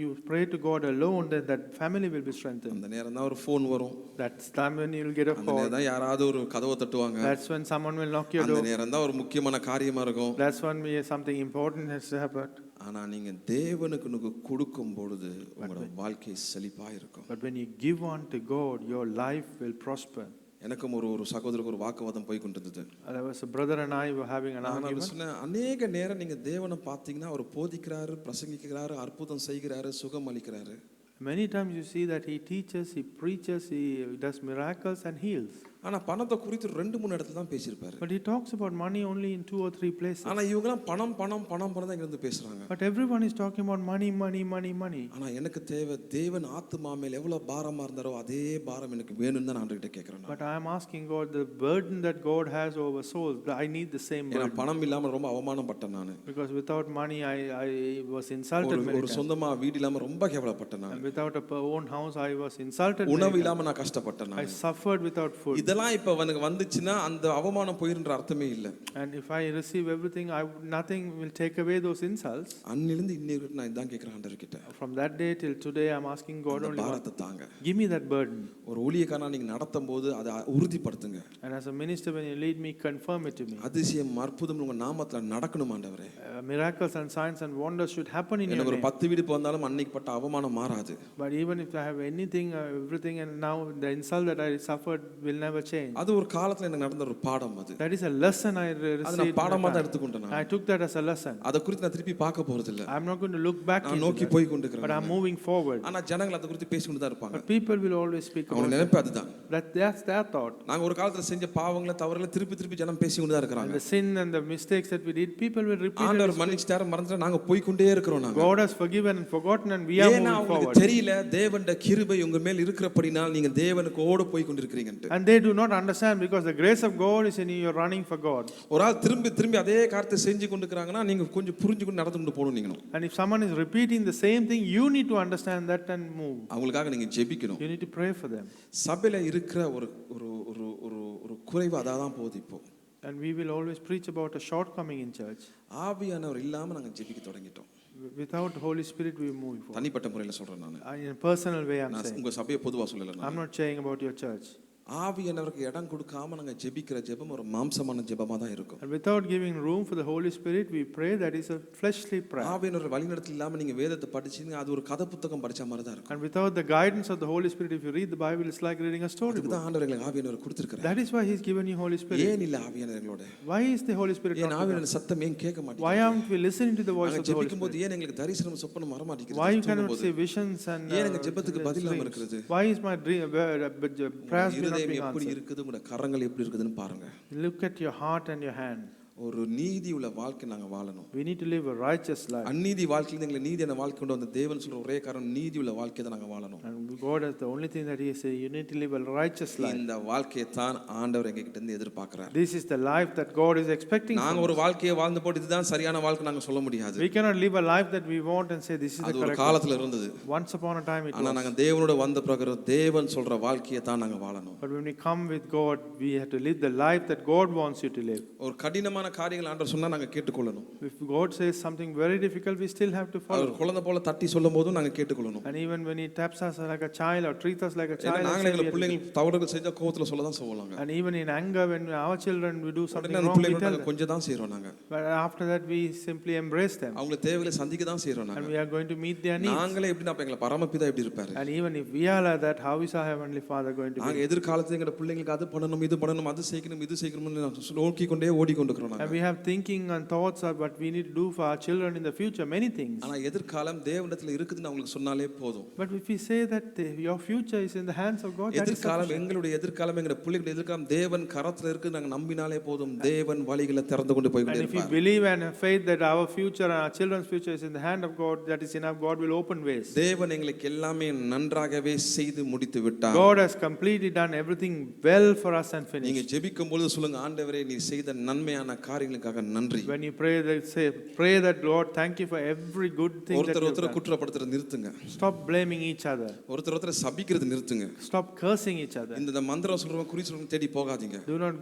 you pray to God alone, then that family will be strengthened. அந்த நேரம் தான் ஒரு ஃபோன் வரும். That's time when you will get a call. அந்த நேரம் தான் யாராவது ஒரு கதவை தட்டுவாங்க. That's when someone will knock your door. அந்த நேரம் தான் ஒரு முக்கியமான காரியமா இருக்கும். That's when something important has happened. ஆனா நீங்க தேவனுக்கு கொடுக்கும் பொழுது உங்களோட வாழ்க்கை செழிப்பா இருக்கும். But when you give unto God, your life will prosper. எனக்கும் ஒரு சகோதரருக்கு ஒரு வாக்குவாதம் போய் கொண்டிருந்தது. There was a brother and I were having an argument. நான் சொன்னேன், அநேக நேரம் நீங்க தேவனை பார்த்தீங்கன்னா அவர் போதிக்கிறாரு, பிரசங்கிக்கிறாரு, அற்புதம் செய்கிறாரு, சுகம் அளிக்கிறாரு. Many times you see that he teaches, he preaches, he does miracles and heals. ஆனா பணத்தை குறித்து 2-3 இடத்துல தான் பேசியிருப்பாரு. But he talks about money only in 2 or 3 places. ஆனா இவங்கலாம் பணம் தான் இங்க இருந்து பேசுறாங்க. But everyone is talking about money. ஆனா எனக்கு தேவன் ஆத்துமா மேல எவ்வளவு பாரமா இருந்தாரோ அதே பாரம் எனக்கு வேணும்னு தான் ஆண்டவர்கிட்ட கேக்குறேன். But I am asking God, the burden that God has over souls, I need the same burden. ஏன்னா பணம் இல்லாம ரொம்ப அவமானப்பட்டேன் நான். Because without money I was insulted. ஒரு சொந்தமா வீடு இல்லாம ரொம்ப கேவலப்பட்டேன் நான். Without a own house I was insulted. உணவு இல்லாம நான் கஷ்டப்பட்டேன் நான். I suffered without food. இதெல்லாம் இப்ப எனக்கு வந்துச்சுனா அந்த அவமானம் போயிடுன்ற அர்த்தமே இல்ல. And if I receive everything, nothing will take away those insults. அன்னிலிருந்து இன்னைக்கு நான் இதான் கேக்குறேன் ஆண்டவர்கிட்ட. From that day till today I am asking God only பாரத்தை தாங்க. Give me that burden. ஒரு ஊழியக்காரனா நீங்க நடத்தும்போது அதை உறுதிப்படுத்துங்க. And as a minister when you lead me, confirm it to me. அதிசயம் அற்புதம் உங்க நாமத்துல நடக்கணும் ஆண்டவரே. Miracles and signs and wonders should happen in your name. ஒரு 10 வீடு வந்தாலும் அன்னைக்கு பட்ட அவமானம் மாறாது. But even if I have anything, everything, and now the insult that I suffered will never change. அது ஒரு காலத்துல எனக்கு நடந்த ஒரு பாடம் அது. That is a lesson I received. அத நான் பாடமா தான் எடுத்துக்கிட்டேன் நான். I took that as a lesson. அத குறித்து நான் திருப்பி பார்க்க போறது இல்ல. I'm not going to look back. நான் நோக்கி போய் கொண்டிருக்கிறேன். But I'm moving forward. ஆனா ஜனங்கள் அத குறித்து பேசிக்கிட்டு தான் இருப்பாங்க. But people will always speak about. அவங்க நினைப்பு அதுதான். That's their thought. நாங்க ஒரு காலத்துல செஞ்ச பாவங்களை தவறுகளை திருப்பி ஜனம் பேசிக்கிட்டு தான் இருக்காங்க. The sin and the mistakes that we did, people will repeat. ஆண்டவர் மன்னிச்சிட்டாரு மறந்துட்டா நாங்க போய் கொண்டே இருக்கிறோம் நாங்க. God has forgiven and forgotten and we are moving forward. உங்களுக்கு தெரியல தேவனுடைய கிருபை உங்க மேல் இருக்கிறபடியால் நீங்க தேவனுக்கு ஓட போய் கொண்டிருக்கிறீங்கன்னு. And they do not understand because the grace of God is in you, you're running for God. ஒரு ஆள் திரும்பி அதே காரியத்தை செஞ்சு கொண்டிருக்காங்கன்னா நீங்க கொஞ்சம் புரிஞ்சுக்கிட்டு நடந்து கொண்டு போணும் நீங்க. And if someone is repeating the same thing, you need to understand that and move. அவங்களுக்காக நீங்க ஜெபிக்கணும். You need to pray for them. சபையில இருக்கிற ஒரு குறைவு அதான் போகுது இப்போ. And we will always preach about a shortcoming in church. ஆவியானவர் இல்லாம நாங்க ஜெபிக்க தொடங்கிட்டோம். Without the Holy Spirit we move forward. தனிப்பட்ட முறையில சொல்றேன் நான். In a personal way I'm saying. உங்க சபையை பொதுவா சொல்லல நான். I'm not saying about your church. ஆவியானவருக்கு இடம் கொடுக்காம நாங்க ஜெபிக்கிற ஜெபம் ஒரு மாம்சமான ஜெபமா தான் இருக்கும். And without giving room for the Holy Spirit we pray, that is a fleshly prayer. ஆவியானவர் வழிநடத்தல் இல்லாம நீங்க வேதத்தை படிச்சீங்க அது ஒரு கதை புத்தகம் படிச்ச மாதிரி தான் இருக்கும். And without the guidance of the Holy Spirit, if you read the Bible, it's like reading a story book. அதுதான் ஆண்டவர் உங்களுக்கு ஆவியானவர் கொடுத்திருக்காரு. That is why he's given you Holy Spirit. ஏன் இல்ல ஆவியானவரோட? Why is the Holy Spirit not? ஏன் ஆவியானவர் சத்தம் ஏன் கேட்க மாட்டீங்க? Why aren't we listening to the voice of the Holy ஜெபிக்கும்போது Spirit? ஏன் உங்களுக்கு தரிசனம் சொப்பனம் வர மாட்டேங்குது? Why you cannot see visions and ஏன் எனக்கு ஜெபத்துக்கு பதில் இல்லாம இருக்குது? Why is my prayers not being எப்படி answered? இருக்குது உங்க கரங்கள் எப்படி இருக்குதுன்னு பாருங்க. Look at your heart and your hand. ஒரு நீதி உள்ள வாழ்க்கை நாங்க வாழணும். We need to live a righteous life. அநீதி வாழ்க்கையில எங்களை நீதியான வாழ்க்கை கொண்டு வந்த தேவன் சொல்ற ஒரே காரணம் நீதி உள்ள வாழ்க்கையை தான் நாங்க வாழணும். And God is the only thing that he says, you need to live a righteous life. இந்த வாழ்க்கையை தான் ஆண்டவர் எங்க கிட்ட இருந்து எதிர்பார்க்கறார். This is the life that God is expecting. நாங்க ஒரு வாழ்க்கையை வாழ்ந்து போட்டு இதுதான் சரியான வாழ்க்கை நாங்க சொல்ல முடியாது. We cannot live a life that we want and say this is the correct. அது ஒரு காலத்துல இருந்தது. Once upon a time it was. ஆனா நாங்க தேவனோட வந்த பிறகு தேவன் சொல்ற வாழ்க்கையை தான் நாங்க வாழணும். But when we come with God, we have to live the life that God wants you to live. ஒரு கடினமான காரியங்கள் ஆண்டவர் சொன்னா நாங்க கேட்டுக்கொள்ளணும். If God says something very difficult, we still have to follow. அவர் குழந்தை போல தட்டி சொல்லும்போது நாங்க கேட்டுக்கொள்ளணும். And even when he taps us like a child or treats us like a child, நாங்க எங்க பிள்ளைகள் தவறுகள் செஞ்சா கோவத்துல சொல்ல தான் சொல்லுவாங்க. And even in anger when our children we do something wrong, we tell them. கொஞ்சம் தான் செய்றோம் நாங்க. But after that we simply embrace them. அவங்க தேவைகளை சந்திக்க தான் செய்றோம் நாங்க. And we are going to meet their needs. நாங்களே எப்படினா அப்ப எங்க பரமபிதா எப்படி இருப்பாரு? And even if we are like that, how is our heavenly Father going to be? நாங்க எதிர்காலத்துல எங்க பிள்ளைகளுக்கு அது பண்ணனும் இது பண்ணனும் அது செய்யணும் இது செய்யணும்னு நோக்கி கொண்டே ஓடிக்கொண்டிருக்கிறோம் நாங்க. சொல்லுவாங்க. And we have thinking and thoughts of what we need to do for our children in the future, many things. ஆனா எதிர்காலம் தேவனிடத்துல இருக்குதுன்னு அவங்களுக்கு சொன்னாலே போதும். But if we say that your future is in the hands of God, that is எதிர்காலம் sufficient. எங்களுடைய எதிர்காலம் எங்களுடைய பிள்ளைகளுடைய எதிர்காலம் தேவன் கரத்துல இருக்கு நாங்க நம்பினாலே போதும். தேவன் வழிகளை திறந்து கொண்டு போய் And if we believe and have faith that our future and our children's future is in the hand of God, that is enough. God will open ways. தேவன் எங்களுக்கு எல்லாமே நன்றாகவே செய்து முடித்து விட்டார். God has completely done everything well for us and finished. நீங்க ஜெபிக்கும் பொழுது சொல்லுங்க, ஆண்டவரே நீ செய்த நன்மையான காரியங்களுக்காக நன்றி. When you pray that Lord, thank you for every good thing that you have ஒருத்தர் done. குற்றப்படுத்துறது நிறுத்துங்க. Stop blaming each other. ஒருத்தர் சபிக்கிறது நிறுத்துங்க. Stop cursing each other. இந்த மந்திரம் சொல்றவங்க குறி சொல்றவங்க தேடி போகாதீங்க. Do not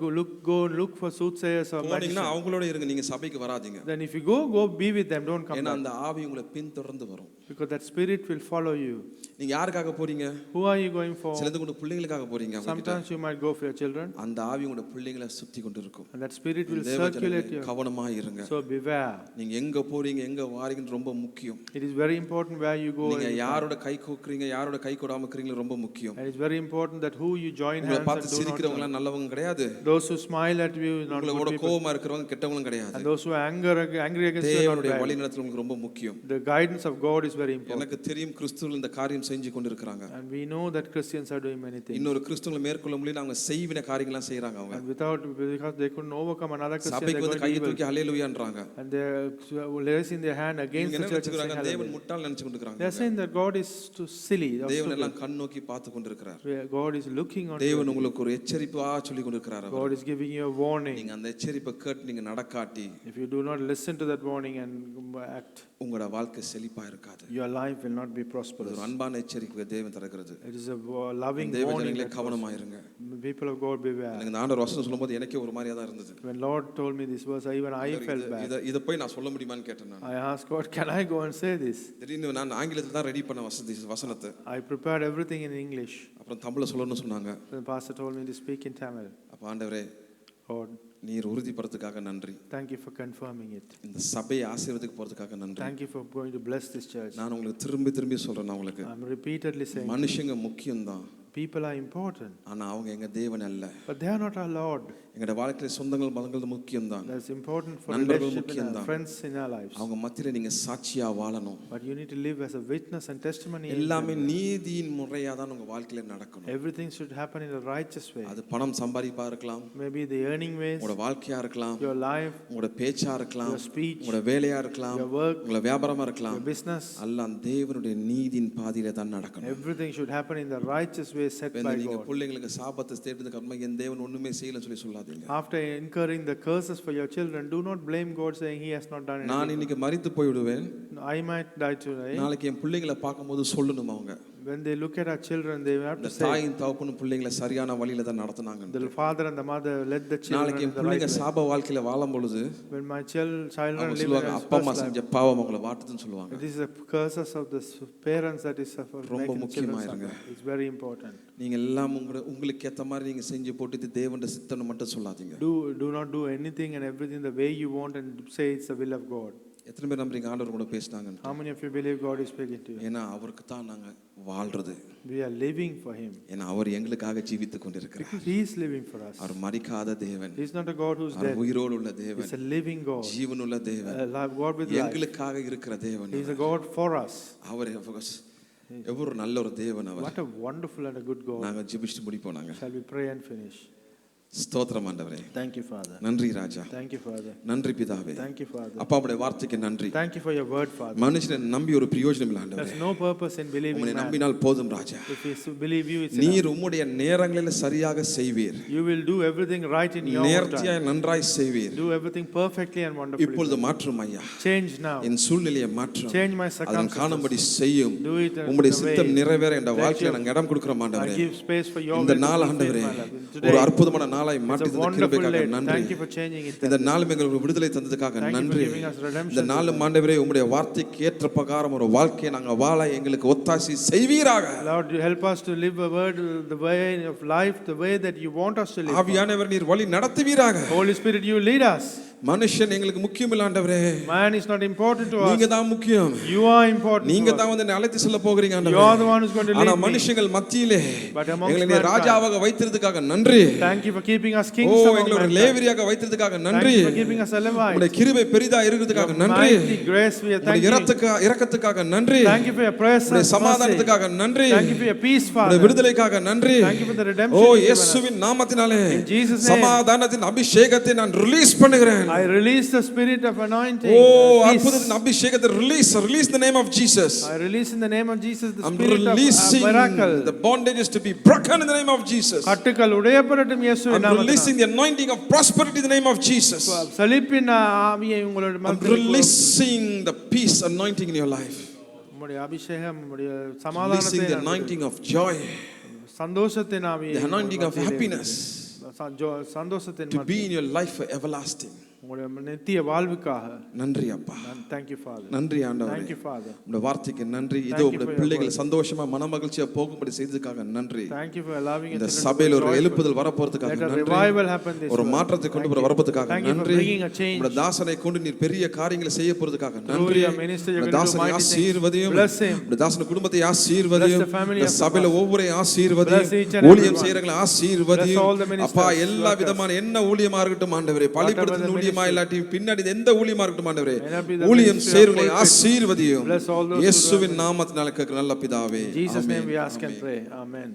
go look for soothsayers or போனீங்கன்னா magicians. அவங்களோட இருங்க, நீங்க சபைக்கு வராதீங்க. Then if you go be with them, don't come ஏன்னா back. அந்த ஆவி உங்களை பின்தொடர்ந்து வரும். Because that spirit will follow you. நீங்க யாருக்காக போறீங்க? Who are you going for? சிலது உங்க பிள்ளைகளுக்காக போறீங்க. Sometimes you might go for your children. அந்த ஆவி உங்க பிள்ளைகளை சுத்தி கொண்டு இருக்கும். And that spirit will circulate you. கவனமா இருங்க. So beware. நீங்க எங்க போறீங்க எங்க வாரீங்கன்னு ரொம்ப முக்கியம். It is very important where you go. நீங்க யாரோட கை கோக்குறீங்க யாரோட கை கொடாம இருக்கீங்க ரொம்ப முக்கியம். And it's very important that who you join hands உங்களை பார்த்து and do சிரிக்கிறவங்க not. எல்லாம் நல்லவங்க கிடையாது. Those who smile at you not good உங்களோட people. கோவமா இருக்கிறவங்க கெட்டவங்களும் கிடையாது. And those who are angry against you are not தேவனுடைய bad. வழிநடத்தல் உங்களுக்கு ரொம்ப முக்கியம். The guidance of God is very important. எனக்கு தெரியும் கிறிஸ்துவில் இந்த காரியம் செஞ்சு கொண்டிருக்காங்க. And we know that Christians are doing many things. இன்னொரு கிறிஸ்துவங்களை மேற்கொள்ள முடியல அவங்க செய்வின காரியங்கள்லாம் செய்றாங்க அவங்க. And because they couldn't overcome another Christian, சபைக்கு they வந்து கையை தூக்கி ஹalleluyaன்றாங்க. and they are raising their hand against the church and saying தேவன் hallelujah. முட்டாள் நினைச்சு They கொண்டிருக்காங்க. are saying that God is too silly. or தேவன் stupid. எல்லாம் கண் நோக்கி பார்த்து கொண்டிருக்கிறார். God is looking on தேவன் you. உங்களுக்கு ஒரு எச்சரிப்பா சொல்லி கொண்டிருக்கிறார். God is giving you a warning. நீங்க அந்த எச்சரிப்பை கேட்டு நீங்க நடக்காட்டி If you do not listen to that warning and act, உங்களோட வாழ்க்கை செழிப்பா இருக்காது. your life will not be prosperous. ஒரு அன்பான எச்சரிக்கை தேவன் தருகிறது. It is a loving தேவ warning. ஜனங்களே that கவனமா இருங்க. People of God beware. எனக்கு இந்த ஆண்டவர் வசனம் சொல்லும்போது எனக்கே ஒரு மாதிரியா தான் இருந்தது. When Lord told me this verse, even I felt bad. இத போய் நான் சொல்ல முடியுமான்னு கேட்டேன் நான். I asked God, can I go and say this? திடீர்னு நான் ஆங்கிலத்துல தான் ரெடி பண்ண வசனத்தை. I prepared everything in English. அப்புறம் தமிழ்ல சொல்லணும்னு சொன்னாங்க. The pastor told me to speak in Tamil. அப்ப ஆண்டவரே Lord, நீர் உறுதிப்படுத்துறதுக்காக நன்றி. thank you for confirming it. இந்த சபையை ஆசீர்வதிக்க போறதுக்காக நன்றி. Thank you for going to bless this church. நான் உங்களுக்கு திரும்பி சொல்றேன் நான் உங்களுக்கு. I'm repeatedly saying, மனுஷங்க முக்கியம்தான். people are important, ஆனா அவங்க எங்க தேவன் அல்ல. but they are not our Lord. எங்கட வாழ்க்கையில சொந்தங்கள் மதங்கள் முக்கியம்தான். That's important for நண்பர்கள் relationship and முக்கியம்தான். our friends in our lives. அவங்க மத்தியில நீங்க சாட்சியா வாழணும். But you need to live as a witness and testimony. எல்லாமே நீதியின் முறையா தான் உங்க வாழ்க்கையில நடக்கணும். Everything should happen in a righteous way. அது பணம் சம்பாதிப்பா இருக்கலாம். Maybe the earning ways, உங்களோட வாழ்க்கையா இருக்கலாம். your life, உங்களோட பேச்சா இருக்கலாம். your speech, உங்களோட வேலையா இருக்கலாம். your work, உங்களோட வியாபாரமா இருக்கலாம். your business. எல்லாம் தேவனுடைய நீதியின் பாதையில தான் நடக்கணும். Everything should happen in the righteous way set by நீங்க God. பிள்ளைங்களுக்கு சாபத்தை தேடுறதுக்கு அப்புறமா என் தேவன் ஒண்ணுமே செய்யலன்னு சொல்லாதீங்க. After incurring the curses for your children, do not blame God saying he has not done anything. நான் இன்னைக்கு மரித்து போய் விடுவேன். I might die today. நாளைக்கு என் பிள்ளைகளை பார்க்கும்போது சொல்லணும் அவங்க. When they look at our children, they have to say, தாயின் தகப்பனும் பிள்ளைகளை சரியான வழியில தான் நடத்துனாங்க. the father and the mother led the children நாளைக்கு in என் the right பிள்ளைங்க way. சாப வாழ்க்கையில வாழும் பொழுது When my children live சொல்லுவாங்க in அப்பா அம்மா first செஞ்ச life, பாவம் அவங்களை வாட்டுதுன்னு சொல்லுவாங்க. it is the curses of the parents that is suffer ரொம்ப making முக்கியமா children இருங்க. suffer. It's very important. நீங்க எல்லாம் உங்களுக்கு ஏத்த மாதிரி நீங்க செஞ்சு போட்டு இது தேவனுடைய சித்தம்னு மட்டும் சொல்லாதீங்க. Do not do anything and everything the way you want and say it's the will of God. எத்தனை பேர் நம்புறீங்க ஆண்டவர் கூட பேசினாங்க? How many of you believe God is speaking to you? ஏன்னா அவருக்கு தான் நாங்க வாழ்றது. We are living for him. ஏன்னா அவர் எங்களுக்காக ஜீவித்துக் கொண்டிருக்கிறார். Because he is living for us. அவர் மரிக்காத தேவன். He is not a God who's dead. அவர் உயிரோடு உள்ள தேவன். He is a living God. ஜீவனுள்ள தேவன். A God with life. எங்களுக்காக இருக்கிற தேவன். He is a God for us. அவர் எவ்வளவு நல்ல ஒரு தேவன் அவர். What a wonderful and a good God. நாங்க ஜெபிச்சு முடிப்போம் நாங்க. Shall we pray and finish? ஸ்தோத்திரம் ஆண்டவரே. Thank you, Father. நன்றி ராஜா. Thank you, Father. நன்றி பிதாவே. Thank you, Father. அப்பாவுடைய வார்த்தைக்கு நன்றி. Thank you for your word, Father. மனுஷனை நம்பி ஒரு பிரயோஜனம் இல்லை ஆண்டவரே. There's no purpose in believing உம்மை man. நம்பினால் போதும் ராஜா. If we believe you, it's நீர் enough. உம்முடைய நேரங்களில் சரியாக செய்வீர். You will do everything right in your own நேர்த்தியாய் time. நன்றாய் செய்வீர். Do everything perfectly and wonderfully. இப்பொழுது மாற்றும் ஐயா. Change now. என் சூழ்நிலையை மாற்றும். Change my அதன் circumstances. காணும்படி செய்யும். Do it in உம்முடைய the சித்தம் way நிறைவேற என்ற that வாழ்க்கையில you- நாங்கள் இடம் கொடுக்கிறோம் I ஆண்டவரே. give space for your இந்த will to நாள் fulfill ஆண்டவரே my life. ஒரு Today, அற்புதமான நாளாய் it's மாற்றி a தந்த wonderful கிருபைக்காக day. நன்றி. Thank you for changing it. இந்த நாளும் எங்களுக்கு விடுதலை தந்ததுக்காக Thank you for நன்றி. giving us redemption இந்த நாளும் ஆண்டவரே உம்முடைய வார்த்தைக்கு ஏற்ற பிரகாரம் ஒரு வாழ்க்கையை நாங்கள் வாழ எங்களுக்கு ஒத்தாசி செய்வீராக. Lord, you help us to live a word, the way of life, the way that you want us to live. ஆவியானவர் நீர் வழி நடத்துவீராக. Holy Spirit, you lead us. மனுஷன் எங்களுக்கு முக்கியம் இல்ல ஆண்டவரே. Man is not important to us. நீங்க தான் முக்கியம். You are important. நீங்க தான் வந்து அழைத்து செல்ல போகிறீங்க ஆண்டவரே. You are the one who's going to lead me. ஆனா மனுஷங்கள் மத்தியிலே But amongst எங்களை நீர் ராஜாவாக வைத்திருக்கிறதுக்காக நன்றி. Thank you for keeping us kings. எங்களை ஒரு லேவியராக வைத்திருக்கிறதுக்காக நன்றி. Thank you for keeping us a Levite. உம்முடைய கிருபை பெரிதா இருக்கிறதுக்காக நன்றி. Mighty grace, we are thank you. இரக்கத்துக்காக நன்றி. Thank you for your presence. உம்முடைய சமாதானத்துக்காக நன்றி. Thank you for your peace, Father. உம்முடைய விடுதலைக்காக நன்றி. Thank you for the redemption. இயேசுவின் நாமத்தினாலே In Jesus' name. சமாதானத்தின் அபிஷேகத்தை நான் ரிலீஸ் பண்ணுகிறேன். I release the spirit of anointing. அற்புதத்தின் அபிஷேகத்தை release in the name of Jesus. I release in the name of Jesus the I'm spirit releasing of miracle. the bondages to be broken in the name of Jesus. கட்டுகள் உடையப்படட்டும் இயேசுவின் I'm நாமத்தினாலே. releasing the anointing of prosperity in the name of Jesus. செழிப்பின் ஆவியை உங்களோட I'm மத்தியில் releasing the peace anointing in your life. உம்முடைய அபிஷேகம் உம்முடைய Releasing சமாதானத்தை the anointing of joy, சந்தோஷத்தின் ஆவியை the anointing of happiness சந்தோஷத்தின் to be in your life for everlasting. உங்களுடைய நித்திய வாழ்வுக்காக நன்றி அப்பா. Thank you, Father. நன்றி ஆண்டவரே. Thank you, Father. உம்முடைய வார்த்தைக்கு நன்றி. இதோ உம்முடைய பிள்ளைகள் சந்தோஷமா மனமகிழ்ச்சியா போகும்படி செய்ததுக்காக நன்றி. Thank you for allowing us இந்த to சபையில் ஒரு எழுப்புதல் வரப்போறதுக்காக let a நன்றி. revival happen this ஒரு world. மாற்றத்தை கொண்டு வர வரப்போறதுக்காக Thank you for நன்றி. bringing a change. உம்முடைய தாசனை கொண்டு நீர் பெரிய காரியங்களை செய்ய போறதுக்காக நன்றி. Through your ministry, you're உம்முடைய going to do தாசனை mighty things. ஆசீர்வதியும். Bless him. உம்முடைய தாசன குடும்பத்தை ஆசீர்வதியும். Bless the family இந்த of சபையில the ஒவ்வொரு ஆசீர்வதியும். Bless each and every ஊழியம் one. செய்யறவங்களை Bless ஆசீர்வதியும். all the ministers, அப்பா எல்லா workers. விதமான என்ன ஊழியமா இருக்கட்டும் ஆண்டவரே. பள்ளிக்கூடத்தின் the ஊழியமா ministry. இல்லாட்டி பின்னாடி எந்த ஊழியமா இருக்கட்டும் ஆண்டவரே. May not be the ஊழியம் ministry of செய்யறவங்களை pulpit. ஆசீர்வதியும். Bless all those who இயேசுவின் நாமத்தினால கேட்கிற நல்ல பிதாவே. In Jesus' name we amen. ask and pray. Amen.